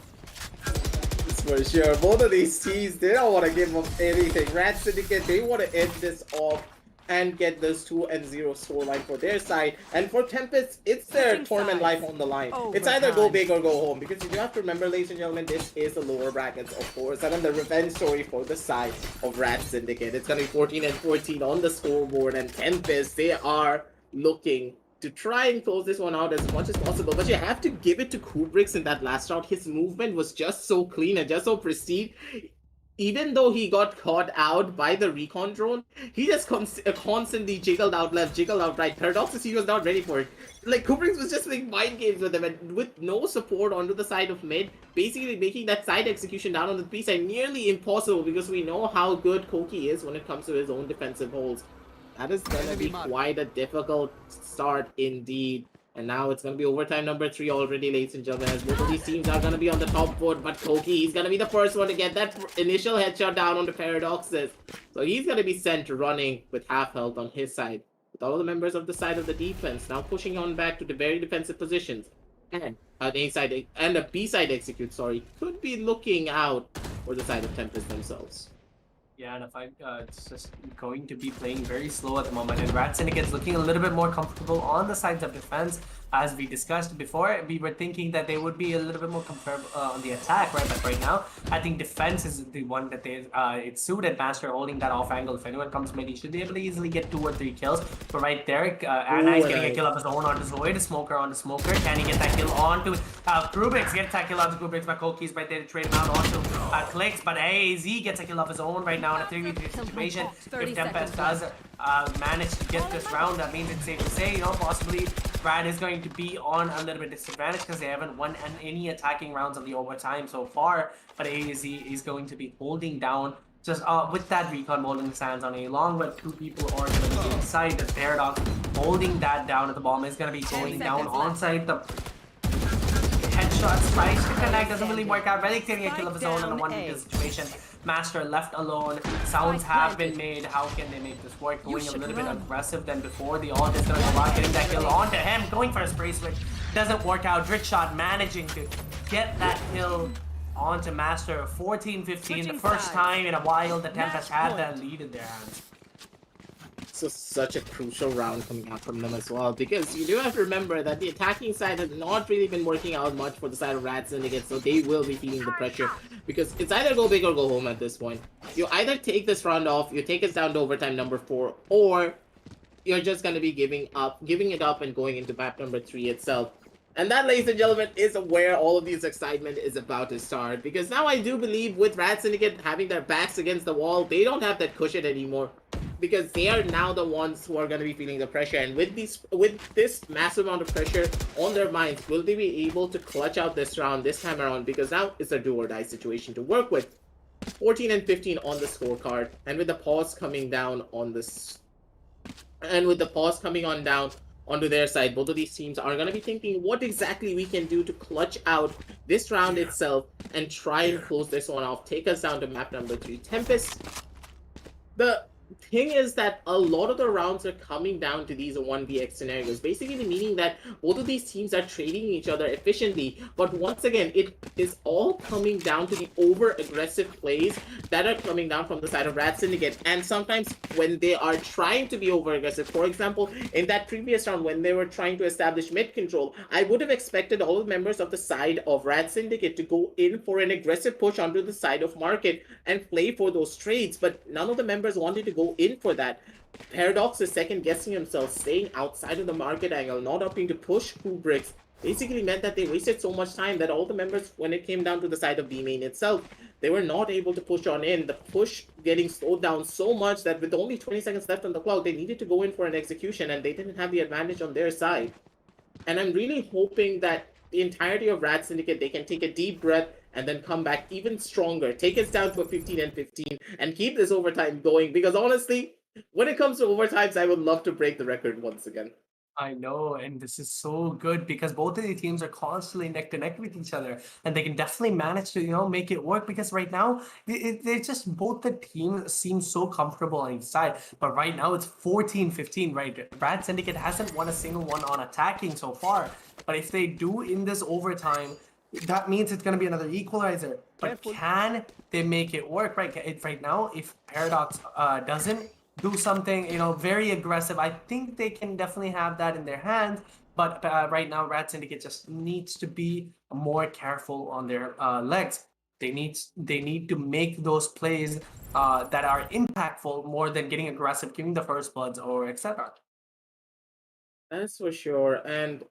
For sure. Both of these teams, they don't want to give up anything. Rat Syndicate, they want to end this off and get this 2-0 scoreline for their side. And for Tempest, it's their tournament life on the line. It's either go big or go home. Because you have to remember, ladies and gentlemen, this is the lower brackets, of course. And then the revenge story for the side of Rat Syndicate. It's going to be 14-14 on the scoreboard. And Tempest, they are looking to try and close this one out as much as possible. But you have to give it to Kubrick in that last round. His movement was just so clean and just so pristine. Even though he got caught out by the recon drone, he just constantly jiggled out left, jiggled out right. Paradox, he was not ready for it. Like, Kubrick was just playing mind games with him, and with no support onto the side of mid, basically making that side execution down on the B side nearly impossible, because we know how good Koki is when it comes to his own defensive holds. That is going to be quite a difficult start indeed. And now it's going to be overtime number 3 already, ladies and gentlemen, as both of these teams are going to be on the top foot. But Koki, he's going to be the first one to get that initial headshot down on the Paradoxes. So he's going to be sent running with half health on his side. With all the members of the side of the defense now pushing on back to the very defensive positions. And an A side and a B side execute, could be looking out for the side of Tempest themselves. Yeah, and if it's just going to be playing very slow at the moment, and Rat Syndicate's looking a little bit more comfortable on the sides of defense. As we discussed before, we were thinking that they would be a little bit more comfortable on the attack, right? But right now, I think defense is the one that they it's suited. Master holding that off angle. If anyone comes mid, he should be able to easily get 2 or 3 kills. But right there, Anna is getting a kill of his own onto Zoid, Smoker onto Smoker. Can he get that kill onto Kubrick? Gets that kill onto Kubrick, but Koki's right there to trade him out onto Clicks. But AZ gets a kill of his own right now in a 3v3 situation. If Tempest does manage to get this round, that means it's safe to say, possibly Brad is going to be on a little bit disadvantaged because they haven't won any attacking rounds of the overtime so far. But AZ is going to be holding down just with that recon mode in his hands on A long, but 2 people are going to be inside. The Paradox holding that down at the bomb is going to be going down on site. The headshots tries to connect, doesn't really work out. Relic getting a kill of his own in a 1v2 situation. Master left alone. Sounds have been made. How can they make this work? Going a little bit aggressive than before. The ult is going to go out, getting that kill onto him. Going for a spray switch. Doesn't work out. Trick shot managing to get that kill onto Master. 14-15. The first time in a while the Tempest had that lead in their hands. So such a crucial round coming out from them as well, because you do have to remember that the attacking side has not really been working out much for the side of Rat Syndicate, so they will be feeling the pressure, because it's either go big or go home at this point. You either take this round off, you take us down to overtime number 4, or you're just going to be giving it up and going into map number 3 itself. And that, ladies and gentlemen, is where all of this excitement is about to start, because now I do believe with Rat Syndicate having their backs against the wall, they don't have that cushion anymore, because they are now the ones who are going to be feeling the pressure. And with this massive amount of pressure on their minds, will they be able to clutch out this round this time around? Because now it's a do or die situation to work with. 14-15 on the scorecard, and with the pause coming down on this, and with the pause coming on down onto their side, both of these teams are going to be thinking what exactly we can do to clutch out this round itself and try and close this one off, take us down to map number 3. Tempest, the thing is that a lot of the rounds are coming down to these 1vx scenarios, basically meaning that both of these teams are trading each other efficiently. But once again, it is all coming down to the over aggressive plays that are coming down from the side of Rat Syndicate. And sometimes when they are trying to be over aggressive, for example, in that previous round when they were trying to establish mid control, I would have expected all the members of the side of Rat Syndicate to go in for an aggressive push onto the side of Market and play for those trades, but none of the members wanted to go in for that. Paradox is second guessing himself, staying outside of the market angle, not opting to push Kubrick's. Basically meant that they wasted so much time that all the members, when it came down to the side of B main itself, they were not able to push on in. The push getting slowed down so much that with only 20 seconds left on the clock, they needed to go in for an execution and they didn't have the advantage on their side. And I'm really hoping that the entirety of Rat Syndicate, they can take a deep breath and then come back even stronger, take us down to a 15 and 15, and keep this overtime going. Because honestly, when it comes to overtimes, I would love to break the record once again. I know, and this is so good because both of the teams are constantly neck to neck with each other, and they can definitely manage to make it work. Because right now, they're just both the teams seem so comfortable on each side. But right now, it's 14-15. Right, Brad Syndicate hasn't won a single one on attacking so far. But if they do in this overtime, that means it's going to be another equalizer. But can they make it work? Right now, if Paradox doesn't do something, very aggressive, I think they can definitely have that in their hands. But right now, Rat Syndicate just needs to be more careful on their legs. They need to make those plays that are impactful more than getting aggressive, giving the first bloods or etc. That's for sure. And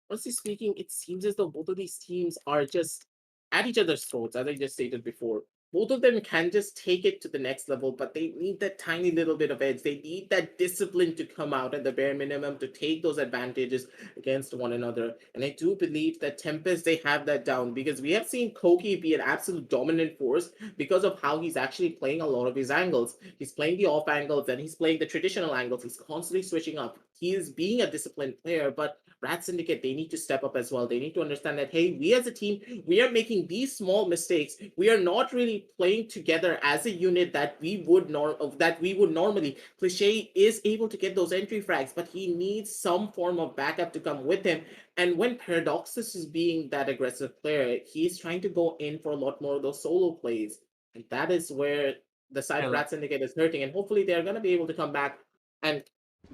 honestly speaking, it seems as though both of these teams are just at each other's throats, as I just stated before. Both of them can just take it to the next level, but they need that tiny little bit of edge. They need that discipline to come out at the bare minimum to take those advantages against one another. And I do believe that Tempest, they have that down, because we have seen Koki be an absolute dominant force because of how he's actually playing a lot of his angles. He's playing the off angles and he's playing the traditional angles. He's constantly switching up. He is being a disciplined player, but Rat Syndicate, they need to step up as well. They need to understand that, hey, we as a team, we are making these small mistakes. We are not really playing together as a unit that we would normally. Cliche is able to get those entry frags, but he needs some form of backup to come with him. And when Paradoxus is being that aggressive player, he's trying to go in for a lot more of those solo plays. And that is where the side of Rat Syndicate is hurting. And hopefully they're going to be able to come back and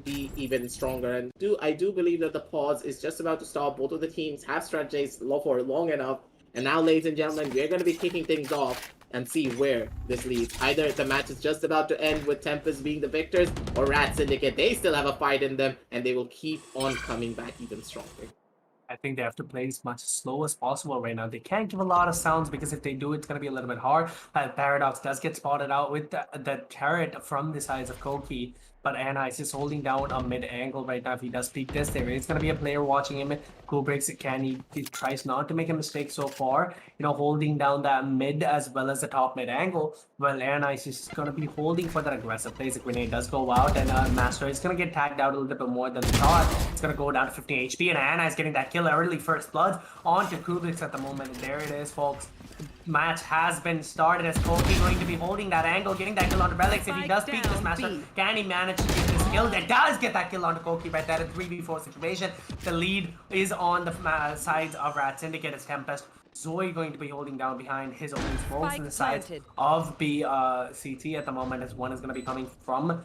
be even stronger. And I do believe that the pause is just about to stop. Both of the teams have strategized for long enough. And now, ladies and gentlemen, we're going to be kicking things off and see where this leads. Either the match is just about to end with Tempest being the victors, or Rat Syndicate, they still have a fight in them, and they will keep on coming back even stronger. I think they have to play as much slow as possible right now. They can't give a lot of sounds because if they do, it's going to be a little bit hard. Paradox does get spotted out with the turret from the sides of Koki. But Anna is just holding down a mid angle right now. If he does peek this, there is going to be a player watching him. Kubrick's he tries not to make a mistake so far, holding down that mid as well as the top mid angle. Well, Anna is just going to be holding for that aggressive plays. The grenade does go out, and Master is going to get tagged out a little bit more than the shot. It's going to go down to 15 HP, and Anna is getting that kill early first blood onto Kubrick's at the moment. And there it is, folks. Match has been started as Koki going to be holding that angle, getting that kill onto Relics. If he does peek this Master, can he manage to get this kill? That does get that kill onto Koki right there. A 3v4 situation. The lead is on the sides of Rat Syndicate as Tempest. Zoe going to be holding down behind his own smokes in the sides of CT at the moment, as one is going to be coming from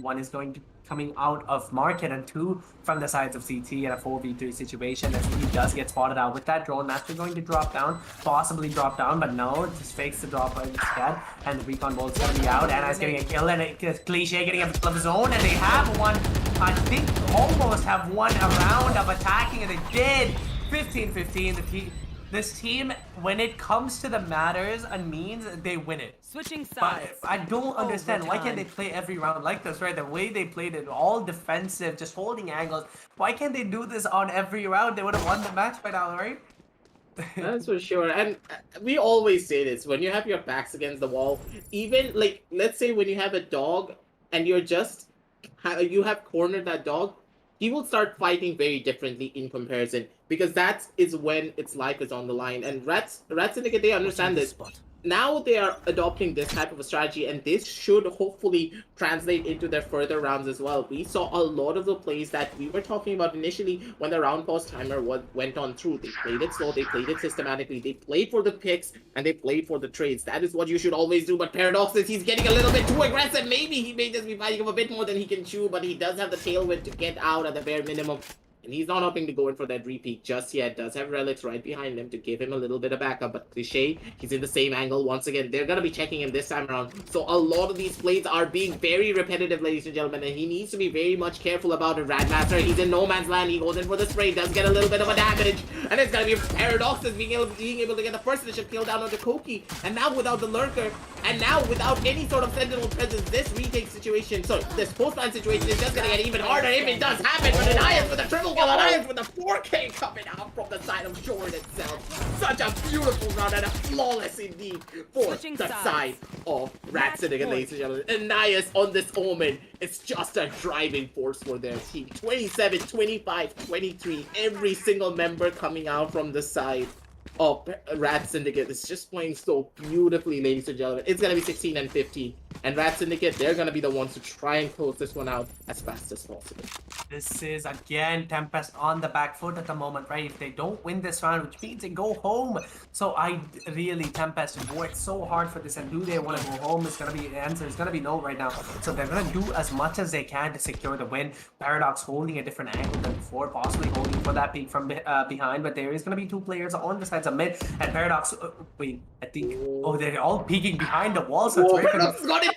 one is going to coming out of Market, and two from the sides of CT in a 4v3 situation as he does get spotted out with that drone. Master going to drop down, possibly drop down, but no, it just fakes the drop instead, and the recon ball is going to be out. Anna's getting a kill, and Cliche getting a kill of his own, and they have one, I think almost have one a round of attacking, and they did. 15-15, this team, when it comes to the matters and means, they win it. Switching sides. But I don't understand why can't they play every round like this, right? The way they played it, all defensive, just holding angles. Why can't they do this on every round? They would have won the match by now, right? That's for sure. And we always say this, when you have your backs against the wall, even like, let's say when you have a dog and you have cornered that dog, he will start fighting very differently in comparison, because that is when its life is on the line. And Rat Syndicate, they understand this. now they are adopting this type of a strategy, and this should hopefully translate into their further rounds as well. We saw a lot of the plays that we were talking about initially when the round pause timer went on through. They played it slow, they played it systematically, they played for the picks, and they played for the trades. That is what you should always do, but Paradox is he's getting a little bit too aggressive. Maybe he may just be fighting him a bit more than he can chew, but he does have the tailwind to get out at the bare minimum. And he's not opting to go in for that repeat just yet. Does have Relics right behind him to give him a little bit of backup. But Cliche, he's in the same angle once again. They're going to be checking him this time around. So a lot of these plays are being very repetitive, ladies and gentlemen. And he needs to be very much careful about it. Radmaster, he's in no man's land. He goes in for the spray. Does get a little bit of a damage. And it's going to be Paradoxes being able to get the first initial kill down onto Koki. And now without the Lurker. And now without any sort of Sentinel presence, this retake situation, sorry, this post-line situation is just going to get even harder if it does happen. But Elias with a triple kill, Elias with a 4K coming out from the side of Jordan itself. Such a beautiful run and a flawless indeed for the side of Rat Syndicate, ladies and gentlemen. Elias on this Omen is just a driving force for their team. 27, 25, 23, every single member coming out from the side of Rat Syndicate is just playing so beautifully, ladies and gentlemen. It's going to be 16 and 15. And Rat Syndicate, they're going to be the ones to try and close this one out as fast as possible. This is, again, Tempest on the back foot at the moment, right? If they don't win this round, which means they go home. So Tempest worked so hard for this, and do they want to go home? It's going to be, the answer is going to be no right now. So they're going to do as much as they can to secure the win. Paradox holding a different angle than before, possibly holding for that peek from behind, but there is going to be two players on the sides of mid, and Paradox, wait, I think, oh, they're all peeking behind the wall, so it's very Paradox got it!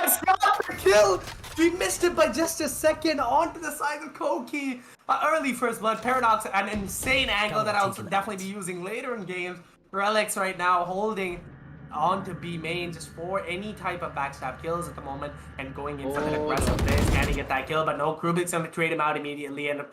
Kill! We missed it by just a second onto the side of Koki. Early first blood. Paradox, an insane angle that I'll definitely be using later in games. Relics right now holding on to B main just for any type of backstab kills at the moment and going in for the aggressive plays. Can he get that kill? But no, Krubik's going to trade him out immediately, and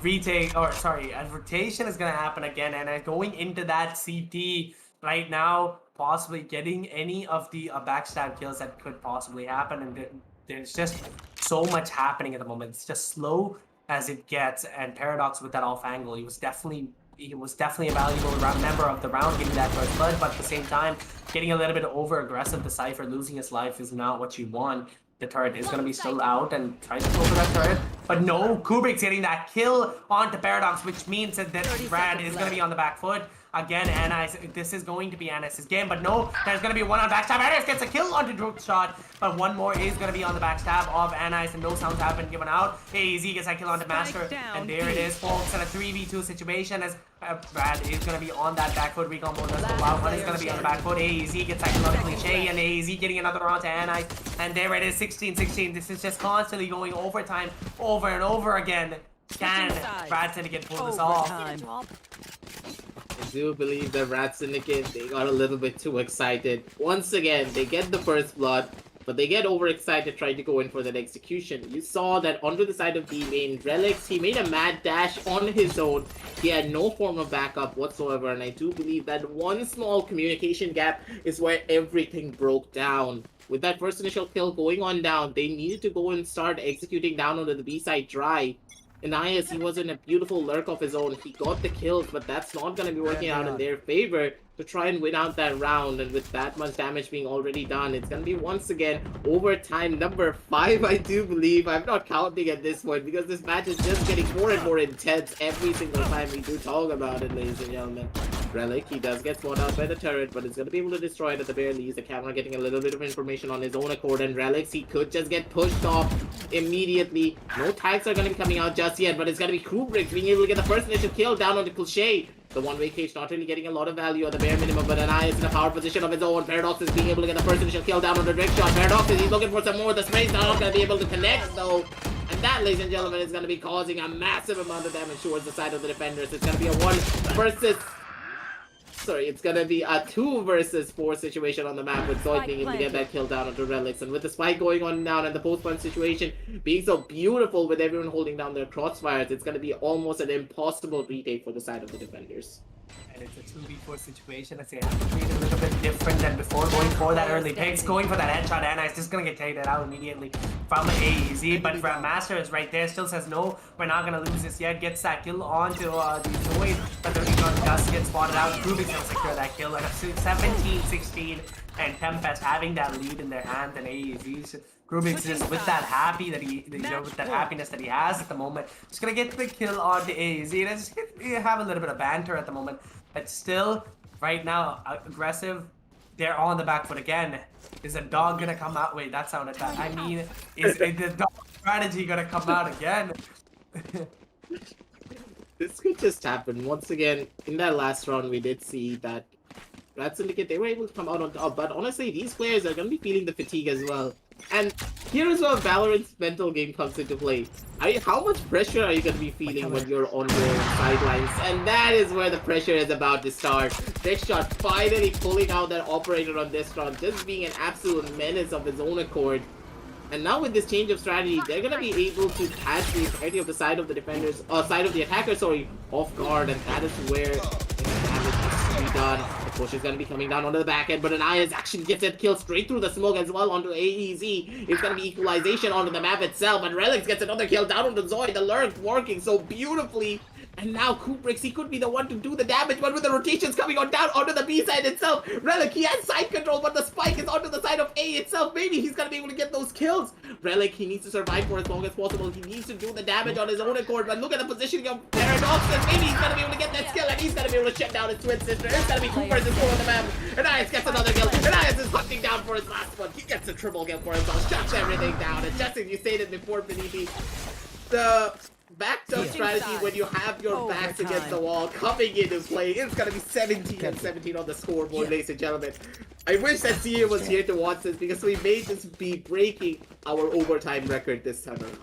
rotation is going to happen again, and going into that CT right now, possibly getting any of the backstab kills that could possibly happen, and there's just so much happening at the moment. It's just slow as it gets, and Paradox with that off angle, he was definitely a valuable member of the round, getting that first blood, but at the same time, getting a little bit over aggressive. The Cypher losing his life is not what you want. The turret is going to be still out and trying to go for that turret, but no, Kubrick's getting that kill onto Paradox, which means that Brad is going to be on the back foot. Again, Anais, this is going to be Anais' game, but no, there's going to be one on backstab. Anais gets a kill onto Droop shot, but one more is going to be on the backstab of Anais, and no sounds have been given out. AZ gets that kill onto Master, and there it is, folks, in a 3v2 situation as Brad is going to be on that back foot. Recon mode does go out. One is going to be on the back foot. AZ gets that kill onto Cliche, and AZ getting another onto Anais, and there it is, 16-16. This is just constantly going overtime, over and over again. Can Brad Syndicate pull this off? I do believe the Rat Syndicate, they got a little bit too excited. Once again, they get the first blood, but they get overexcited trying to go in for that execution. You saw that onto the side of the main Relics, he made a mad dash on his own. He had no form of backup whatsoever, and I do believe that one small communication gap is where everything broke down. With that first initial kill going on down, they needed to go and start executing down onto the B side dry. Elias, he was in a beautiful lurk of his own. He got the kills, but that's not going to be working out in their favor to try and win out that round. And with that much damage being already done, it's going to be once again overtime number 5, I do believe. I'm not counting at this point because this match is just getting more and more intense every single time we do talk about it, ladies and gentlemen. Relic, he does get spawned out by the turret, but it's going to be able to destroy it at the very least. The camera getting a little bit of information on his own accord, and Relics, he could just get pushed off immediately. No tags are going to be coming out just yet, but it's going to be Kubrick being able to get the first initial kill down on the Cliche. The one-way cage not really getting a lot of value at the bare minimum, but Anais in a power position of his own. Paradox is being able to get the first initial kill down on the direct shot. Paradox is he's looking for some more. The spray's not going to be able to connect though. And that, ladies and gentlemen, is going to be causing a massive amount of damage towards the side of the defenders. It's going to be a 1 versus... Sorry, it's gonna be a 2 versus 4 situation on the map with Zoid being able to get that kill down onto Relics. And with the spike going on down and the post-punch situation being so beautiful with everyone holding down their crossfires, it's gonna be almost an impossible retake for the side of the defenders. And it's a 2v4 situation. I say I have to treat it a little bit different than before. Going for that early picks, going for that headshot, and it's just gonna get taken out immediately from AEZ. But Master is right there, still says no, we're not gonna lose this yet. Gets that kill onto the Zoid, but the recon does get spotted out. Rubik's gonna secure that kill, and 17-16, and Tempest having that lead in their hand, and AEZ. Rubik's just with that with that happiness that he has at the moment, just gonna get the kill onto AEZ. And just have a little bit of banter at the moment, but still, right now, aggressive. They're on the back foot again. Is a dog gonna come out? Wait, that sounded bad. I mean, is the dog strategy gonna come out again? This could just happen. Once again, in that last round, we did see that Syndicate, they were able to come out on top. But honestly, these players are gonna be feeling the fatigue as well. And here is where Valorant's mental game comes into play. How much pressure are you going to be feeling when you're on your sidelines? And that is where the pressure is about to start. Next shot finally pulling out that operator on this round, just being an absolute menace of his own accord. And now with this change of strategy, they're going to be able to catch the entirety of the side of the defenders, side of the attacker, sorry, off guard. And that is where the damage has to be done. The push is going to be coming down onto the back end, but Anaya's actually gets that kill straight through the smoke as well onto AEZ. It's going to be equalization onto the map itself, but Relics gets another kill down onto Zoid. The lurk working so beautifully. And now Kubrick, he could be the one to do the damage, but with the rotations coming on down onto the B side itself, Relic, he has side control, but the spike is onto the side of A itself. Maybe he's gonna be able to get those kills. Relic, he needs to survive for as long as possible. He needs to do the damage on his own accord, but look at the positioning of Paradox, and maybe he's gonna be able to get that skill, and he's gonna be able to shut down his twin sister. It's gonna be Cooper versus 4 on the map. And Ias gets another kill. And Ias is hunting down for his last one. He gets a triple kill for himself, shuts everything down. And just as you stated before, Beniti, the backed up strategy when you have your backs against the wall coming into play. It's gonna be 17-17 on the scoreboard, ladies and gentlemen. I wish that CA was here to watch this because we may just be breaking our overtime record this time around.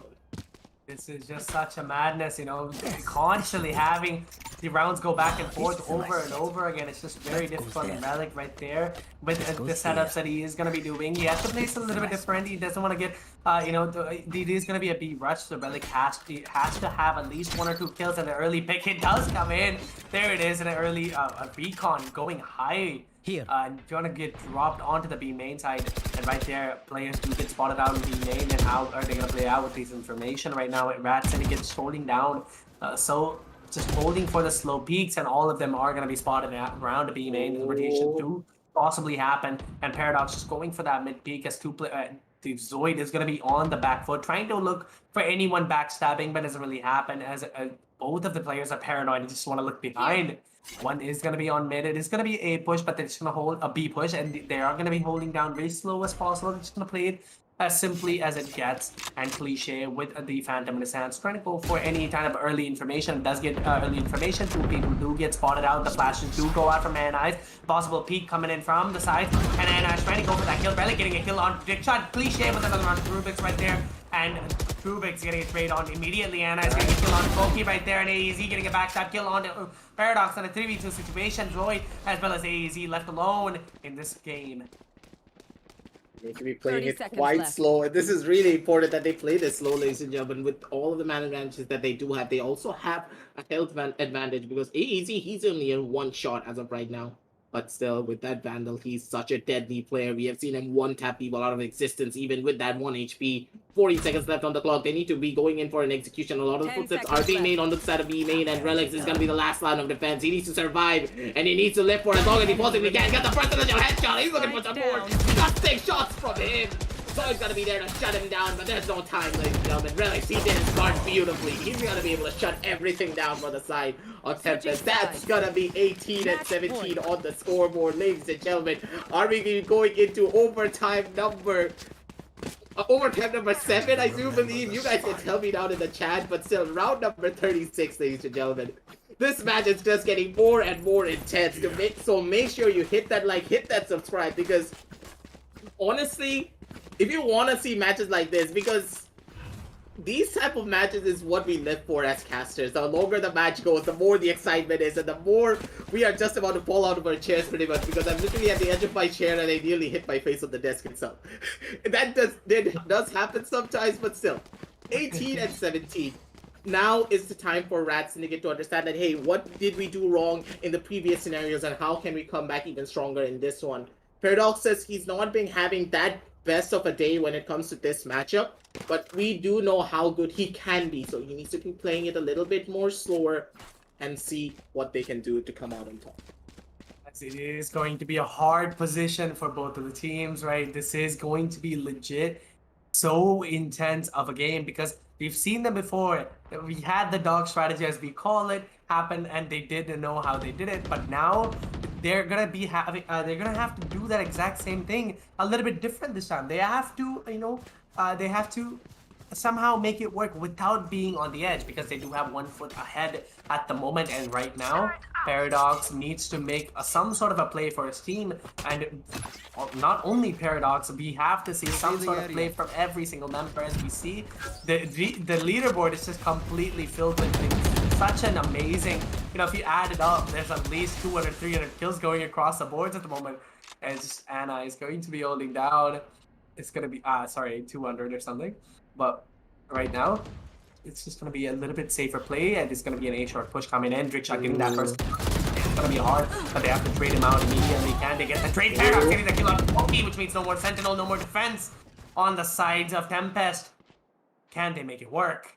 This is just such a madness, you know, constantly having the rounds go back and forth over and over again. It's just very difficult. Relic right there with the setups that he is going to be doing. He has to play a little bit different. He doesn't want to get, you know, it is going to be a B rush. So Relic has to have at least 1 or 2 kills, and the early pick, it does come in. There it is, an early a recon going high. And you're gonna get dropped onto the B main side, and right there, players do get spotted out in B main. And how are they gonna play out with this information right now? Syndicate's holding down, so just holding for the slow peaks, and all of them are gonna be spotted around the B main. The rotation do possibly happen, and Paradox just going for that mid peak as the Zoid is gonna be on the back foot, trying to look for anyone backstabbing, but doesn't really happen as both of the players are paranoid and just want to look behind. One is going to be on mid. It is going to be a push, but they're just going to hold a B push, and they are going to be holding down very slow as possible. They're just going to play it as simply as it gets, and cliche with the Phantom in his hands, trying to go for any kind of early information. It does get early information. 2 people do get spotted out. The flashes do go out from Anais. Possible peek coming in from the side, and Anais trying to go for that kill. Barely getting a kill on Dick Shot. Cliche with another one. Rubik's right there. And Rubik's getting a trade on immediately. Anna's getting a kill on Koki right there, and AEZ getting a backstab kill on Paradox in a 3v2 situation. Zoid as well as AEZ left alone in this game. They should be playing it quite slow, and this is really important that they play this slow, ladies and gentlemen. With all of the man advantages that they do have, they also have a health advantage because AEZ, he's only in 1 shot as of right now. But still, with that Vandal, he's such a deadly player. We have seen him one-tap people out of existence, even with that 1 HP. 40 seconds left on the clock. They need to be going in for an execution. A lot of the footsteps are being made on the side of B main, and Relics is going to be the last line of defense. He needs to survive, and he needs to live for as long as he possibly can. Get the first initial headshot. He's looking for support. Just 6 shots from him. Zoid's gonna be there to shut him down, but there's no time, ladies and gentlemen. Relics, he did his part beautifully. He's gonna be able to shut everything down for the side of Tempest. That's gonna be 18-17 on the scoreboard, ladies and gentlemen. Are we going into overtime number 7? I do believe. You guys can tell me down in the chat, but still, round number 36, ladies and gentlemen. This match is just getting more and more intense. So make sure you hit that like, hit that subscribe, because honestly, if you want to see matches like this, because these type of matches is what we live for as casters. The longer the match goes, the more the excitement is, and the more we are just about to fall out of our chairs pretty much, because I'm literally at the edge of my chair and I nearly hit my face on the desk itself. That does happen sometimes, but still. 18-17. now is the time for Rat Syndicate to understand that, hey, what did we do wrong in the previous scenarios and how can we come back even stronger in this one? Paradox says he's not been having that best of a day when it comes to this matchup, but we do know how good he can be, so he needs to be playing it a little bit more slower and see what they can do to come out on top. It is going to be a hard position for both of the teams, right? This is going to be legit so intense of a game because we've seen them before. We had the dog strategy, as we call it, happen, and they didn't know how they did it. But now they're gonna be having, they're gonna have to do that exact same thing a little bit different this time. They have to, they have to somehow make it work without being on the edge because they do have 1 foot ahead at the moment. And right now, Paradox needs to make some sort of a play for his team, and not only Paradox, we have to see some sort of play from every single member. As we see, the leaderboard is just completely filled with things. Such an amazing, if you add it up, there's at least 200, 300 kills going across the boards at the moment. And just Anna is going to be holding down. It's gonna be 200 or something. But right now, it's just going to be a little bit safer play, and it's going to be an A-short push coming in. Drickshot getting that first. It's going to be hard, but they have to trade him out immediately. Can they get the trade? Paradox getting the kill on Pokey, which means no more Sentinel, no more defense on the sides of Tempest. Can they make it work?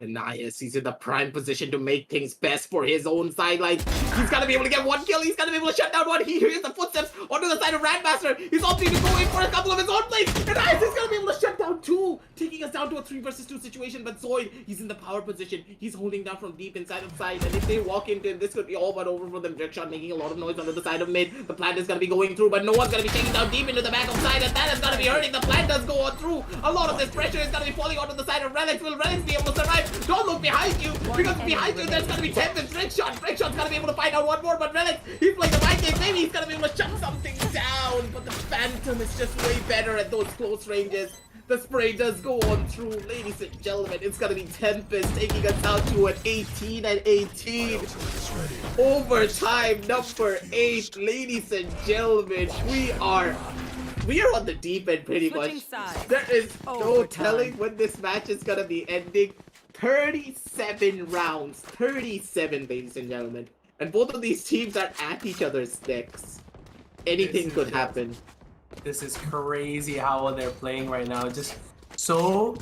Anais, he's in the prime position to make things best for his own sideline. He's gonna be able to get 1 kill. He's gonna be able to shut down one. He hears the footsteps onto the side of Radmaster. He's also even going for a couple of his own plays. Anais is gonna be able to shut down 2, taking us down to a 3 versus 2 situation. But Zoid, he's in the power position. He's holding down from deep inside of side. And if they walk into him, this could be all but over for them. Drickshot making a lot of noise onto the side of mid. The plant is gonna be going through, but no one's gonna be taking down deep into the back of side, and that is gonna be hurting. The plant does go on through. A lot of this pressure is gonna be falling onto the side of Relics. Will Relics be able to survive? Don't look behind you, because behind you there's gonna be Tempest. Drickshot's gonna be able to find out one more, but Relic, he's playing the right game. Maybe he's gonna be able to shut something down, but the Phantom is just way better at those close ranges. The spray does go on through. Ladies and gentlemen, it's gonna be Tempest taking us out to an 18 and 18. Overtime number 8. Ladies and gentlemen, we are on the deep end pretty much. There is no telling when this match is gonna be ending. 37 rounds. 37, ladies and gentlemen. And both of these teams are at each other's necks. Anything could happen. This is crazy how they're playing right now. Just so,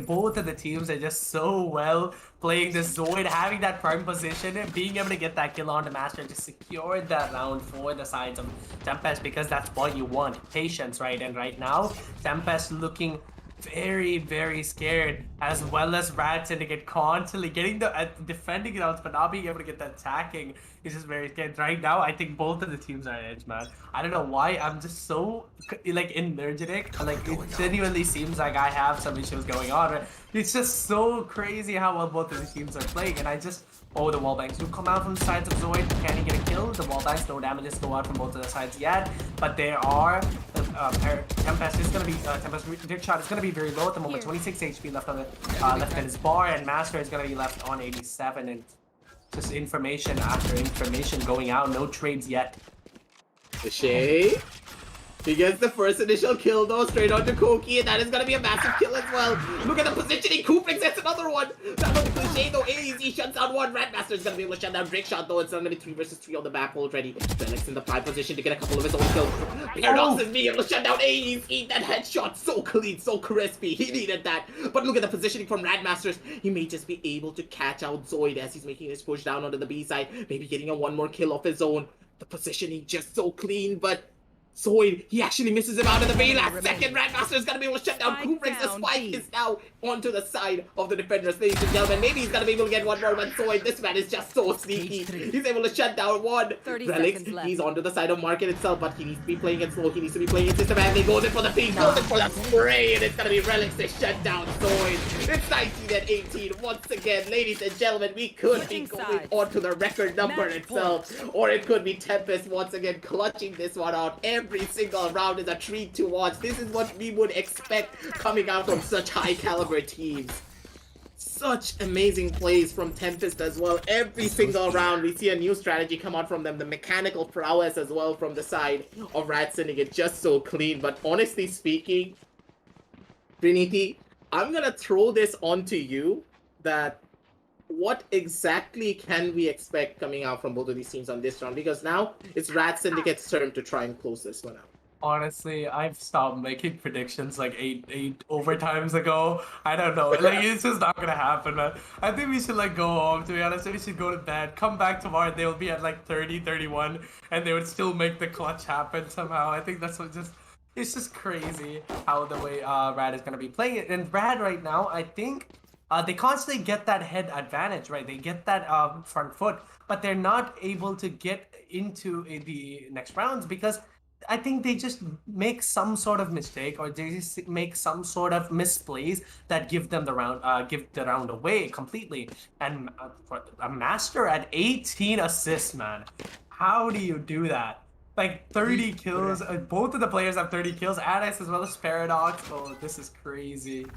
both of the teams are just so well playing this Zoid, having that prime position, and being able to get that kill on the Master to secure that round for the sides of Tempest, because that's what you want. Patience, right? And right now, Tempest looking very, very scared, as well as Rat Syndicate constantly getting the defending it out, but not being able to get the attacking. He's just very scared. Right now, I think both of the teams are edge, man. I don't know why. I'm just so energetic. It genuinely seems like I have some issues going on. Right? It's just so crazy how well both of the teams are playing, and the wallbangs do come out from the sides of Zoid. Can he get a kill? The wallbangs, no damages go out from both of the sides yet, but there are Tempest is gonna be Tempest Drickshot is gonna be very low at the moment. 26 HP left on the left in his bar, and Master is gonna be left on 87, and just information after information going out. No trades yet. Shay, he gets the first initial kill though, straight onto Koki, and that is gonna be a massive kill as well. Look at the positioning. Kubrix gets another one. That was Cliche though. He shuts down one. Ratmaster is gonna be able to shut down Drickshot though. It's gonna be 3 versus 3 on the back already. Felix in the prime position to get a couple of his own kills. Paradox is being able to shut down A's. Eat that headshot. So clean, so crispy. He needed that. But look at the positioning from Radmasters. He may just be able to catch out Zoid as he's making his push down onto the B side. Maybe getting a 1 more kill off his own. The positioning just so clean, but Zoid, he actually misses him out in the very last second. Radmaster is gonna be able to shut down Kubrick. The spike is now onto the side of the defenders, ladies and gentlemen. Maybe he's gonna be able to get 1 more, but Zoid, this man is just so sneaky. He's able to shut down 1. Relics, he's onto the side of Market itself, but he needs to be playing it slow. He needs to be playing it systematically. Goes in for the feed, goes in for the spray, and it's gonna be Relics to shut down Zoid. It's 19 and 18 once again, ladies and gentlemen. We could be going on to the record number itself, or it could be Tempest once again clutching this one out. Every single round is a treat to watch. This is what we would expect coming out from such high caliber teams. Such amazing plays from Tempest as well. Every single round we see a new strategy come out from them. The mechanical prowess as well from the side of Rat Syndicate, just so clean. But honestly speaking, Trinity, I'm gonna throw this onto you, that what exactly can we expect coming out from both of these teams on this round? Because now it's Rat Syndicate's turn to try and close this one out. Honestly, I've stopped making predictions like eight overtimes ago. I don't know. Like it's just not gonna happen, man. I think we should like go home, to be honest. We should go to bed. Come back tomorrow, they'll be at like 30, 31, and they would still make the clutch happen somehow. I think that's what just it's just crazy how the way Rad is gonna be playing it. And Rad right now, I think they constantly get that head advantage, right? They get that front foot, but they're not able to get into the next rounds because I think they just make some sort of mistake or they just make some sort of misplays that give them the round, give the round away completely. And for a master at 18 assists, man, how do you do that? Like 30 kills, both of the players have 30 kills, Addis as well as Paradox. Oh, this is crazy.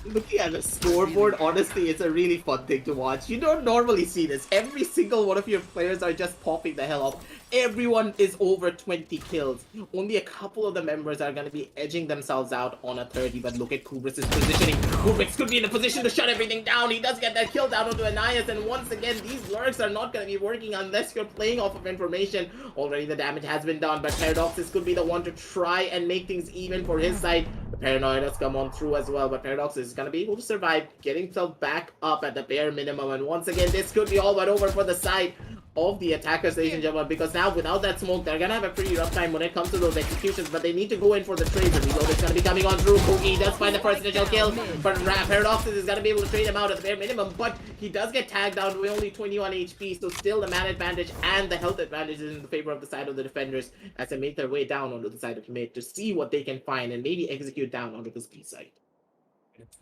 Looking at the scoreboard, honestly, it's a really fun thing to watch. You don't normally see this. Every single one of your players are just popping the hell off. Everyone is over 20 kills. Only a couple of the members are going to be edging themselves out on a 30, but look at Kubrick's positioning. Kubrick could be in a position to shut everything down. He does get that kill down onto Anais, and once again, these lurks are not going to be working unless you're playing off of information. Already the damage has been done, but Paradoxes could be the one to try and make things even for his side. The Paranoia has come on through as well, but Paradox is going to be able to survive, getting himself back up at the bare minimum, and once again, this could be all but over for the side of the attackers, ladies and gentlemen, because now without that smoke, they're gonna have a pretty rough time when it comes to those executions, but they need to go in for the trades, and we know it's gonna be coming on through. Kogi does find the first initial kill, but Paradoxes is gonna be able to trade him out at the bare minimum, but he does get tagged down with only 21 HP, so still the man advantage and the health advantage is in the favor of the side of the defenders as they make their way down onto the side of mid to see what they can find and maybe execute down onto the B side.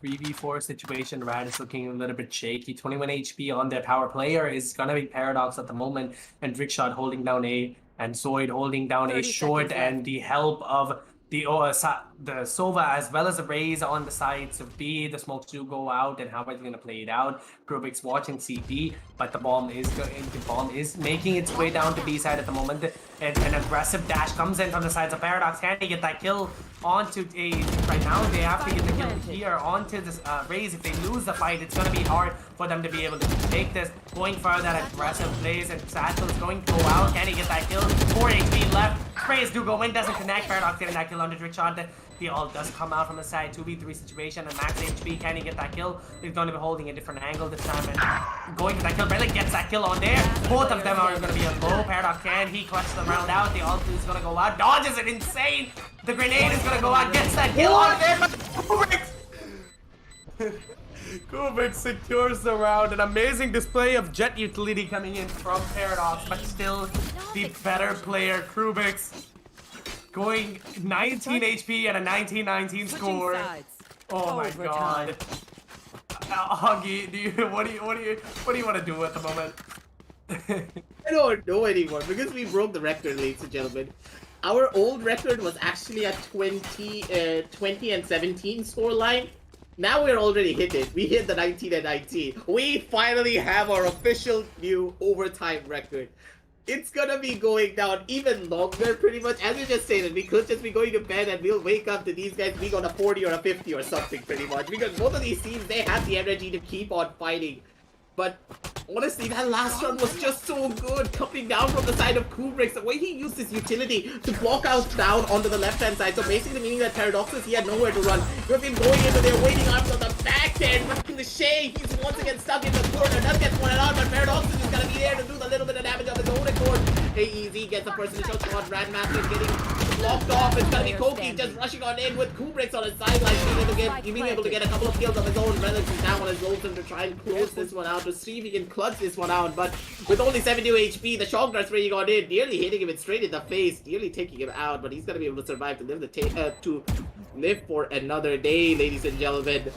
3v4 situation, Rad is looking a little bit shaky. 21 HP on their power player is gonna be Paradox at the moment, and Rickshot holding down A, and Zoid holding down A short, and the help of the Sova as well as the Raze on the sides of B. The smokes do go out, and how are they gonna play it out? Grubik's watching CT, but the bomb is making its way down to B side at the moment. And an aggressive dash comes in from the sides of Paradox. Can he get that kill onto A? Right now, they have to get the kill here onto this Raze. If they lose the fight, it's gonna be hard for them to be able to take this. Going for that aggressive plays, and Satchel is going to go out. Can he get that kill? 4 HP left. Raze do go in, doesn't connect. Paradox getting that kill onto Trickshot. The ult does come out from the side, 2v3 situation, and max HP. Can he get that kill? He's going to be holding a different angle this time, and going for that kill. Relic gets that kill on there. Both of them are going to be on low. Paradox can. He clutches the round out. The ult is going to go out. Dodges it. Insane. The grenade is going to go out. Gets that kill on there. Kubik secures the round. An amazing display of jet utility coming in from Paradox, but still the better player, Krubix. Going 19 HP and a 19-19 score. Oh my god. Huggy, what do you want to do at the moment? I don't know anymore because we broke the record, ladies and gentlemen. Our old record was actually at 20 and 17 score line. Now we're already hit it. We hit the 19 and 19. We finally have our official new overtime record. It's gonna be going down even longer, pretty much. As you just stated, we could just be going to bed and we'll wake up to these guys being on a 40 or a 50 or something, pretty much. Because both of these teams, they have the energy to keep on fighting. But honestly, that last run was just so good, coming down from the side of Kubrick. The way he used his utility to block out down onto the left-hand side. So basically meaning that Paradoxes, he had nowhere to run. With him going into their waiting arms on the back end, running the shade. He's once again stuck in the corner. Does get pointed out, but Paradoxes is going to be there to do the little bit of damage of his own accord. AEZ gets a first initial shot. Radmaster getting blocked off. It's going to be Koki just rushing on in with Kubrick on his sideline. Being able to get a couple of kills of his own. Relics is down on his Lawson to try and close this one out. To see if he can clutch this one out, but with only 72 HP, the shock dart spray he got in, nearly hitting him straight in the face, nearly taking him out, but he's gonna be able to survive to live for another day, ladies and gentlemen.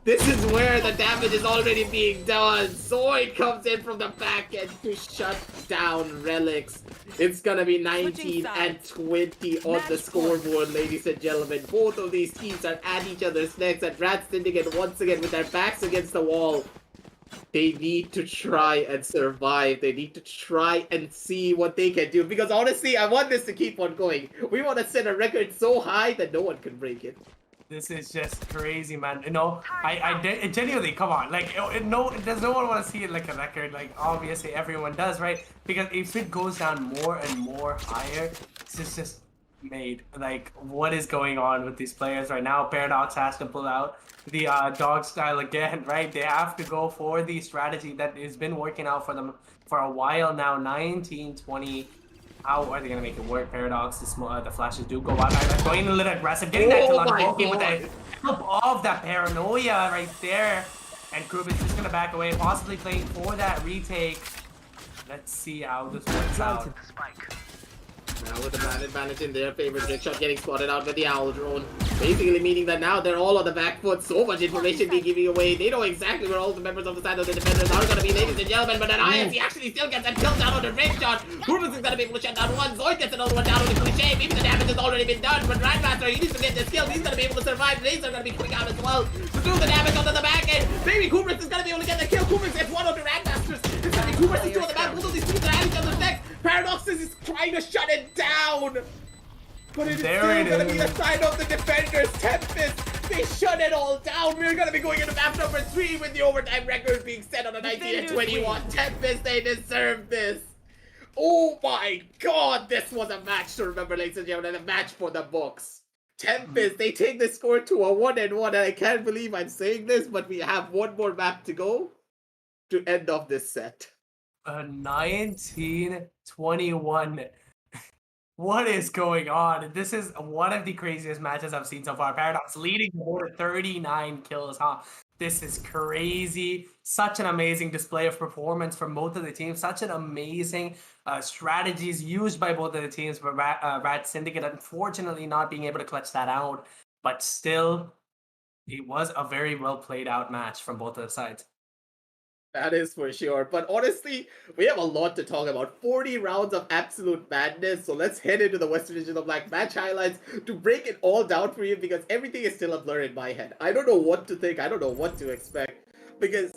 This is where the damage is already being done. Zoid comes in from the back end to shut down Relics. It's gonna be 19 and 20 on the scoreboard, ladies and gentlemen. Both of these teams are at each other's necks, and Rat Syndicate once again with their backs against the wall. They need to try and survive. They need to try and see what they can do. Because honestly, I want this to keep on going. We want to set a record so high that no one can break it. This is just crazy, man. You know, genuinely, come on. Like, no, does no one want to see it like a record? Like, obviously, everyone does, right? Because if it goes down more and more higher, this is just made. Like, what is going on with these players right now? Paradox has to pull out the dog style again, right? They have to go for the strategy that has been working out for them for a while now. 19-20. How are they gonna make it work? Paradox, the flashes do go out. I'm going a little aggressive, getting that kill on Volky with the help of that paranoia right there. And Krub is just gonna back away, possibly playing for that retake. Let's see how this works out. Now with the man advantage in their favor, Trickshot getting spotted out with the Owl drone. Basically meaning that now they're all on the back foot. So much information being given away. They know exactly where all the members of the side of the defenders are going to be, ladies and gentlemen. But Elias, he actually still gets that kill down on the Trickshot. Rubens is going to be able to shut down one. Zoid gets another one down on the Cliche. Maybe the damage has already been done. But Grandmaster, he needs to get this kill. He's going to be able to survive. Rays are going to be quick out as well to do the damage onto the back end. Maybe Kubrick is going to be able to get the kill. Kubrick gets one of the Grandmasters. It's going to be Kubrick is two on the back. Both of these teams are at each other's necks. Paradox is trying to shut it down. But it is still going to be the side of the defenders. Tempest, they shut it all down. We're going to be going into map number 3 with the overtime record being set on a 19-21. Tempest, they deserve this. Oh my god, this was a match to remember, ladies and gentlemen, a match for the books. Tempest, they take the score to a 1-1, and I can't believe I'm saying this, but we have one more map to go to end off this set. 19-21. What is going on? This is one of the craziest matches I've seen so far. Paradox leading over 39 kills, huh? This is crazy. Such an amazing display of performance from both of the teams. Such an amazing strategies used by both of the teams. But Rat Syndicate, unfortunately, not being able to clutch that out. But still, it was a very well played out match from both of the sides. That is for sure. But honestly, we have a lot to talk about. 40 rounds of absolute madness. So let's head into the Western Digital Black match highlights to break it all down for you, because everything is still a blur in my head. I don't know what to think. I don't know what to expect. Because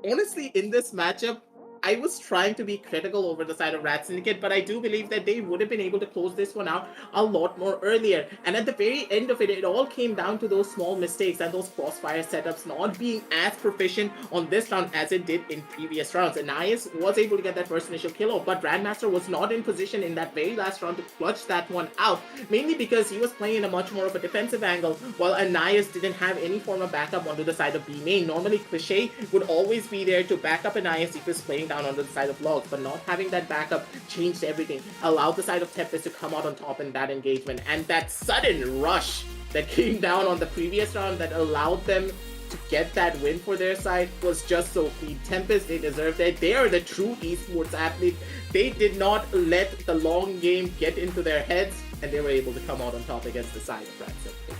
honestly, in this matchup, I was trying to be critical over the side of Rat Syndicate, but I do believe that they would have been able to close this one out a lot more earlier. And at the very end of it, it all came down to those small mistakes and those crossfire setups not being as proficient on this round as it did in previous rounds. Anais was able to get that first initial kill off, but Grandmaster was not in position in that very last round to clutch that one out, mainly because he was playing in a much more of a defensive angle, while Anais didn't have any form of backup onto the side of B main. Normally, Cliche would always be there to back up Anais if he was playing down onto the side of Logs, but not having that backup changed everything, allowed the side of Tempest to come out on top in that engagement. And that sudden rush that came down on the previous round that allowed them to get that win for their side was just so clean. Tempest, they deserved it. They are the true esports athletes. They did not let the long game get into their heads, and they were able to come out on top against the side of Rat Syndicate.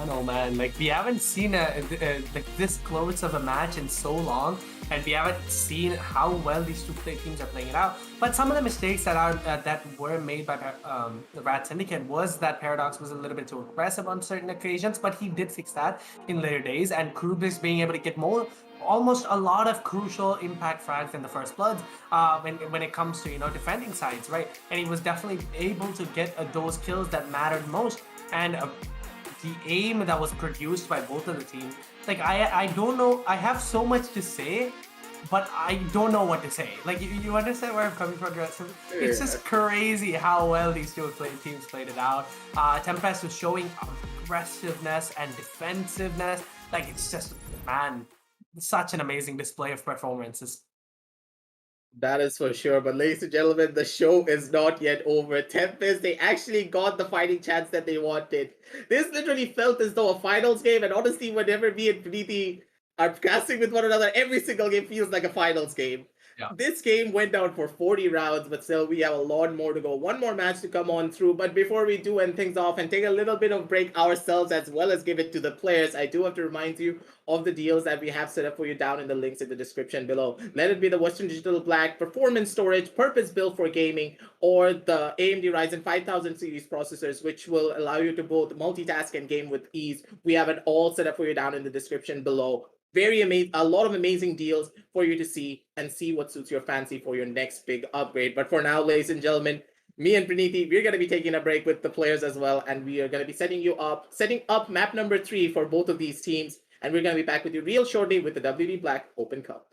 No, man. Like, we haven't seen like this close of a match in so long, and we haven't seen how well these two teams are playing it out. But some of the mistakes that were made by the Rat Syndicate was that Paradox was a little bit too aggressive on certain occasions, but he did fix that in later days. And Krubis being able to get almost a lot of crucial impact frags in the first bloods when it comes to defending sides, right? And he was definitely able to get those kills that mattered most. And the aim that was produced by both of the teams, like I don't know, I have so much to say, but I don't know what to say. Like, you understand where I'm coming from? It's just crazy how well these two teams played it out. Tempest was showing aggressiveness and defensiveness. Like, it's just, man, such an amazing display of performances. That is for sure. But ladies and gentlemen, the show is not yet over. Tempest, they actually got the fighting chance that they wanted. This literally felt as though a finals game, and honestly, whenever me and Preeti are casting with one another, every single game feels like a finals game. Yeah. This game went down for 40 rounds, but still we have a lot more to go. One more match to come on through. But before we do end things off and take a little bit of break ourselves as well as give it to the players, I do have to remind you of the deals that we have set up for you down in the links in the description below. Let it be the Western Digital Black performance storage, purpose built for gaming, or the AMD Ryzen 5000 series processors, which will allow you to both multitask and game with ease. We have it all set up for you down in the description below. Very amazing, a lot of amazing deals for you to see and see what suits your fancy for your next big upgrade. But for now, ladies and gentlemen, me and Praniti, we're going to be taking a break with the players as well, and we are going to be setting up map number 3 for both of these teams, and we're going to be back with you real shortly with the WD Black Open Cup.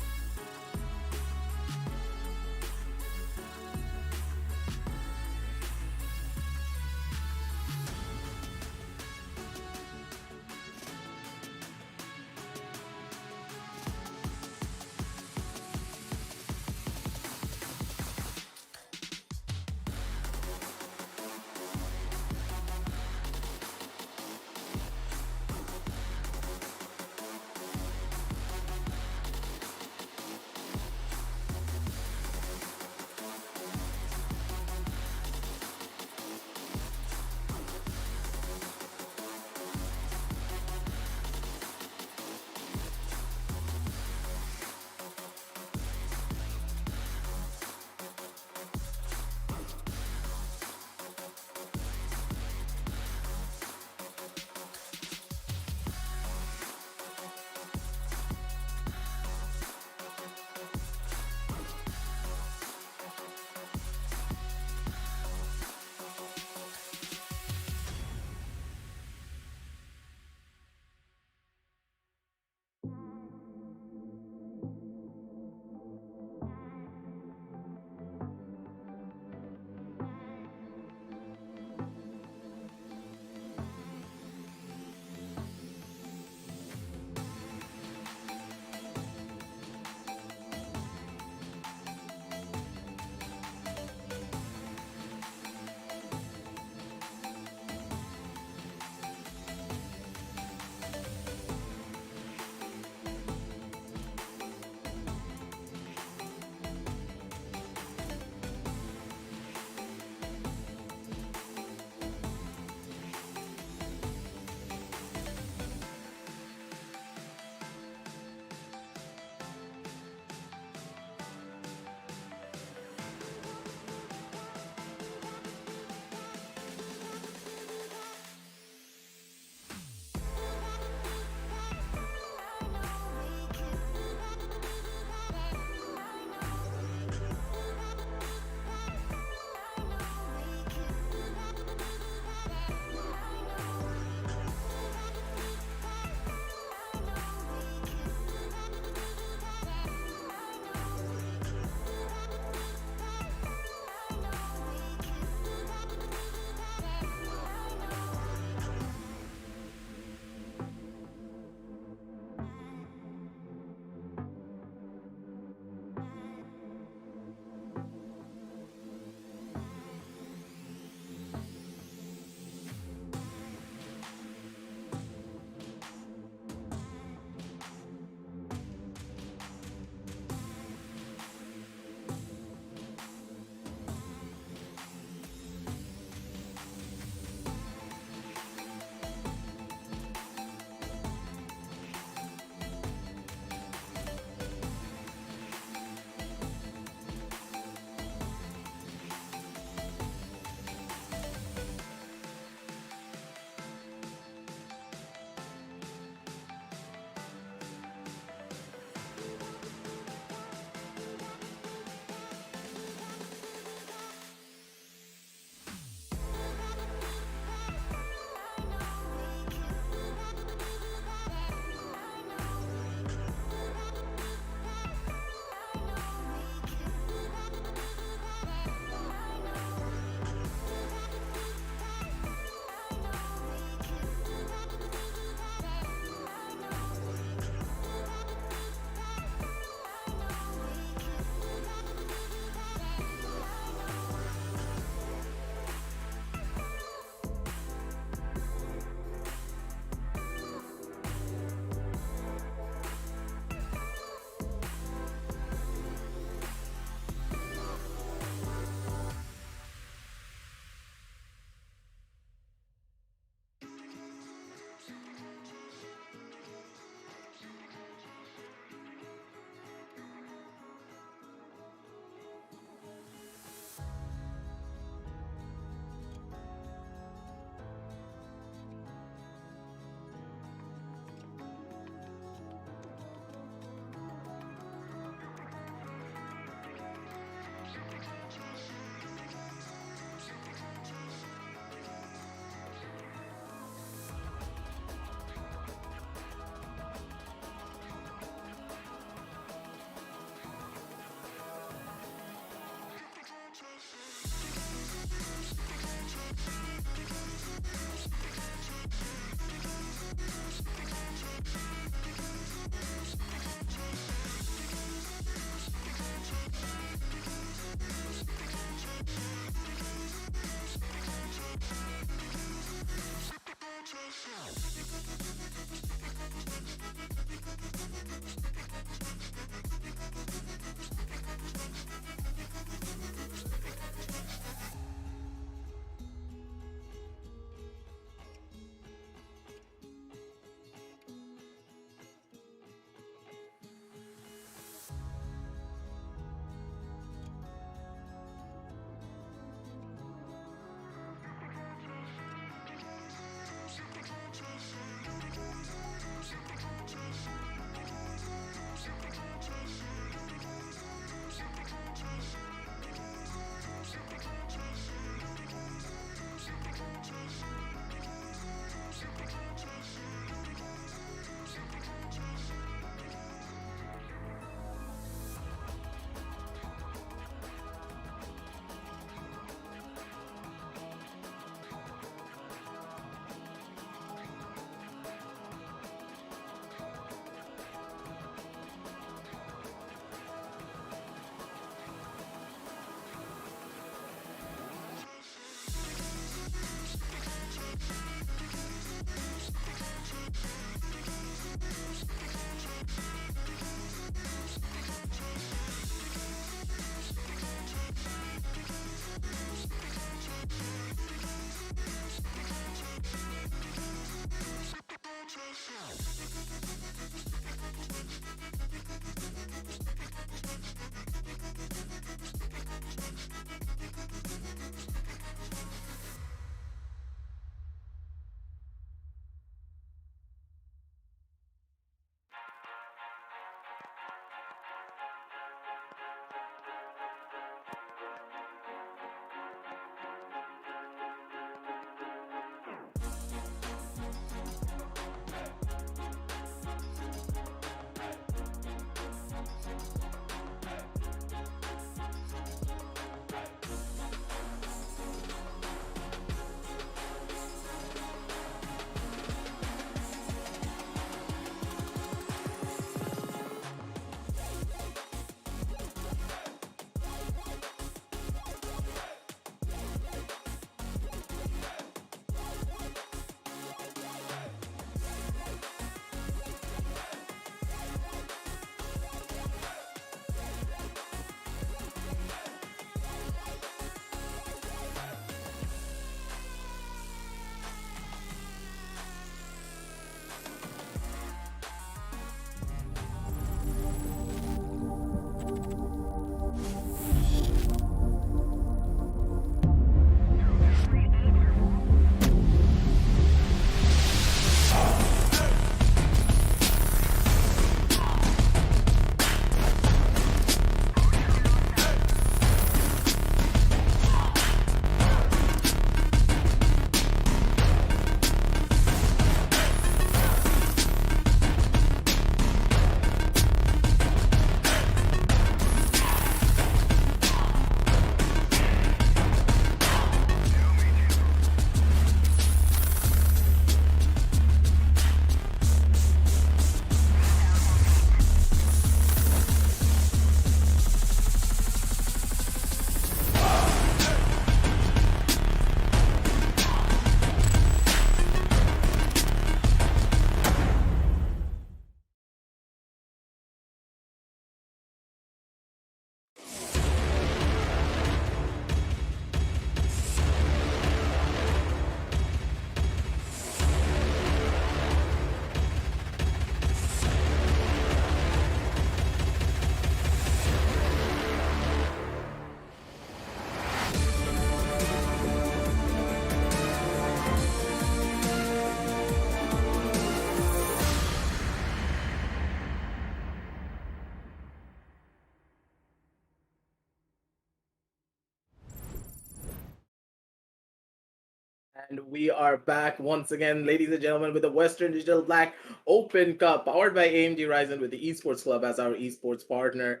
And we are back once again, ladies and gentlemen, with the Western Digital Black Open Cup, powered by AMD Ryzen with the Esports Club as our esports partner.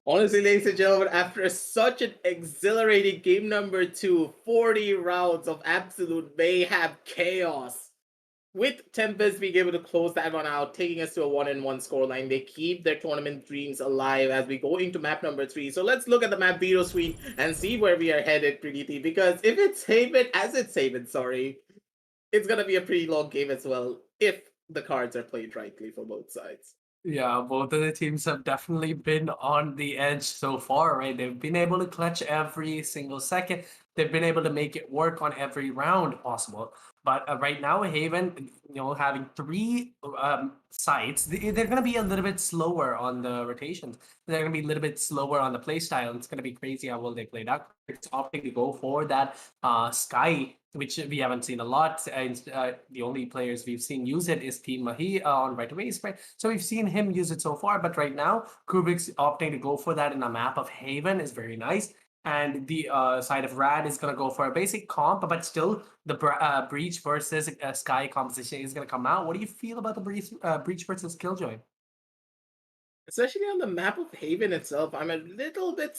Honestly, ladies and gentlemen, after such an exhilarating game number 2, 40 rounds of absolute mayhem chaos, with Tempest being able to close that one out, taking us to a 1-1 scoreline, they keep their tournament dreams alive as we go into map number 3. So let's look at the map video screen and see where we are headed, Preeti, because if it's Haven, sorry, it's gonna be a pretty long game as well if the cards are played rightly for both sides. Yeah, both of the teams have definitely been on the edge so far, right? They've been able to clutch every single second. They've been able to make it work on every round possible. But right now, Haven, having 3 sites, they're going to be a little bit slower on the rotations. They're going to be a little bit slower on the play style. It's going to be crazy how well they played out. It's opting to go for that Sky, which we haven't seen a lot. And the only players we've seen use it is Team Mahi on right away spread. So we've seen him use it so far. But right now, Kubik's opting to go for that in a map of Haven is very nice. And the side of Rad is going to go for a basic comp, but still the Breach versus Sky composition is going to come out. What do you feel about the Breach versus Killjoy? Especially on the map of Haven itself, I'm a little bit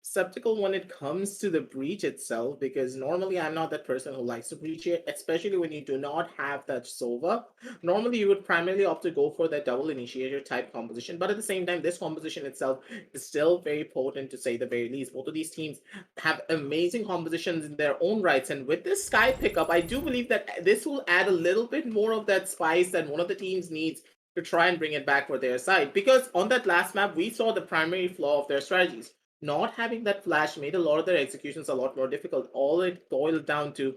skeptical when it comes to the breach itself, because normally I'm not that person who likes to breach it, especially when you do not have that Sova. Normally you would primarily opt to go for that double initiator type composition, but at the same time this composition itself is still very potent, to say the very least. Both of these teams have amazing compositions in their own rights, and with this Sky pickup, I do believe that this will add a little bit more of that spice that one of the teams needs to try and bring it back for their side, because on that last map we saw the primary flaw of their strategies. Not having that flash made a lot of their executions a lot more difficult. All it boiled down to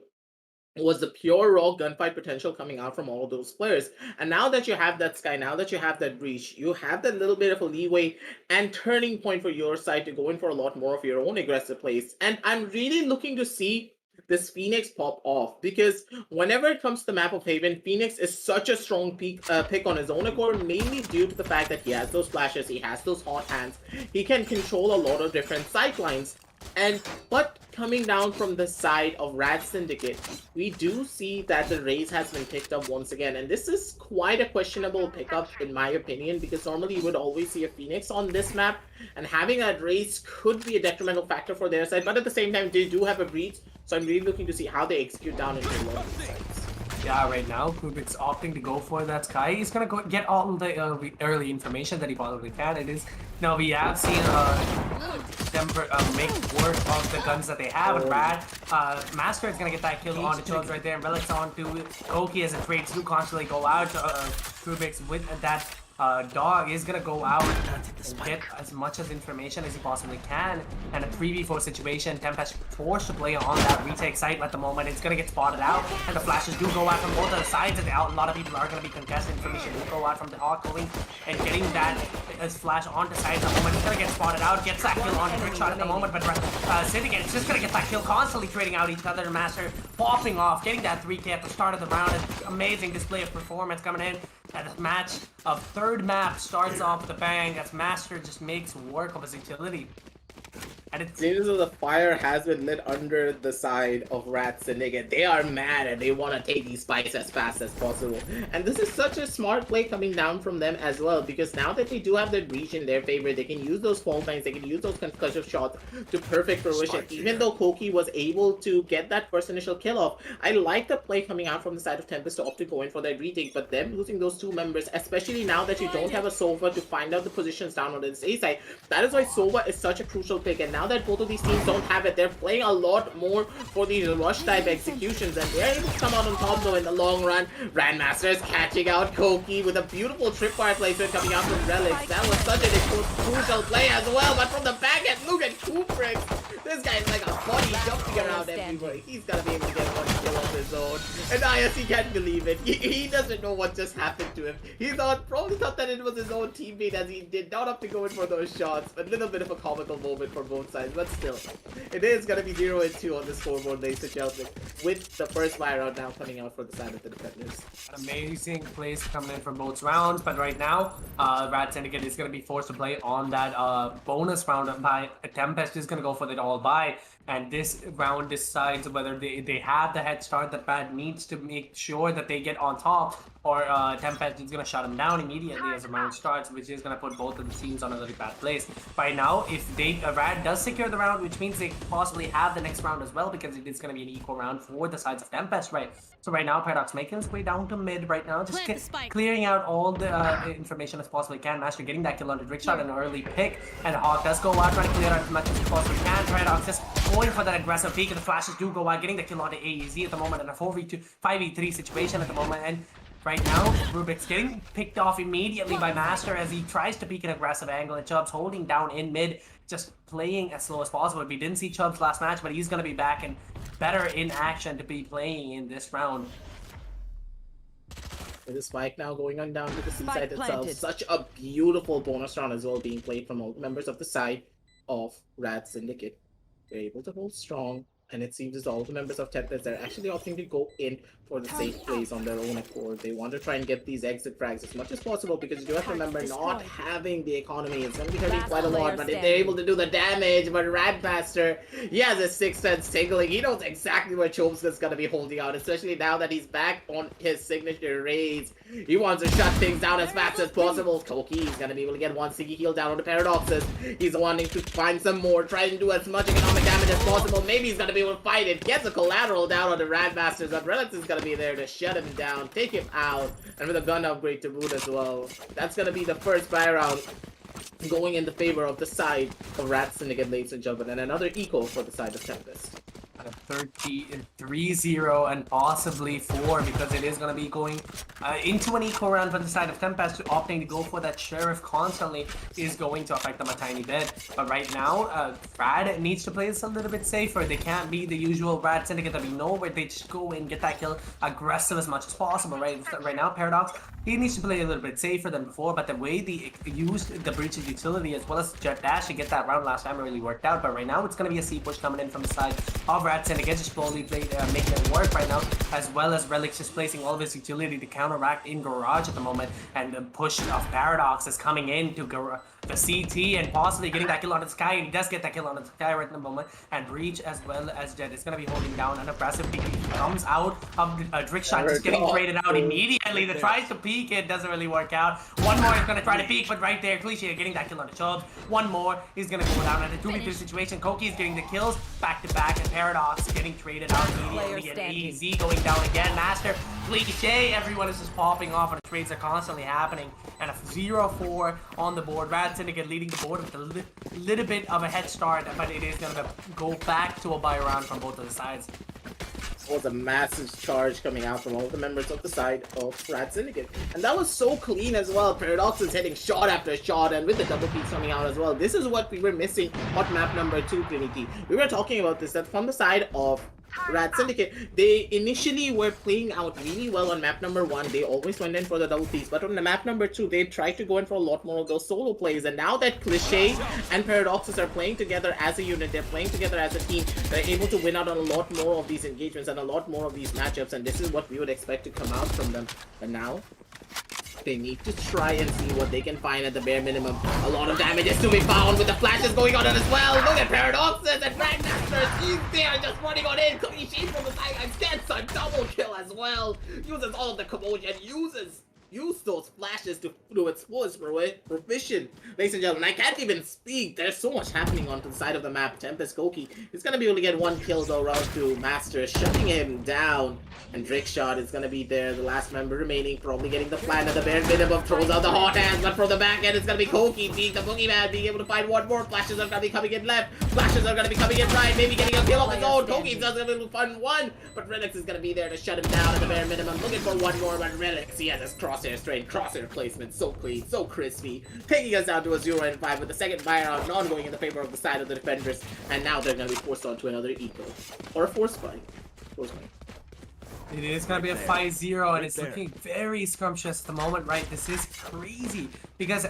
was the pure raw gunfight potential coming out from all of those players. And now that you have that Sky, now that you have that breach, you have that little bit of a leeway and turning point for your side to go in for a lot more of your own aggressive plays. And I'm really looking to see this Phoenix pop off, because whenever it comes to the map of Haven, Phoenix is such a strong pick on his own accord, mainly due to the fact that he has those flashes, he has those hot hands, he can control a lot of different sightlines. But coming down from the side of Rad Syndicate, we do see that the Raze has been picked up once again, and this is quite a questionable pickup in my opinion, because normally you would always see a Phoenix on this map, and having that Raze could be a detrimental factor for their side, but at the same time they do have a breach, so I'm really looking to see how they execute down into a lot of these sites. Yeah, right now, Kubik's opting to go for that Sky. He's going to get all the early information that he possibly can. It is, now we have seen them make work of the guns that they have. And Rad, Master is going to get that kill on the Chills right there. And Relic's on to Koki as the trades do constantly go out. Kubik's with that Dog is gonna go out and get as much as information as he possibly can. And a 3v4 situation, Tempest forced to play on that retake site at the moment. It's gonna get spotted out, and the flashes do go out from both of the sides. And a lot of people are gonna be contested. Information will go out from the Hawk going and getting that as flash onto side at the moment. He's gonna get spotted out, gets that kill on the trick shot at the moment, but Syndicate is just gonna get that kill, constantly trading out each other. Master popping off, getting that 3k at the start of the round. Amazing display of performance coming in. And the match of third map starts off with a bang as Master just makes work of his utility. And it seems as though the fire has been lit under the side of Rat Syndicate. They are mad and they want to take these spikes as fast as possible. And this is such a smart play coming down from them as well, because now that they do have the breach in their favor, they can use those fault lines, they can use those concussion shots to perfect fruition. Even though Koki was able to get that first initial kill off, I like the play coming out from the side of Tempest to opt to go in for that retake, but them losing those two members, especially now that you don't have a Sova to find out the positions down on the A side, that is why Sova is such a crucial pick. And now that both of these teams don't have it, they're playing a lot more for these rush type executions, and they're able to come out on top though in the long run. Grandmaster is catching out Koki with a beautiful tripwire placement coming out from Relics. That was such a crucial play as well, but from the back end, look at Kubrick. This guy is like a bunny jumping around everywhere. He's gonna be able to get one kill on his own. And ISC can't believe it. He doesn't know what just happened to him. He probably thought that it was his own teammate, as he did not have to go in for those shots. A little bit of a comical moment for both sides, but still, it is gonna be 0-2 on the scoreboard, ladies and gentlemen, with the first fire round now coming out for the side of the defenders. Amazing plays coming in from both rounds, but right now, Rat Syndicate is gonna be forced to play on that bonus round by Tempest is gonna go for the all by. And this round decides whether they have the head start that Bad needs to make sure that they get on top, or Tempest is going to shut him down immediately as the round starts, which is going to put both of the teams on a really bad place. Right now, if Rad does secure the round, which means they possibly have the next round as well, because it is going to be an equal round for the sides of Tempest, right? So right now, Paradox making his way down to mid right now, just clearing out all the information as possibly can. Master getting that kill on the Trick Shot, an early pick, and Hawk does go out, trying to clear out as much as he possibly can. Paradox just going for that aggressive peek, and the flashes do go out, getting the kill on the AEZ at the moment, in a 4v2, 5v3 situation at the moment, and right now, Rubik's getting picked off immediately by Master as he tries to peek an aggressive angle, and Chubbs holding down in mid, just playing as slow as possible. We didn't see Chubbs last match, but he's going to be back and better in action to be playing in this round. With the spike now going on down to the C side itself. Such a beautiful bonus round as well being played from all members of the side of Rad Syndicate. They're able to hold strong, and it seems as all the members of Tempest are actually opting to go in for the safe plays on their own accord. They want to try and get these exit frags as much as possible, because you do have to remember, not having the economy is going to be hurting quite a lot, but if they're able to do the damage, but Radmaster, he has a 6th sense tingling. He knows exactly where Chomska's going to be holding out, especially now that he's back on his signature raise. He wants to shut things down as fast as possible. Koki is going to be able to get one Siggy heal down on the Paradoxes. He's wanting to find some more, try and do as much economic damage as possible. Maybe he's going to be able to fight it. Gets a collateral down on the Radmasters, but Relics is going to be there to shut him down, take him out, and with a gun upgrade to boot as well. That's going to be the first buy round going in the favor of the side of Rad Syndicate, ladies and gentlemen, and another eco for the side of Tempest. 3-0 and possibly 4, because it is going to be going into an eco round for the side of Tempest. Opting to go for that Sheriff constantly is going to affect them a tiny bit. But right now, Rad needs to play this a little bit safer. They can't be the usual Rad Syndicate that we know, where they just go in, get that kill, aggressive as much as possible. Right now, Paradox, he needs to play a little bit safer than before, but the way they used the Breach's utility as well as Jet Dash to get that round last time, it really worked out. But right now, it's going to be a C push coming in from the side of Rad Syndicate, just slowly making it work right now, as well as Relics just placing all of his utility to counteract in Garage at the moment, and the push of Paradox is coming in to the CT and possibly getting that kill on the Sky, and he does get that kill on the Sky right in the moment, and Breach as well as Jet is going to be holding down an aggressive peek. He comes out of a Trick Shot, just getting traded out immediately. The tries to peek it doesn't really work out. One more is going to try to peek, but right there, Cliche getting that kill on the Chubbs. One more is going to go down in a 2v3 situation. Koki is getting the kills back to back, and Paradox getting traded out immediately, and EZ going down again. Master, Cliche, everyone is just popping off, and the trades are constantly happening, and a 0-4 on the board. Rad Syndicate leading the board with a little bit of a head start, but it is going to go back to a buy round from both of the sides. Was a massive charge coming out from all the members of the side of Rad Syndicate, and that was so clean as well. Paradox is hitting shot after shot, and with the double peaks coming out as well. This is what we were missing on map number 2, Trinity. We were talking about this, that from the side of Rad Syndicate, they initially were playing out really well on map number 1. They always went in for the double peaks, but on the map number 2, they tried to go in for a lot more of those solo plays. And now that Cliche and Paradoxes are playing together as a unit, they're playing together as a team, they're able to win out on a lot more of these engagements and a lot more of these matchups, and this is what we would expect to come out from them. But now they need to try and see what they can find at the bare minimum. A lot of damage is to be found with the flashes going on as well. Look at Paradoxes and Ragmasters. They are just running on in. Cliche from the sidelines gets a double kill as well. Uses all of the commotion. Use those flashes to its fullest provision. Ladies and gentlemen, I can't even speak. There's so much happening onto the side of the map. Tempest Koki is going to be able to get 1 kill though round to Master, shutting him down. And Drake Shot is going to be there, the last member remaining, probably getting the plan at the bare minimum. Throws out the hot hands, but from the back end, it's going to be Koki being the boogeyman, being able to find 1 more. Flashes are going to be coming in left. Flashes are going to be coming in right. Maybe getting a kill of his own. Koki does going to find 1, but Relics is going to be there to shut him down at the bare minimum. Looking for 1 more, but Relics, he has his crosshair straight. Crosshair placement, so clean, so crispy. Taking us down to a 0-5 with the second buy round non going in the favor of the side of the defenders. And now they're going to be forced on to another eco. Or a force fight. It is going to be a 5-0, and it's looking very scrumptious at the moment, right? This is crazy, because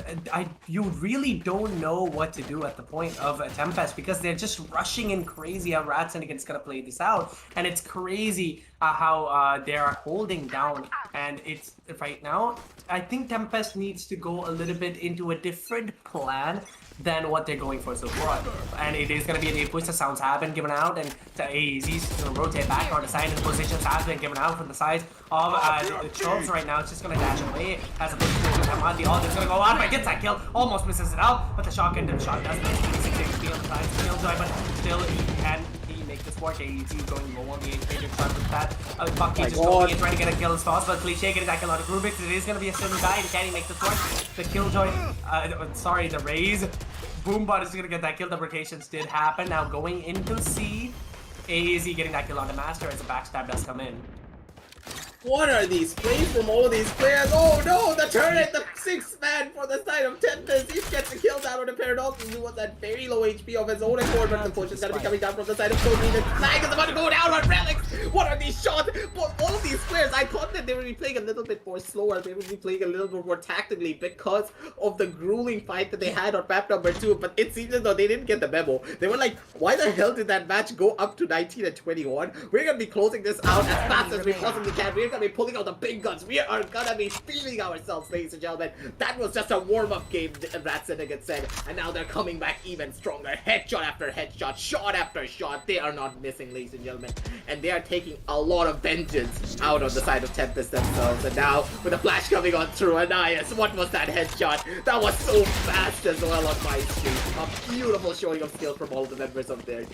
you really don't know what to do at the point of a Tempest, because they're just rushing in crazy how Rad Syndicate's going to play this out, and it's crazy how they are holding down And it's right now, I think Tempest needs to go a little bit into a different plan than what they're going for so far. And it is going to be an push. The sounds have been given out, and the AZ's going to rotate back on the side, and the positions have been given out from the side of the Chubs right now. It's just going to dash away as a push to come on. The ult is going to go on, but gets that kill, almost misses it out, but the shotgun shot does feel the time to Killjoy, but still can he make this work? AZ going low on the 8-pager shot with that. Bucky just going in, trying to get a kill as possible. Cliche getting that kill out of Rubik. It is going to be a single guy, and can he make this work? The Killjoy, sorry, the Raze. Boombot is going to get that kill. The rotations did happen. Now going into C, AZ getting that kill on the Master as the backstab does come in. What are these plays from all of these players? Oh no, the turret, the 6-man for the side of Tempest. He gets the kills out of the Paradox. He was at very low HP of his own accord, but the push is going to be coming down from the side of Cody. The flag is about to go down on Relics. What are these shots? All of these players, I thought that they would be playing a little bit more slower. They would be playing a little bit more tactically because of the grueling fight that they had on map number 2. But it seems as though they didn't get the memo. They were like, why the hell did that match go up to 19 and 21? We're going to be closing this out as fast as we possibly can. We're going to be pulling out the big guns. We are going to be feeling ourselves, ladies and gentlemen. That was just a warm-up game, Rat Syndicate said. And now they're coming back even stronger. Headshot after headshot, shot after shot. They are not missing, ladies and gentlemen. And they are taking a lot of vengeance out on the side of Tempest themselves. And now, with a flash coming on through Anais, what was that headshot? That was so fast as well on my street. A beautiful showing of skill from all the members of there.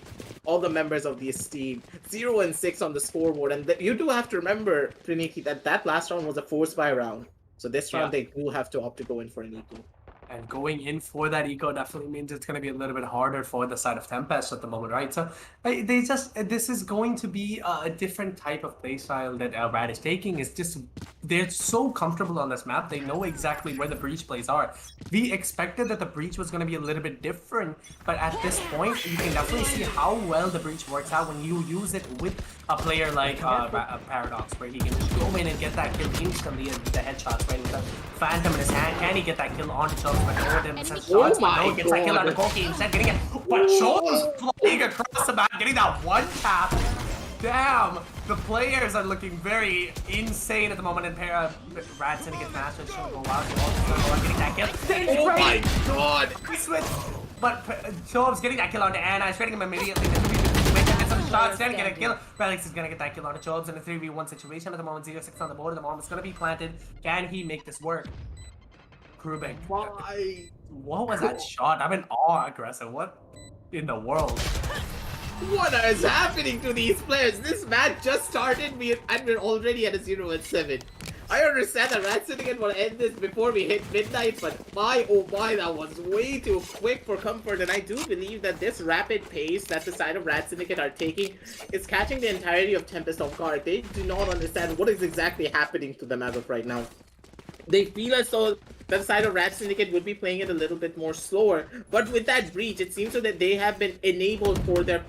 All the members of the Esteem. 0 and 6 on the scoreboard. And you do have to remember, Trinity, that last round was a force buy round. So this round they do have to opt to go in for an eco. And going in for that eco definitely means it's going to be a little bit harder for the side of Tempest at the moment, right? So this is going to be a different type of playstyle that Rad is taking. It's just, they're so comfortable on this map. They know exactly where the breach plays are. We expected that the breach was going to be a little bit different, but at this point, you can definitely see how well the breach works out when you use it with a player like Paradox, where he can just go in and get that kill instantly and the headshots right with the Phantom in his hand. Can he get that kill on Chubs? But no, them shots, but no, gets that kill on the Koki instead, getting it. But Chubs flying across the map, getting that one tap. Damn, the players are looking very insane at the moment. And Rad Syndicate Master is going to go out. Getting that kill. Oh my god! But Chubs getting that kill onto Anna, shredding him immediately. Some shots, then get a kill. Relics is gonna get that kill on the Chubs in a 3v1 situation at the moment. 0-6 on the board. The bomb is gonna be planted. Can he make this work? Krubik. Why? What was that shot? I'm in awe, aggressive. What in the world? What is happening to these players? This match just started, and we're already at a 0 and 7. I understand that Rat Syndicate will end this before we hit midnight, but my oh my, that was way too quick for comfort. And I do believe that this rapid pace that the side of Rat Syndicate are taking is catching the entirety of Tempest off guard. They do not understand what is exactly happening to them as of right now. They feel as though the side of Rat Syndicate would be playing it a little bit more slower, but with that breach, it seems so that they have been enabled for their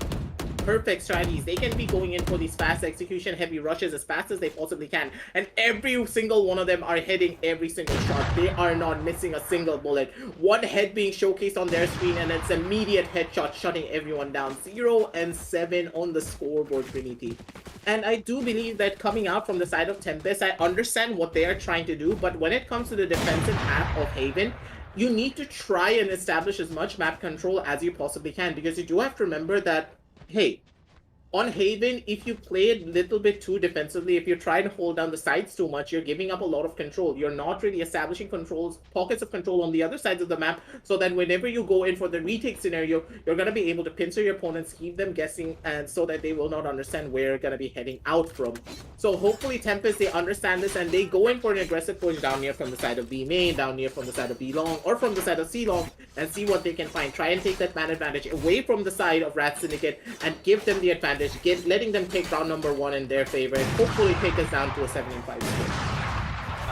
perfect strategies. They can be going in for these fast execution heavy rushes as fast as they possibly can, and every single one of them are hitting every single shot. They are not missing a single bullet. One head being showcased on their screen, and it's immediate headshot shutting everyone down. 0 and 7 on the scoreboard, Trinity. And I do believe that coming out from the side of Tempest, I understand what they are trying to do, but when it comes to the defensive half of Haven, you need to try and establish as much map control as you possibly can, because you do have to remember that, hey, on Haven, if you play it a little bit too defensively, if you try and hold down the sides too much, you're giving up a lot of control. You're not really establishing pockets of control on the other sides of the map, so that whenever you go in for the retake scenario, you're going to be able to pincer your opponents, keep them guessing, and so that they will not understand where you're going to be heading out from. So hopefully Tempest, they understand this, and they go in for an aggressive push down here from the side of B main, down here from the side of B long, or from the side of C long, and see what they can find. Try and take that man advantage away from the side of Rat Syndicate and give them the advantage. Letting them take round number 1 in their favor, and hopefully take us down to a 7 and 5 score.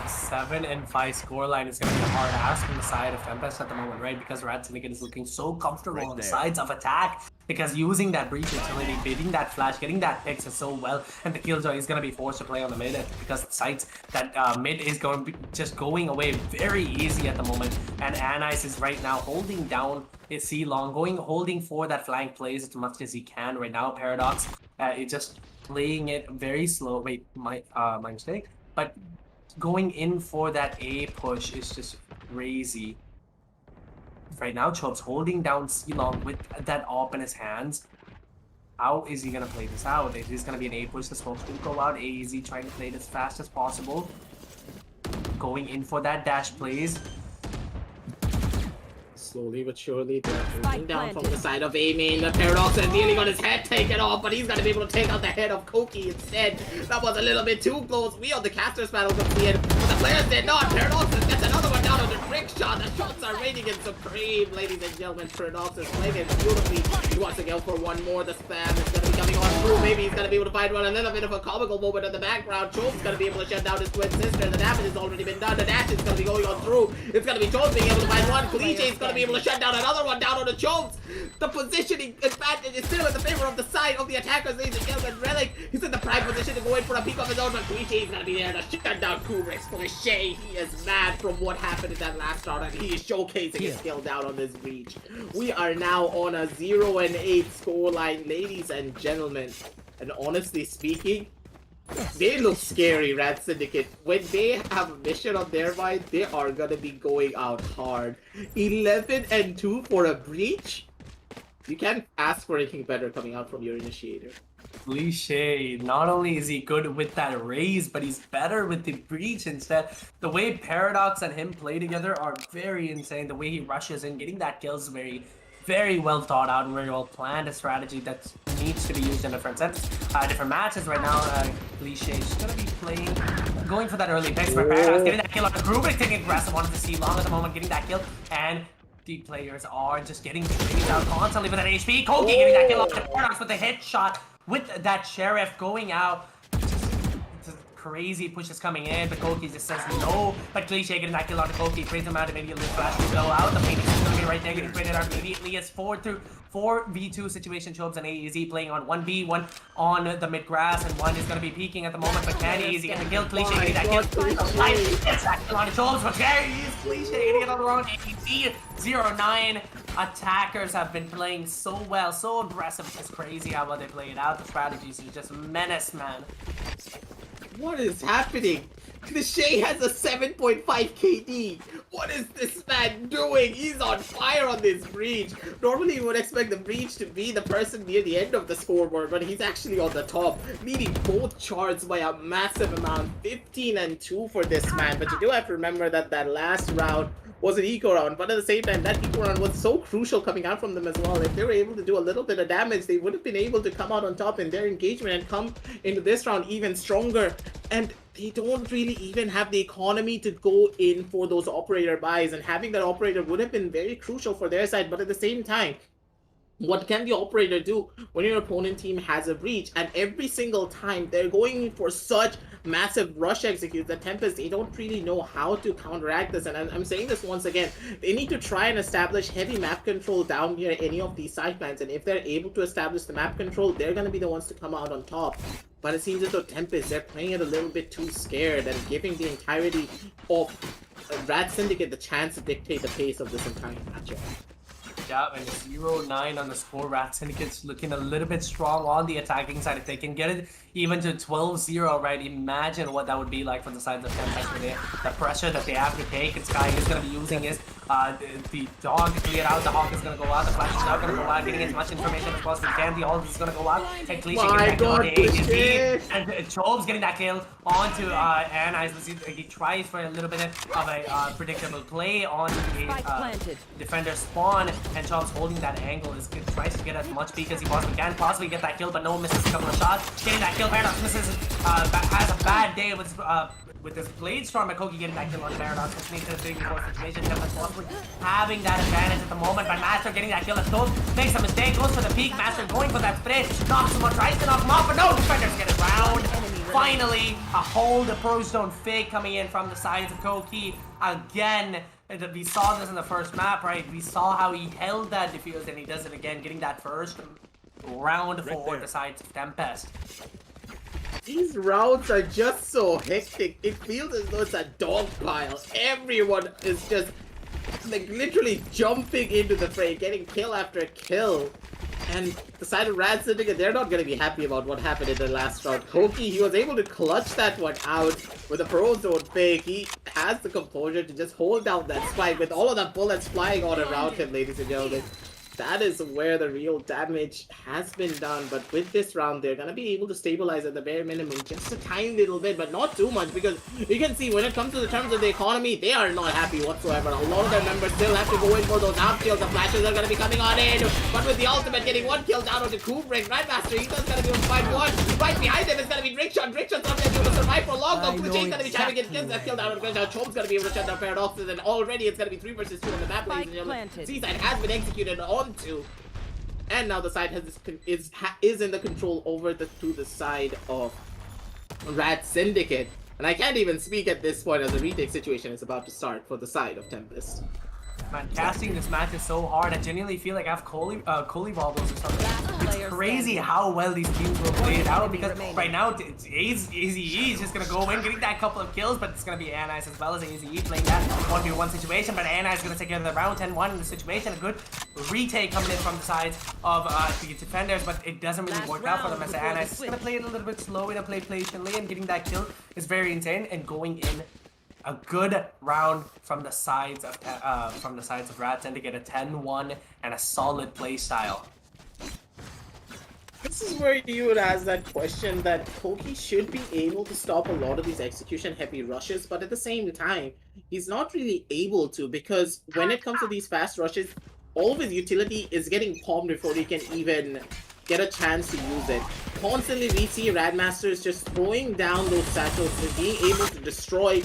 A 7 and 5 scoreline is going to be a hard ask from the side of Tempest at the moment, right? Because Rat Syndicate is looking so comfortable on the sides of attack, because using that breach utility, bidding that flash, getting that picks is so well, and the Killjoy is going to be forced to play on the mid, because the sides that mid is going to be just going away very easy at the moment, and Anais is right now holding down his C long, holding for that flank plays as much as he can right now. Paradox is just playing it very slow. Wait, my mistake. But going in for that A push is just crazy. Right now, Chob's holding down C-Long with that AWP in his hands. How is he going to play this out? It is going to be an A push. The smokes will go out. AZ trying to play it as fast as possible. Going in for that dash plays. Slowly but surely, they're moving down from the side of A-Main. The Paradox has nearly got his head taken off, but he's going to be able to take out the head of Koki instead. That was a little bit too close. We on the casters panel could see it, but the players did not. Paradox gets another one down on the trick shot. The shots are raining in supreme, ladies and gentlemen. Paradox is playing it beautifully. He wants to go for one more. The spam is going to be coming on through. Maybe he's going to be able to find one. A little bit of a comical moment in the background. Chobe's going to be able to shut down his twin sister. The damage has already been done. The dash is going to be going on through. It's going to be Chobe being able to find one. Cliche is going to be able to shut down another one down on the Chobes. The positioning advantage is still in the favor of the side of the attackers, ladies and gentlemen. Relic, he's in the prime position to go in for a peek of his own, but Cliche is going to be there to shut down Kubrick's. Cliche, he is mad from what happened in that last round, and he is showcasing his skill down on this breach. We are now on a 0-8 scoreline, ladies and gentlemen. And honestly speaking, they look scary, Rat Syndicate. When they have a mission on their mind, they are gonna be going out hard. 11-2 for a breach? You can't ask for anything better coming out from your initiator. Cliche. Not only is he good with that raise, but he's better with the breach instead. The way Paradox and him play together are very insane. The way he rushes in, getting that kill is very well thought out and very well planned. A strategy that needs to be used in different sets, different matches. Right now, Cliche is going to be going for that early picks. Where Paradox getting that kill on Kubrick, taking aggressive, wanted to see long at the moment, getting that kill, and the players are just getting chased out constantly with that HP. Koki getting that kill on Paradox with the hit shot with that Sheriff going out. Crazy pushes coming in, but Koki just says no. But Cliche getting that kill on Koki, brings him out immediately, flash to go out. The Phoenix is going to be right there, getting traded out immediately. It's 4v2 situation. Chobes and AZ playing on 1B, one on the mid grass, and one is going to be peeking at the moment. But can AZ get the kill? Cliche getting that kill. Gets that kill on Chobes, but there he is. Cliche getting it on the wrong. AZ 0-9. Attackers have been playing so well, so aggressive. It's crazy how well they play it out. The strategies are just menace, man. What is happening? Cliche has a 7.5 KD. What is this man doing? He's on fire on this breach. Normally you would expect the breach to be the person near the end of the scoreboard, but he's actually on the top, leading both charts by a massive amount. 15-2 for this man. But you do have to remember that that last round was an eco round, but at the same time that eco round was so crucial coming out from them as well. If they were able to do a little bit of damage, they would have been able to come out on top in their engagement and come into this round even stronger. And they don't really even have the economy to go in for those operator buys, and having that operator would have been very crucial for their side. But at the same time, what can the operator do when your opponent team has a breach? And every single time they're going for such massive rush executes that Tempest, they don't really know how to counteract this. And I'm saying this once again, they need to try and establish heavy map control down near any of these side plans. And if they're able to establish the map control, they're going to be the ones to come out on top. But it seems as though Tempest, they're playing it a little bit too scared and giving the entirety of Rat Syndicate the chance to dictate the pace of this entire matchup. Yeah, and 0-9 on the score. Rat Syndicate's looking a little bit strong on the attacking side. If they can get it even to 12-0, right? Imagine what that would be like for the sides of Tempest today. The pressure that they have to take, and Sky is going to be using his the dog to clear out. The Hawk is going to go out. The Flash is not going to go out, getting as much information as possible. The ult is going to go out. And Cliche getting that kill on the AGC. And Chobes getting that kill onto Anna. He tries for a little bit of a predictable play on the defender spawn. And Chobes holding that angle, tries to get as much peek as he possibly can, possibly get that kill, but no, misses a couple of shots. Getting that kill, Paradox misses, has a bad day with this Blade Storm, and Koki getting that kill on Paradox, which makes it a big more situation. Tempest possibly having that advantage at the moment, but Master getting that kill as Toad makes a mistake, goes for the peek, Master going for that spray, knocks him on, tries to knock him off, but no, defenders get it round. Finally, a hold, a Pro Stone fake coming in from the sides of Koki again. We saw this in the first map, right? We saw how he held that defuse, and he does it again, getting that first round for the sides of Tempest. These rounds are just so hectic. It feels as though it's a dog pile. Everyone is just like literally jumping into the fray, getting kill after kill. And the side of Rad Syndicate, they're not going to be happy about what happened in the last round. Koki, he was able to clutch that one out with a pro zone fake. He has the composure to just hold down that spike with all of the bullets flying all around him, ladies and gentlemen. That is where the real damage has been done. But with this round, they're going to be able to stabilize at the bare minimum just a tiny little bit, but not too much, because you can see when it comes to the terms of the economy, they are not happy whatsoever. A lot of their members still have to go in for those half kills. The flashes are going to be coming on in, but with the ultimate getting one kill down onto Kubrick, Grandmaster, he's going to be able to find one. Right behind him is going to be Drickshot. Drickshot's not going to be able to survive for long, though. Kubrick's going to be trying to get kills. That kill down on Grandmaster. Chome's going to be able to shut down Paradoxes, and already it's going to be 3 versus 2 on the map, ladies and gentlemen. Seaside has been executed onto. And now the side is in the control over to the side of Rad Syndicate. And I can't even speak at this point as the retake situation is about to start for the side of Tempest. Man, casting this match is so hard. I genuinely feel like I have Coley Bobbles or something. It's crazy how well these teams will play it out, because right now it's AZE is just gonna go in, getting that couple of kills, but it's gonna be Anise as well as AZE playing that 1v1 situation. But Anise is gonna take care of the round 10-1 in the situation. A good retake coming in from the sides of the defenders, but it doesn't really work out for them as Anise is gonna play it a little bit slow and play patiently, and getting that kill is very insane, and going in a good round from the sides of Rad Syndicate, a 10-1 and a solid play style. This is where you would ask that question that Koki should be able to stop a lot of these execution heavy rushes, but at the same time, he's not really able to, because when it comes to these fast rushes, all of his utility is getting palmed before he can even get a chance to use it. Constantly we see Radmasters just throwing down those satchels and being able to destroy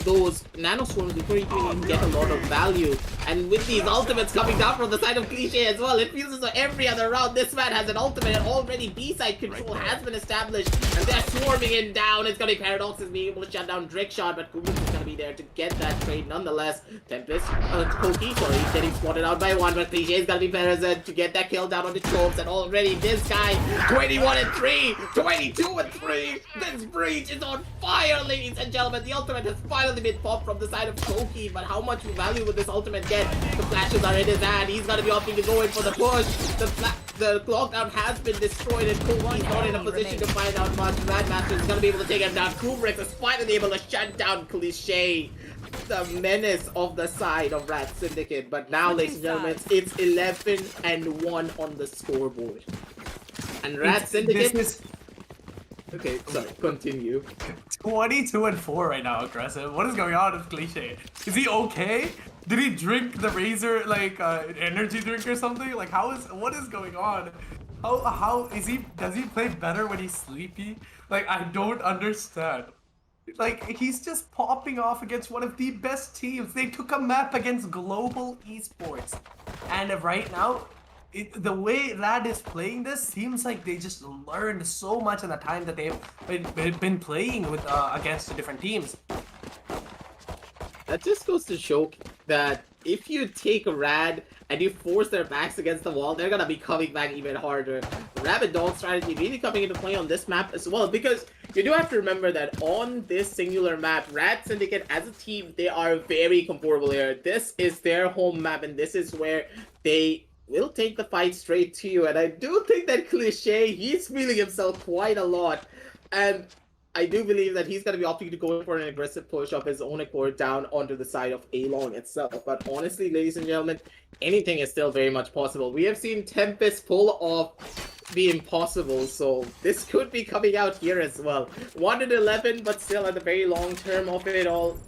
those nanoswarms before you can even get a lot of value. And with these ultimates coming down from the side of Cliche as well, it feels as though every other round this man has an ultimate, and already B-side control has been established, and they're swarming in down. It's gonna be Paradoxes being able to shut down Drickshot, but Kubrick is gonna be there to get that trade nonetheless. Tempest, Koki, sorry, he's getting spotted out by one, but Cliche is gonna be present to get that kill down on the Chokes, and already this guy, 21-3, 22-3, this breach is on fire, ladies and gentlemen. The ultimate has finally been popped from the side of Koki, but how much value would this ultimate get? The flashes are in his hand. He's gonna be opting to go in for the push. The lockdown has been destroyed, and Koki's not in a position to find out much. Radmaster is gonna be able to take him down. Kubrick is finally able to shut down Cliche, the menace of the side of Rad Syndicate. But now, ladies and gentlemen, it's 11-1 on the scoreboard. And Rad Syndicate. Okay, sorry, continue. 22-4 right now, aggressive. What is going on with Cliche? Is he okay? Did he drink the Razor, like, energy drink or something? Like, what is going on? How is he, does he play better when he's sleepy? Like, I don't understand. Like, he's just popping off against one of the best teams. They took a map against Global Esports. And right now, the way Rad is playing this seems like they just learned so much in the time that they've been playing with against the different teams. That just goes to show that if you take a Rad and you force their backs against the wall, they're gonna be coming back even harder. Rabbit Dog strategy really coming into play on this map as well, because you do have to remember that on this singular map, Rad Syndicate as a team, they are very comfortable here. This is their home map, and this is where they will take the fight straight to you. And I do think that Cliche, he's feeling himself quite a lot, and I do believe that he's going to be opting to go for an aggressive push of his own accord down onto the side of A-Long itself. But honestly, ladies and gentlemen, anything is still very much possible. We have seen Tempest pull off the impossible, so this could be coming out here as well. 1-11, but still at the very long term of it all,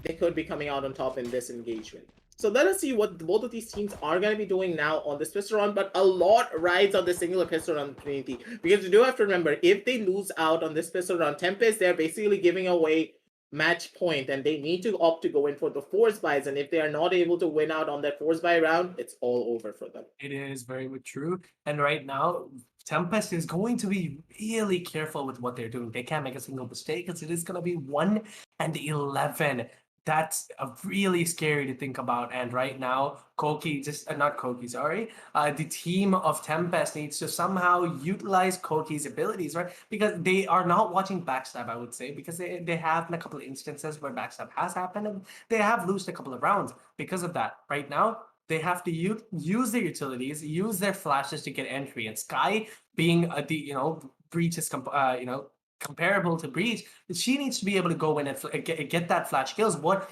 they could be coming out on top in this engagement. So let us see what both of these teams are going to be doing now on this pistol round, but a lot rides on this singular pistol round community. Because you do have to remember, if they lose out on this pistol round, Tempest, they're basically giving away match point, and they need to opt to go in for the force buys, and if they are not able to win out on that force buy round, it's all over for them. It is very true, and right now, Tempest is going to be really careful with what they're doing. They can't make a single mistake, because it is going to be 1-11. That's really scary to think about. And right now, Koki, the team of Tempest needs to somehow utilize Koki's abilities, right? Because they are not watching backstab, I would say, because they have a couple of instances where backstab has happened, and they have lost a couple of rounds because of that. Right now, they have to use their utilities, use their flashes to get entry. And Sky being Breach is comparable to Breach, she needs to be able to go in and get that flash kills. What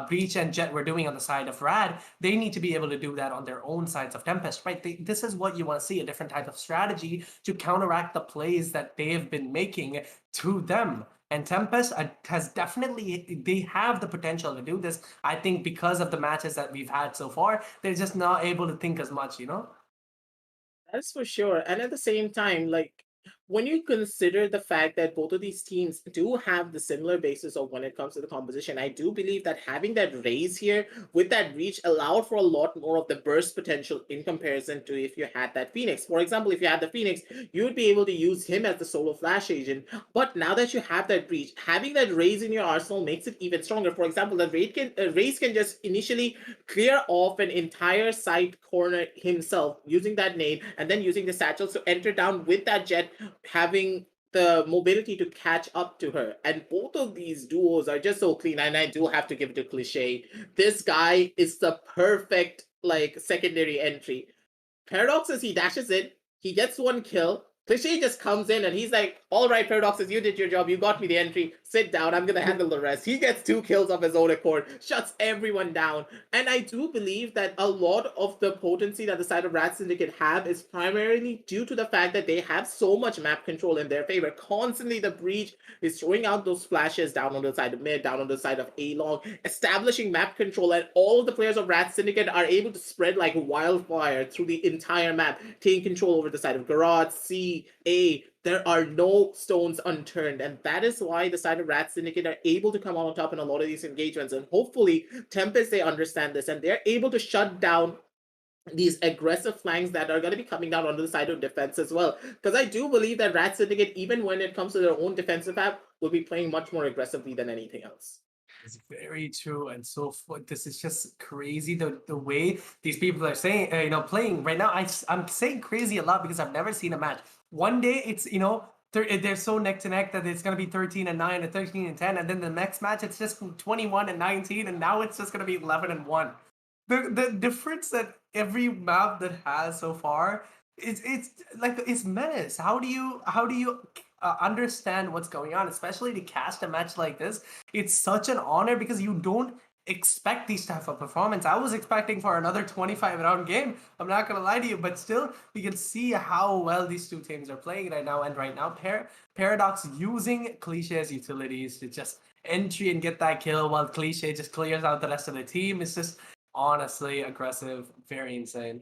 Breach and Jet were doing on the side of Rad, they need to be able to do that on their own sides of Tempest, right? This is what you want to see, a different type of strategy to counteract the plays that they have been making to them. And Tempest has definitely, they have the potential to do this. I think because of the matches that we've had so far, they're just not able to think as much, That's for sure. And at the same time, like when you consider the fact that both of these teams do have the similar basis of when it comes to the composition, I do believe that having that raise here with that reach allowed for a lot more of the burst potential in comparison to if you had that Phoenix. For example, if you had the Phoenix, you would be able to use him as the solo flash agent. But now that you have that reach, having that raise in your arsenal makes it even stronger. For example, the raise can just initially clear off an entire side corner himself using that nade and then using the satchels to enter down with that Jet having the mobility to catch up to her. And both of these duos are just so clean. And I do have to give it to Cliche. This guy is the perfect like secondary entry. Paradox as he dashes in, he gets one kill. Cliche just comes in and he's like, all right, Paradoxes, you did your job. You got me the entry. Sit down. I'm going to handle the rest. He gets 2 kills of his own accord, shuts everyone down. And I do believe that a lot of the potency that the side of Rat Syndicate have is primarily due to the fact that they have so much map control in their favor. Constantly, the Breach is throwing out those flashes down on the side of mid, down on the side of A-Long, establishing map control, and all of the players of Rat Syndicate are able to spread like wildfire through the entire map, taking control over the side of Garage, C, A. There are no stones unturned, and that is why the side of Rat Syndicate are able to come out on top in a lot of these engagements. And hopefully, Tempest, they understand this, and they're able to shut down these aggressive flanks that are going to be coming down onto the side of defense as well. Because I do believe that Rat Syndicate, even when it comes to their own defensive app, will be playing much more aggressively than anything else. It's very true, and so this is just crazy the way these people are saying, playing right now. I'm saying crazy a lot because I've never seen a match. One day it's they're so neck to neck that it's gonna be 13-9 or 13-10, and then the next match it's just 21-19, and now it's just gonna be 11-1. The difference that every map that has so far it's menace. How do you understand what's going on, especially to cast a match like this? It's such an honor because you don't expect these type of performance. I was expecting for another 25 round game. I'm not gonna lie to you, but still, we can see how well these two teams are playing right now. And right now, Paradox using Cliche's utilities to just entry and get that kill, while Cliche just clears out the rest of the team. It's just honestly aggressive, very insane.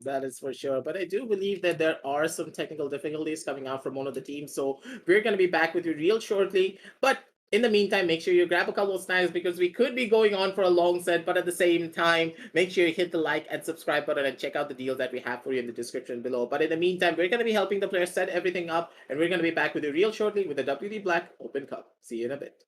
That is for sure. But I do believe that there are some technical difficulties coming out from one of the teams. So we're going to be back with you real shortly. But in the meantime, make sure you grab a couple of snacks because we could be going on for a long set. But at the same time, make sure you hit the like and subscribe button and check out the deals that we have for you in the description below. But in the meantime, we're going to be helping the players set everything up. And we're going to be back with you real shortly with the WD Black Open Cup. See you in a bit.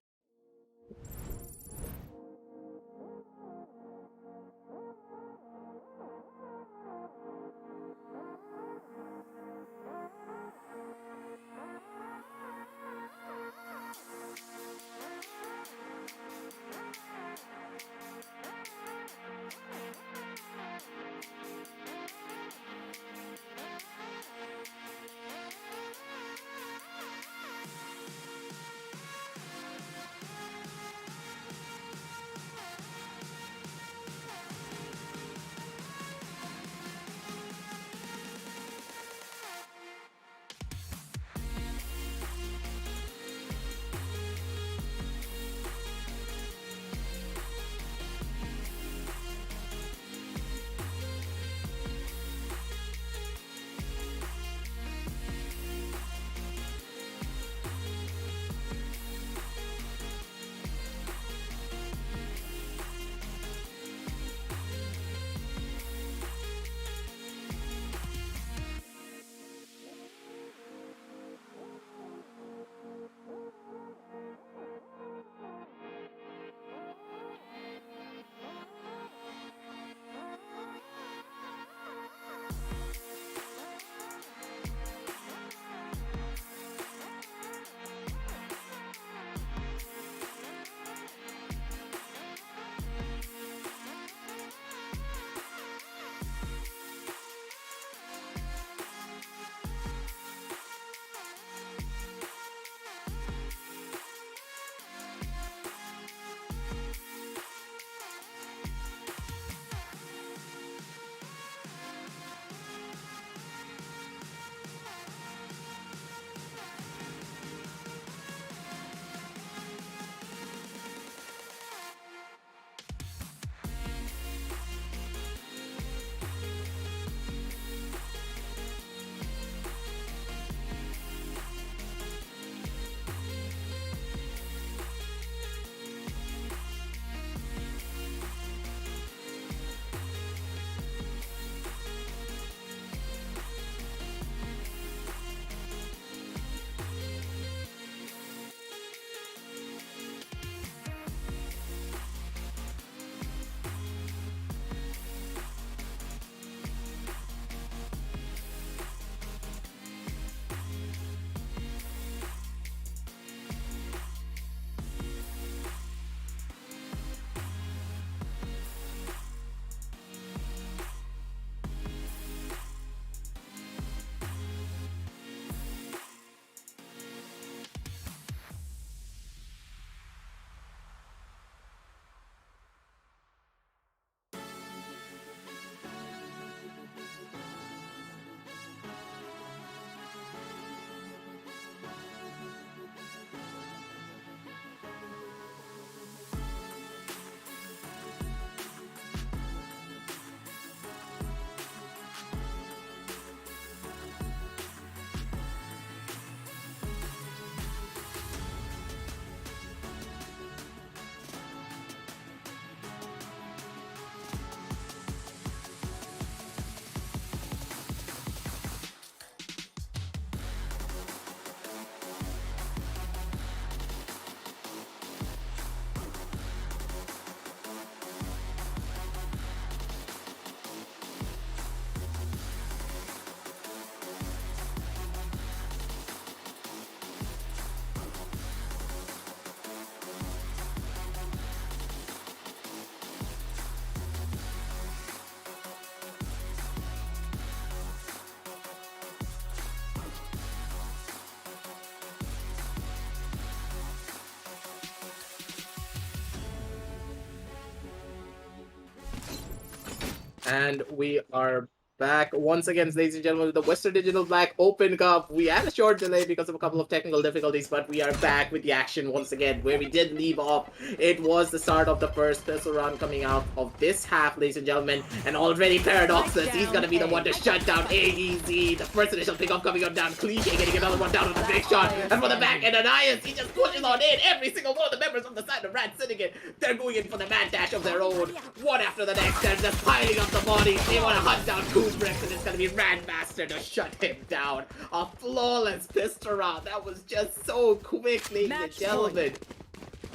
And we are back once again, ladies and gentlemen, with the Western Digital Black Open Cup. We had a short delay because of a couple of technical difficulties, but we are back with the action once again. Where we did leave off, it was the start of the first pistol round coming out of this half, ladies and gentlemen. And already Paradox says he's going to be the one to shut down AEZ. The first initial pickup coming on down. Cliche getting another one down with a big shot. And for the back end, Anais, he just pushes on in. Every single one of the members on the side of Rad Syndicate, they're going in for the mad dash of their own. One after the next, they're just piling up the bodies. They want to hunt down Kubrick, and it's going to be Randmaster to shut him down. A flawless pistol round. That was just so quick, ladies and gentlemen.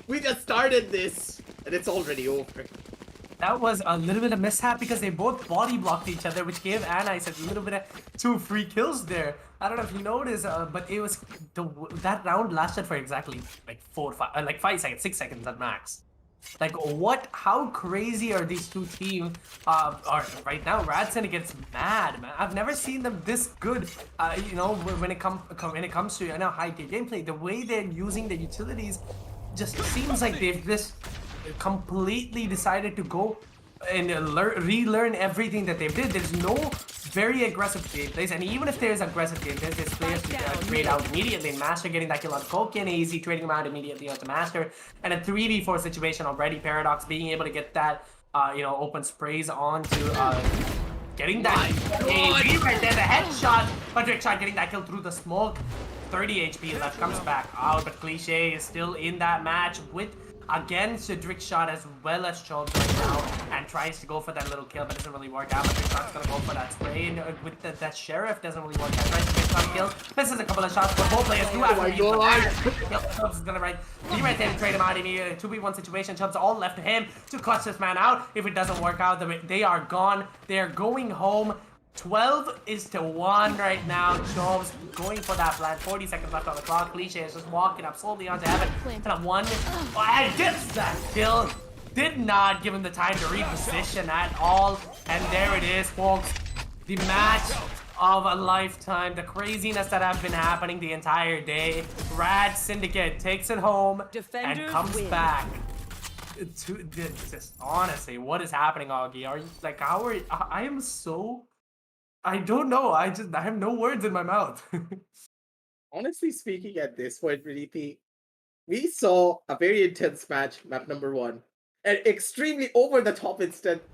We just started this, and it's already over. That was a little bit of mishap because they both body blocked each other, which gave Anais a little bit of 2 free kills there. I don't know if you noticed, but it was that round lasted for exactly like 5 seconds, 6 seconds at max. Like what? How crazy are these two teams? Are right now? Rad Syndicate's mad, man. I've never seen them this good. You know, when it comes to high tier gameplay, the way they're using the utilities just seems like they've just completely decided to go and relearn everything that they did. There's no very aggressive gameplays, and even if there's aggressive gameplays, there's players to trade out immediately. And Master getting that kill on Koken, easy trading him out immediately onto Master, and a 3v4 situation already. Paradox being able to get that open sprays onto getting that AV right there, the headshot, but Trick Shot getting that kill through the smoke. 30 HP left, comes back out, but Cliche is still in that match with against Trick Shot as well as Chubbs right now, and tries to go for that little kill, but doesn't really work out. But Trick Shot's gonna go for that spray, and with that Sheriff doesn't really work out. Tries to get some kill, misses a couple of shots, but both players do have Chubbs is gonna be right there and trade him out immediately. 2v1 situation, Chubbs all left to him to clutch this man out. If it doesn't work out, they are gone. They are going home. 12-1 right now. Chubbs going for that plant. 40 seconds left on the clock. Cliche is just walking up slowly onto heaven. And a 1. And gets that kill. Did not give him the time to reposition at all. And there it is, folks. The match of a lifetime. The craziness that has been happening the entire day. Rad Syndicate takes it home and comes back. Just honestly, what is happening, Augie? Are you like, how are you? I am so... I don't know. I have no words in my mouth. Honestly speaking, at this point, really, we saw a very intense match, map number 1, an extremely over-the-top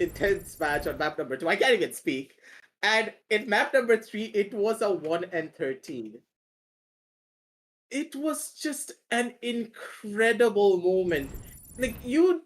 intense match on map number 2. I can't even speak. And in map number 3, it was a 1-13. It was just an incredible moment. Like, you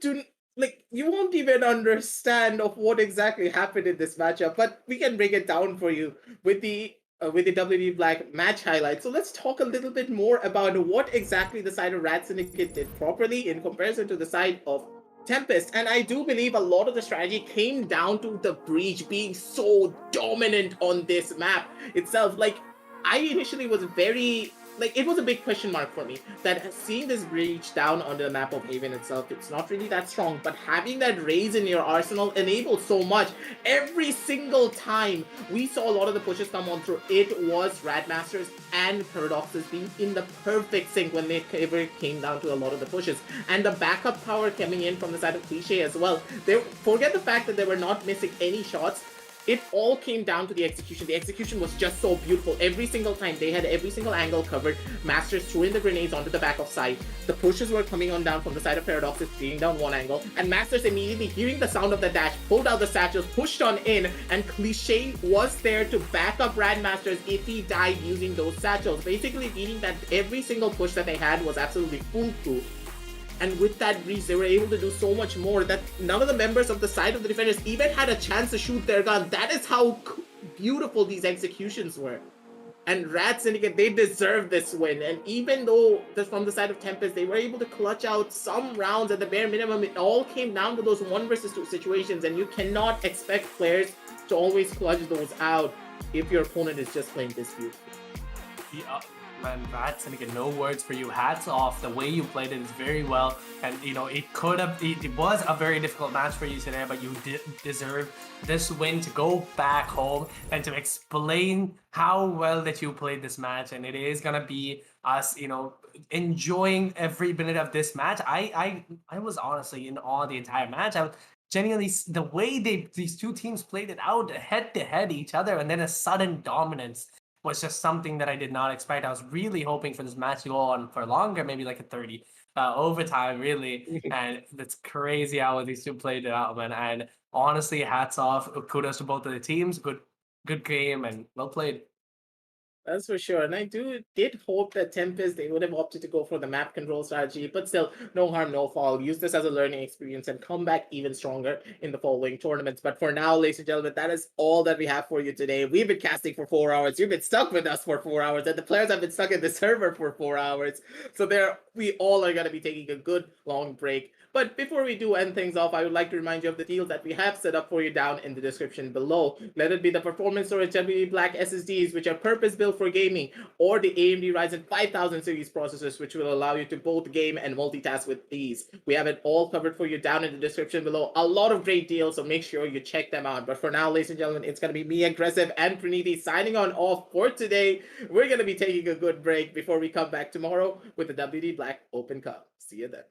won't even understand of what exactly happened in this matchup, but we can break it down for you with the WD Black match highlights. So let's talk a little bit more about what exactly the side of Rad Syndicate did properly in comparison to the side of Tempest. And I do believe a lot of the strategy came down to the breach being so dominant on this map itself. Like, I initially was very... Like, it was a big question mark for me that seeing this breach down on the map of Haven itself, it's not really that strong, but having that raise in your arsenal enabled so much. Every single time we saw a lot of the pushes come on through, it was Radmasters and Paradoxes being in the perfect sync when they ever came down to a lot of the pushes. And the backup power coming in from the side of Cliche as well. Forget the fact that they were not missing any shots. It all came down to the execution. The execution was just so beautiful. Every single time, they had every single angle covered. Masters throwing the grenades onto the back of side. The pushes were coming on down from the side of Paradoxes, beating down one angle. And Masters immediately, hearing the sound of the dash, pulled out the satchels, pushed on in, and Cliche was there to back up Radmasters if he died using those satchels. Basically meaning that every single push that they had was absolutely foolproof. And with that breach, they were able to do so much more that none of the members of the side of the defenders even had a chance to shoot their gun. That is how beautiful these executions were. And Rad Syndicate, they deserve this win. And even though from the side of Tempest, they were able to clutch out some rounds at the bare minimum, it all came down to those 1 versus 2 situations. And you cannot expect players to always clutch those out if your opponent is just playing this beautifully. Yeah. Man, Rad Syndicate, no words for you. Hats off. The way you played it is very well, and it was a very difficult match for you today, but you did deserve this win to go back home and to explain how well that you played this match. And it is gonna be us, enjoying every minute of this match. I was honestly in awe the entire match. genuinely the way these two teams played it out head to head each other, and then a sudden dominance was just something that I did not expect. I was really hoping for this match to go on for longer, maybe like a 30 overtime, really. And it's crazy how these two played it out, man. And honestly, hats off, kudos to both of the teams. Good game and well played. That's for sure. And I did hope that Tempest, they would have opted to go for the map control strategy, but still, no harm, no foul. Use this as a learning experience and come back even stronger in the following tournaments. But for now, ladies and gentlemen, that is all that we have for you today. We've been casting for 4 hours. You've been stuck with us for 4 hours, and the players have been stuck in the server for 4 hours. So we all are going to be taking a good long break. But before we do end things off, I would like to remind you of the deals that we have set up for you down in the description below. Let it be the performance storage WD Black SSDs, which are purpose-built for gaming, or the AMD Ryzen 5000 series processors, which will allow you to both game and multitask with ease. We have it all covered for you down in the description below. A lot of great deals, so make sure you check them out. But for now, ladies and gentlemen, it's going to be me, Aggressive, and Praniti signing on off for today. We're going to be taking a good break before we come back tomorrow with the WD Black Open Cup. See you then.